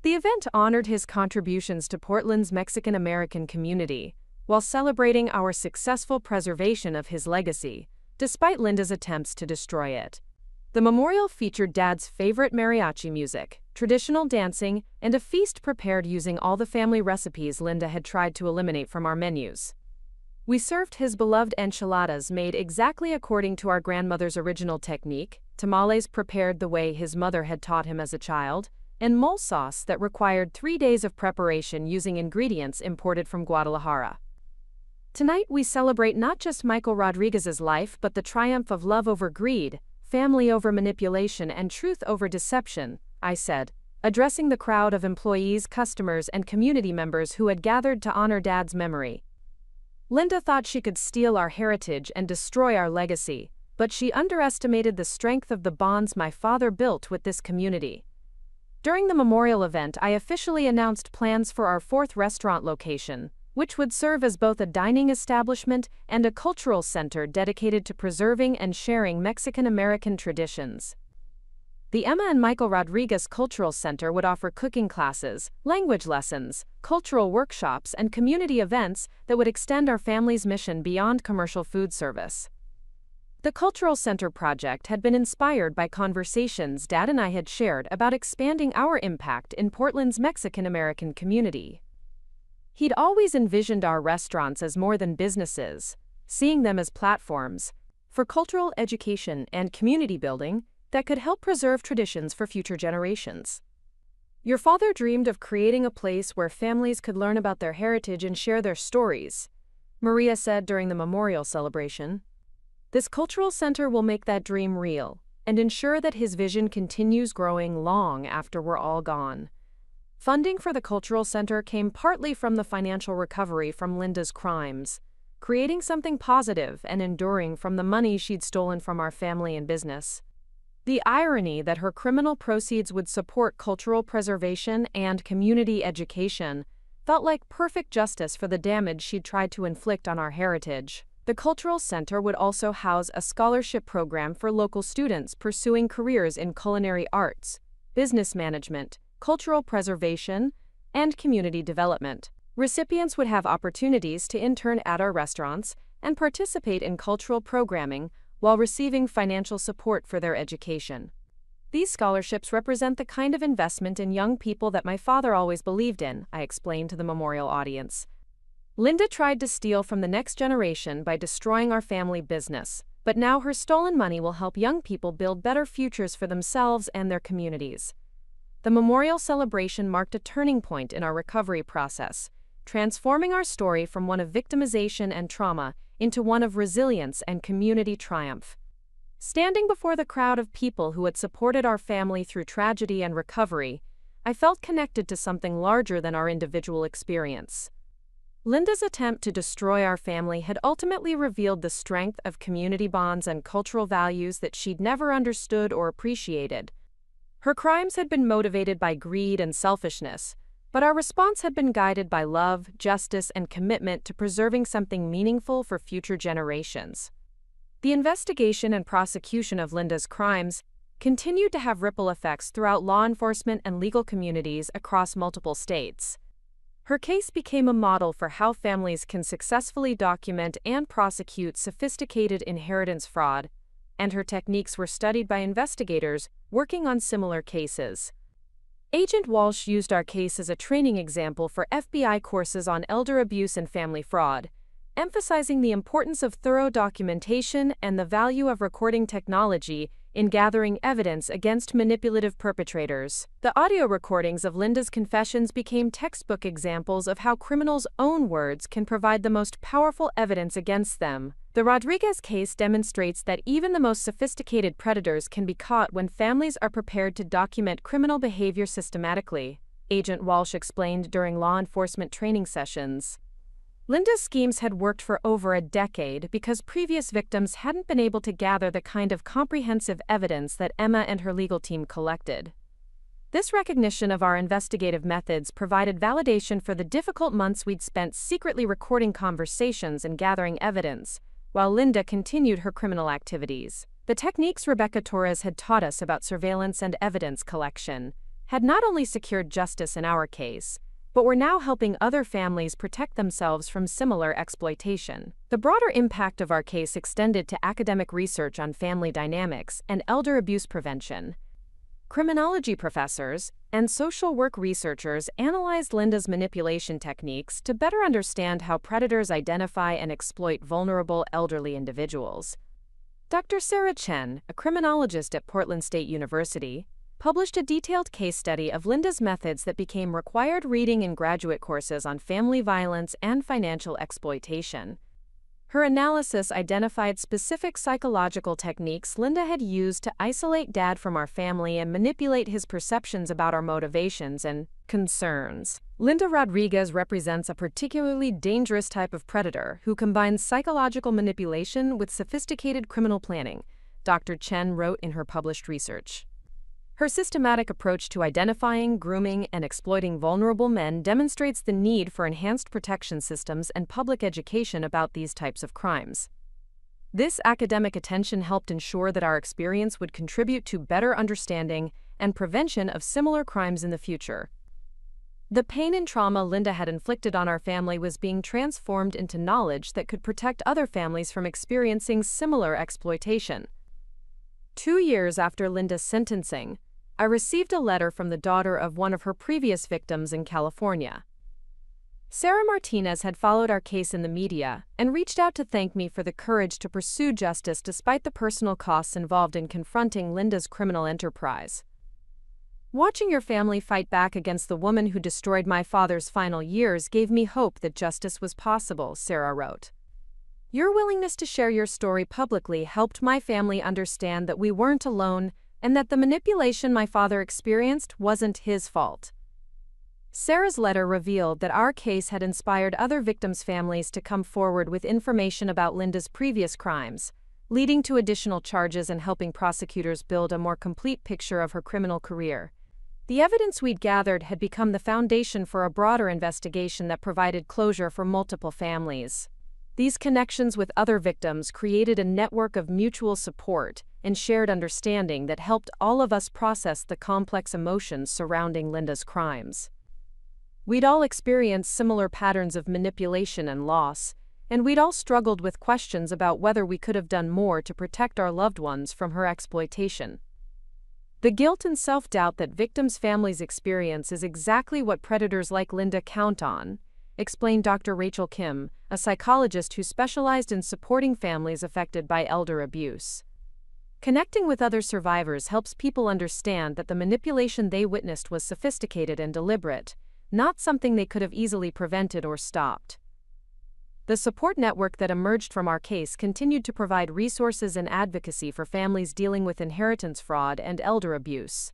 The event honored his contributions to Portland's Mexican-American community, while celebrating our successful preservation of his legacy, despite Linda's attempts to destroy it. The memorial featured Dad's favorite mariachi music, traditional dancing, and a feast prepared using all the family recipes Linda had tried to eliminate from our menus. We served his beloved enchiladas made exactly according to our grandmother's original technique, tamales prepared the way his mother had taught him as a child, and mole sauce that required 3 days of preparation using ingredients imported from Guadalajara. Tonight we celebrate not just Michael Rodriguez's life but the triumph of love over greed, family over manipulation, and truth over deception, I said, addressing the crowd of employees, customers, and community members who had gathered to honor Dad's memory. Linda thought she could steal our heritage and destroy our legacy, but she underestimated the strength of the bonds my father built with this community. During the memorial event, I officially announced plans for our 4th restaurant location, which would serve as both a dining establishment and a cultural center dedicated to preserving and sharing Mexican-American traditions. The Emma and Michael Rodriguez Cultural Center would offer cooking classes, language lessons, cultural workshops, and community events that would extend our family's mission beyond commercial food service. The Cultural Center project had been inspired by conversations Dad and I had shared about expanding our impact in Portland's Mexican-American community. He'd always envisioned our restaurants as more than businesses, seeing them as platforms for cultural education and community building that could help preserve traditions for future generations. Your father dreamed of creating a place where families could learn about their heritage and share their stories, Maria said during the memorial celebration. This cultural center will make that dream real and ensure that his vision continues growing long after we're all gone. Funding for the cultural center came partly from the financial recovery from Linda's crimes, creating something positive and enduring from the money she'd stolen from our family and business. The irony that her criminal proceeds would support cultural preservation and community education felt like perfect justice for the damage she'd tried to inflict on our heritage. The cultural center would also house a scholarship program for local students pursuing careers in culinary arts, business management, cultural preservation, and community development. Recipients would have opportunities to intern at our restaurants and participate in cultural programming while receiving financial support for their education. These scholarships represent the kind of investment in young people that my father always believed in, I explained to the memorial audience. Linda tried to steal from the next generation by destroying our family business, but now her stolen money will help young people build better futures for themselves and their communities. The memorial celebration marked a turning point in our recovery process, transforming our story from one of victimization and trauma into one of resilience and community triumph. Standing before the crowd of people who had supported our family through tragedy and recovery, I felt connected to something larger than our individual experience. Linda's attempt to destroy our family had ultimately revealed the strength of community bonds and cultural values that she'd never understood or appreciated. Her crimes had been motivated by greed and selfishness, but our response had been guided by love, justice, and commitment to preserving something meaningful for future generations. The investigation and prosecution of Linda's crimes continued to have ripple effects throughout law enforcement and legal communities across multiple states. Her case became a model for how families can successfully document and prosecute sophisticated inheritance fraud, and her techniques were studied by investigators working on similar cases. Agent Walsh used our case as a training example for FBI courses on elder abuse and family fraud, emphasizing the importance of thorough documentation and the value of recording technology in gathering evidence against manipulative perpetrators. The audio recordings of Linda's confessions became textbook examples of how criminals' own words can provide the most powerful evidence against them. The Rodriguez case demonstrates that even the most sophisticated predators can be caught when families are prepared to document criminal behavior systematically, Agent Walsh explained during law enforcement training sessions. Linda's schemes had worked for over a decade because previous victims hadn't been able to gather the kind of comprehensive evidence that Emma and her legal team collected. This recognition of our investigative methods provided validation for the difficult months we'd spent secretly recording conversations and gathering evidence, while Linda continued her criminal activities. The techniques Rebecca Torres had taught us about surveillance and evidence collection had not only secured justice in our case, but were now helping other families protect themselves from similar exploitation. The broader impact of our case extended to academic research on family dynamics and elder abuse prevention. Criminology professors and social work researchers analyzed Linda's manipulation techniques to better understand how predators identify and exploit vulnerable elderly individuals. Dr. Sarah Chen, a criminologist at Portland State University, published a detailed case study of Linda's methods that became required reading in graduate courses on family violence and financial exploitation. Her analysis identified specific psychological techniques Linda had used to isolate Dad from our family and manipulate his perceptions about our motivations and concerns. Linda Rodriguez represents a particularly dangerous type of predator who combines psychological manipulation with sophisticated criminal planning, Dr. Chen wrote in her published research. Her systematic approach to identifying, grooming, and exploiting vulnerable men demonstrates the need for enhanced protection systems and public education about these types of crimes. This academic attention helped ensure that our experience would contribute to better understanding and prevention of similar crimes in the future. The pain and trauma Linda had inflicted on our family was being transformed into knowledge that could protect other families from experiencing similar exploitation. 2 years after Linda's sentencing, I received a letter from the daughter of one of her previous victims in California. Sarah Martinez had followed our case in the media and reached out to thank me for the courage to pursue justice despite the personal costs involved in confronting Linda's criminal enterprise. Watching your family fight back against the woman who destroyed my father's final years gave me hope that justice was possible, Sarah wrote. Your willingness to share your story publicly helped my family understand that we weren't alone and that the manipulation my father experienced wasn't his fault. Sarah's letter revealed that our case had inspired other victims' families to come forward with information about Linda's previous crimes, leading to additional charges and helping prosecutors build a more complete picture of her criminal career. The evidence we'd gathered had become the foundation for a broader investigation that provided closure for multiple families. These connections with other victims created a network of mutual support and shared understanding that helped all of us process the complex emotions surrounding Linda's crimes. We'd all experienced similar patterns of manipulation and loss, and we'd all struggled with questions about whether we could have done more to protect our loved ones from her exploitation. The guilt and self-doubt that victims' families experience is exactly what predators like Linda count on, explained Dr. Rachel Kim, a psychologist who specialized in supporting families affected by elder abuse. Connecting with other survivors helps people understand that the manipulation they witnessed was sophisticated and deliberate, not something they could have easily prevented or stopped. The support network that emerged from our case continued to provide resources and advocacy for families dealing with inheritance fraud and elder abuse.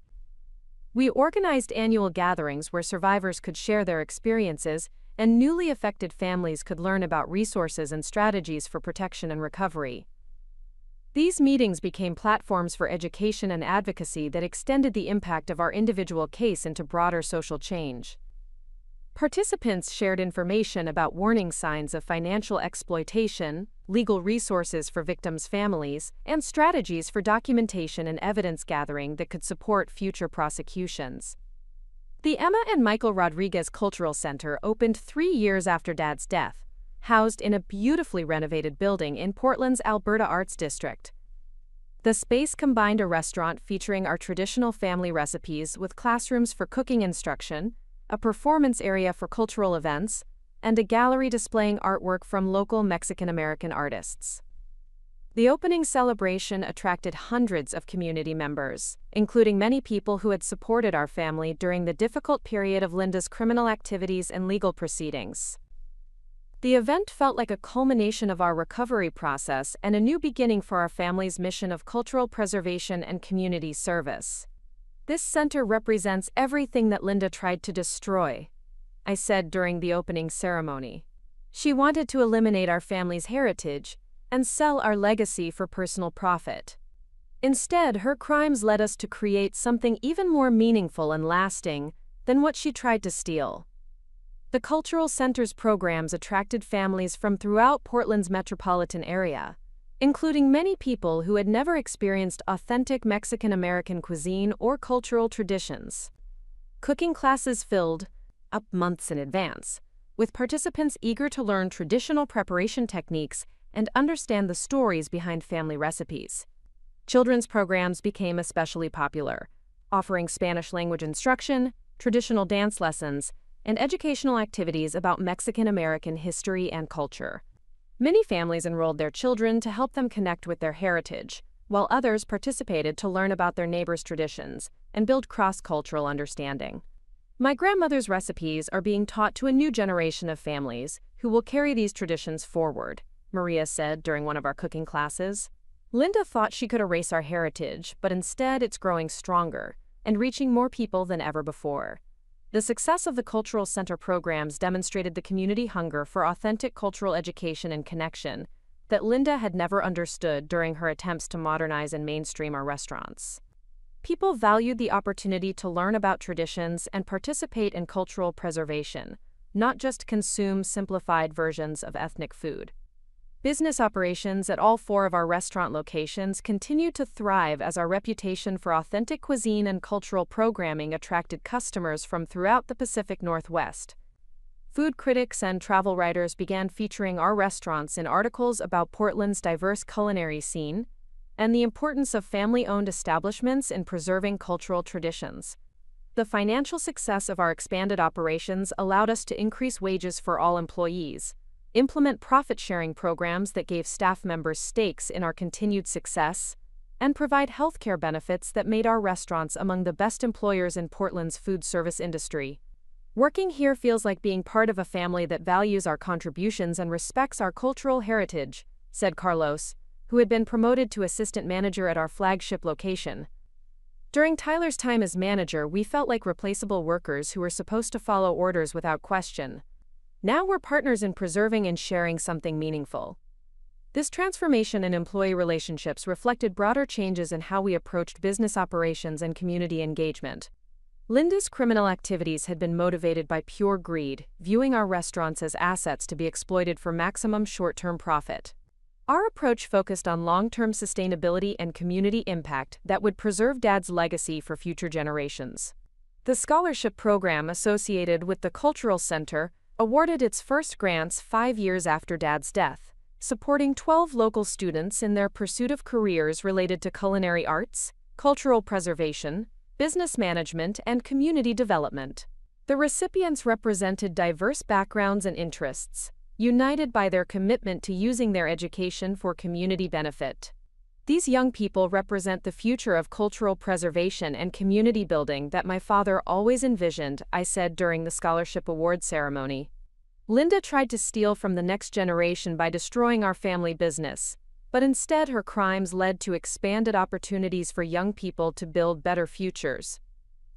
We organized annual gatherings where survivors could share their experiences, and newly affected families could learn about resources and strategies for protection and recovery. These meetings became platforms for education and advocacy that extended the impact of our individual case into broader social change. Participants shared information about warning signs of financial exploitation, legal resources for victims' families, and strategies for documentation and evidence gathering that could support future prosecutions. The Emma and Michael Rodriguez Cultural Center opened 3 years after Dad's death, housed in a beautifully renovated building in Portland's Alberta Arts District. The space combined a restaurant featuring our traditional family recipes with classrooms for cooking instruction, a performance area for cultural events, and a gallery displaying artwork from local Mexican-American artists. The opening celebration attracted hundreds of community members, including many people who had supported our family during the difficult period of Linda's criminal activities and legal proceedings. The event felt like a culmination of our recovery process and a new beginning for our family's mission of cultural preservation and community service. "This center represents everything that Linda tried to destroy," I said during the opening ceremony. "She wanted to eliminate our family's heritage and sell our legacy for personal profit. Instead, her crimes led us to create something even more meaningful and lasting than what she tried to steal." The Cultural Center's programs attracted families from throughout Portland's metropolitan area, including many people who had never experienced authentic Mexican-American cuisine or cultural traditions. Cooking classes filled up months in advance, with participants eager to learn traditional preparation techniques and understand the stories behind family recipes. Children's programs became especially popular, offering Spanish language instruction, traditional dance lessons, and educational activities about Mexican-American history and culture. Many families enrolled their children to help them connect with their heritage, while others participated to learn about their neighbors' traditions and build cross-cultural understanding. "My grandmother's recipes are being taught to a new generation of families who will carry these traditions forward," Maria said during one of our cooking classes. "Linda thought she could erase our heritage, but instead it's growing stronger and reaching more people than ever before." The success of the Cultural Center programs demonstrated the community hunger for authentic cultural education and connection that Linda had never understood during her attempts to modernize and mainstream our restaurants. People valued the opportunity to learn about traditions and participate in cultural preservation, not just consume simplified versions of ethnic food. Business operations at all 4 of our restaurant locations continued to thrive as our reputation for authentic cuisine and cultural programming attracted customers from throughout the Pacific Northwest. Food critics and travel writers began featuring our restaurants in articles about Portland's diverse culinary scene and the importance of family-owned establishments in preserving cultural traditions. The financial success of our expanded operations allowed us to increase wages for all employees, implement profit-sharing programs that gave staff members stakes in our continued success, and provide healthcare benefits that made our restaurants among the best employers in Portland's food service industry. "Working here feels like being part of a family that values our contributions and respects our cultural heritage," said Carlos, who had been promoted to assistant manager at our flagship location. "During Tyler's time as manager, we felt like replaceable workers who were supposed to follow orders without question. Now we're partners in preserving and sharing something meaningful." This transformation in employee relationships reflected broader changes in how we approached business operations and community engagement. Linda's criminal activities had been motivated by pure greed, viewing our restaurants as assets to be exploited for maximum short-term profit. Our approach focused on long-term sustainability and community impact that would preserve Dad's legacy for future generations. The scholarship program associated with the Cultural Center awarded its first grants 5 years after Dad's death, supporting 12 local students in their pursuit of careers related to culinary arts, cultural preservation, business management, and community development. The recipients represented diverse backgrounds and interests, united by their commitment to using their education for community benefit. These young people represent the future of cultural preservation and community building that my father always envisioned, I said during the scholarship award ceremony. Linda tried to steal from the next generation by destroying our family business, but instead her crimes led to expanded opportunities for young people to build better futures.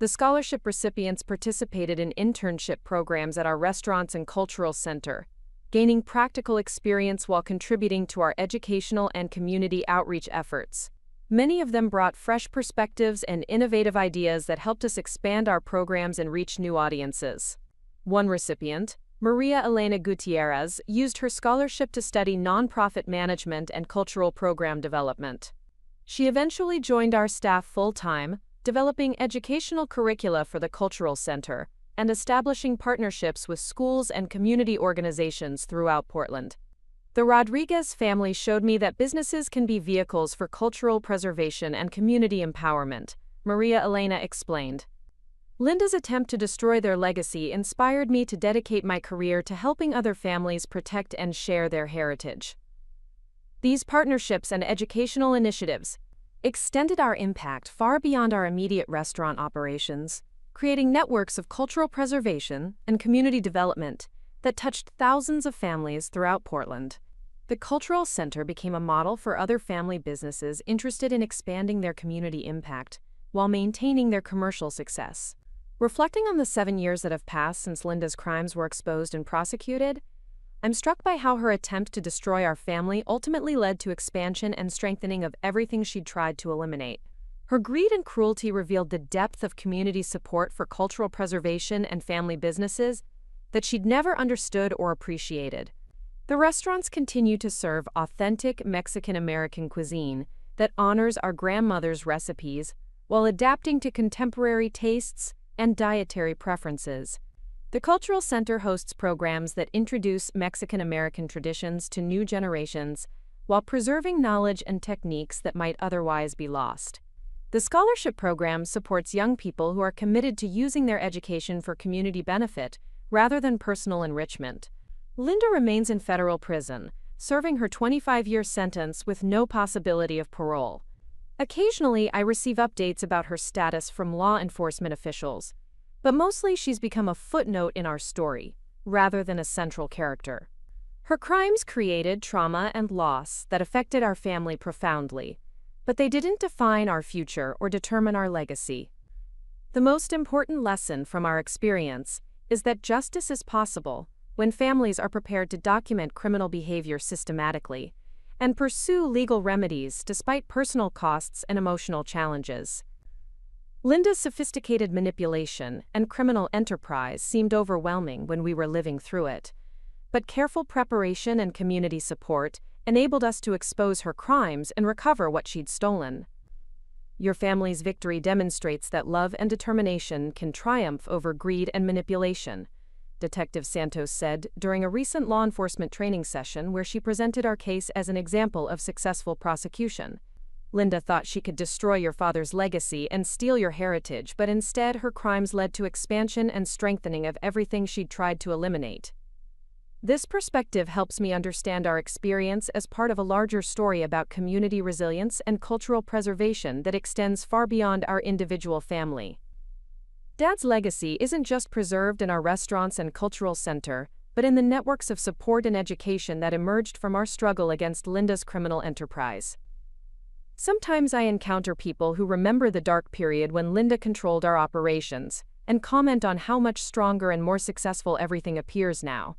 The scholarship recipients participated in internship programs at our restaurants and cultural center, gaining practical experience while contributing to our educational and community outreach efforts. Many of them brought fresh perspectives and innovative ideas that helped us expand our programs and reach new audiences. One recipient, Maria Elena Gutierrez, used her scholarship to study nonprofit management and cultural program development. She eventually joined our staff full-time, developing educational curricula for the Cultural Center and establishing partnerships with schools and community organizations throughout Portland. The Rodriguez family showed me that businesses can be vehicles for cultural preservation and community empowerment, Maria Elena explained. Linda's attempt to destroy their legacy inspired me to dedicate my career to helping other families protect and share their heritage. These partnerships and educational initiatives extended our impact far beyond our immediate restaurant operations, creating networks of cultural preservation and community development that touched thousands of families throughout Portland. The Cultural Center became a model for other family businesses interested in expanding their community impact while maintaining their commercial success. Reflecting on the 7 years that have passed since Linda's crimes were exposed and prosecuted, I'm struck by how her attempt to destroy our family ultimately led to expansion and strengthening of everything she'd tried to eliminate. Her greed and cruelty revealed the depth of community support for cultural preservation and family businesses that she'd never understood or appreciated. The restaurants continue to serve authentic Mexican-American cuisine that honors our grandmother's recipes while adapting to contemporary tastes and dietary preferences. The Cultural Center hosts programs that introduce Mexican-American traditions to new generations while preserving knowledge and techniques that might otherwise be lost. The scholarship program supports young people who are committed to using their education for community benefit rather than personal enrichment. Linda remains in federal prison, serving her 25-year sentence with no possibility of parole. Occasionally, I receive updates about her status from law enforcement officials, but mostly she's become a footnote in our story, rather than a central character. Her crimes created trauma and loss that affected our family profoundly, but they didn't define our future or determine our legacy. The most important lesson from our experience is that justice is possible when families are prepared to document criminal behavior systematically and pursue legal remedies despite personal costs and emotional challenges. Linda's sophisticated manipulation and criminal enterprise seemed overwhelming when we were living through it, but careful preparation and community support enabled us to expose her crimes and recover what she'd stolen. Your family's victory demonstrates that love and determination can triumph over greed and manipulation, Detective Santos said during a recent law enforcement training session where she presented our case as an example of successful prosecution. Linda thought she could destroy your father's legacy and steal your heritage, but instead her crimes led to expansion and strengthening of everything she'd tried to eliminate. This perspective helps me understand our experience as part of a larger story about community resilience and cultural preservation that extends far beyond our individual family. Dad's legacy isn't just preserved in our restaurants and cultural center, but in the networks of support and education that emerged from our struggle against Linda's criminal enterprise. Sometimes I encounter people who remember the dark period when Linda controlled our operations and comment on how much stronger and more successful everything appears now.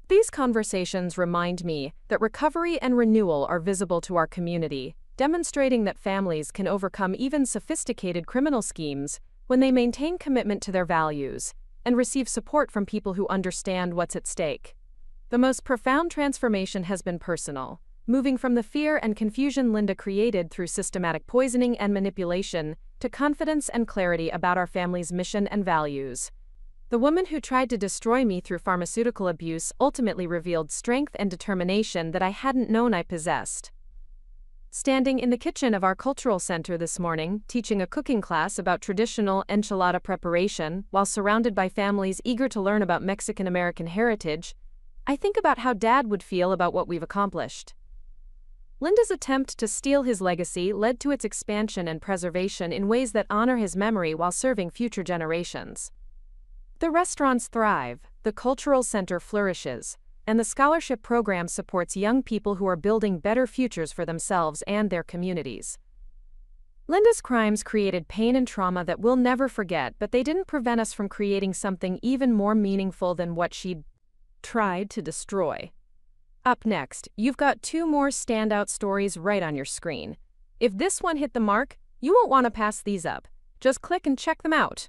These conversations remind me that recovery and renewal are visible to our community, demonstrating that families can overcome even sophisticated criminal schemes when they maintain commitment to their values and receive support from people who understand what's at stake. The most profound transformation has been personal, moving from the fear and confusion Linda created through systematic poisoning and manipulation to confidence and clarity about our family's mission and values. The woman who tried to destroy me through pharmaceutical abuse ultimately revealed strength and determination that I hadn't known I possessed. Standing in the kitchen of our cultural center this morning, teaching a cooking class about traditional enchilada preparation while surrounded by families eager to learn about Mexican-American heritage, I think about how Dad would feel about what we've accomplished. Linda's attempt to steal his legacy led to its expansion and preservation in ways that honor his memory while serving future generations. The restaurants thrive, the cultural center flourishes, and the scholarship program supports young people who are building better futures for themselves and their communities. Linda's crimes created pain and trauma that we'll never forget, but they didn't prevent us from creating something even more meaningful than what she'd tried to destroy. Up next, you've got 2 more standout stories right on your screen. If this one hit the mark, you won't want to pass these up. Just click and check them out.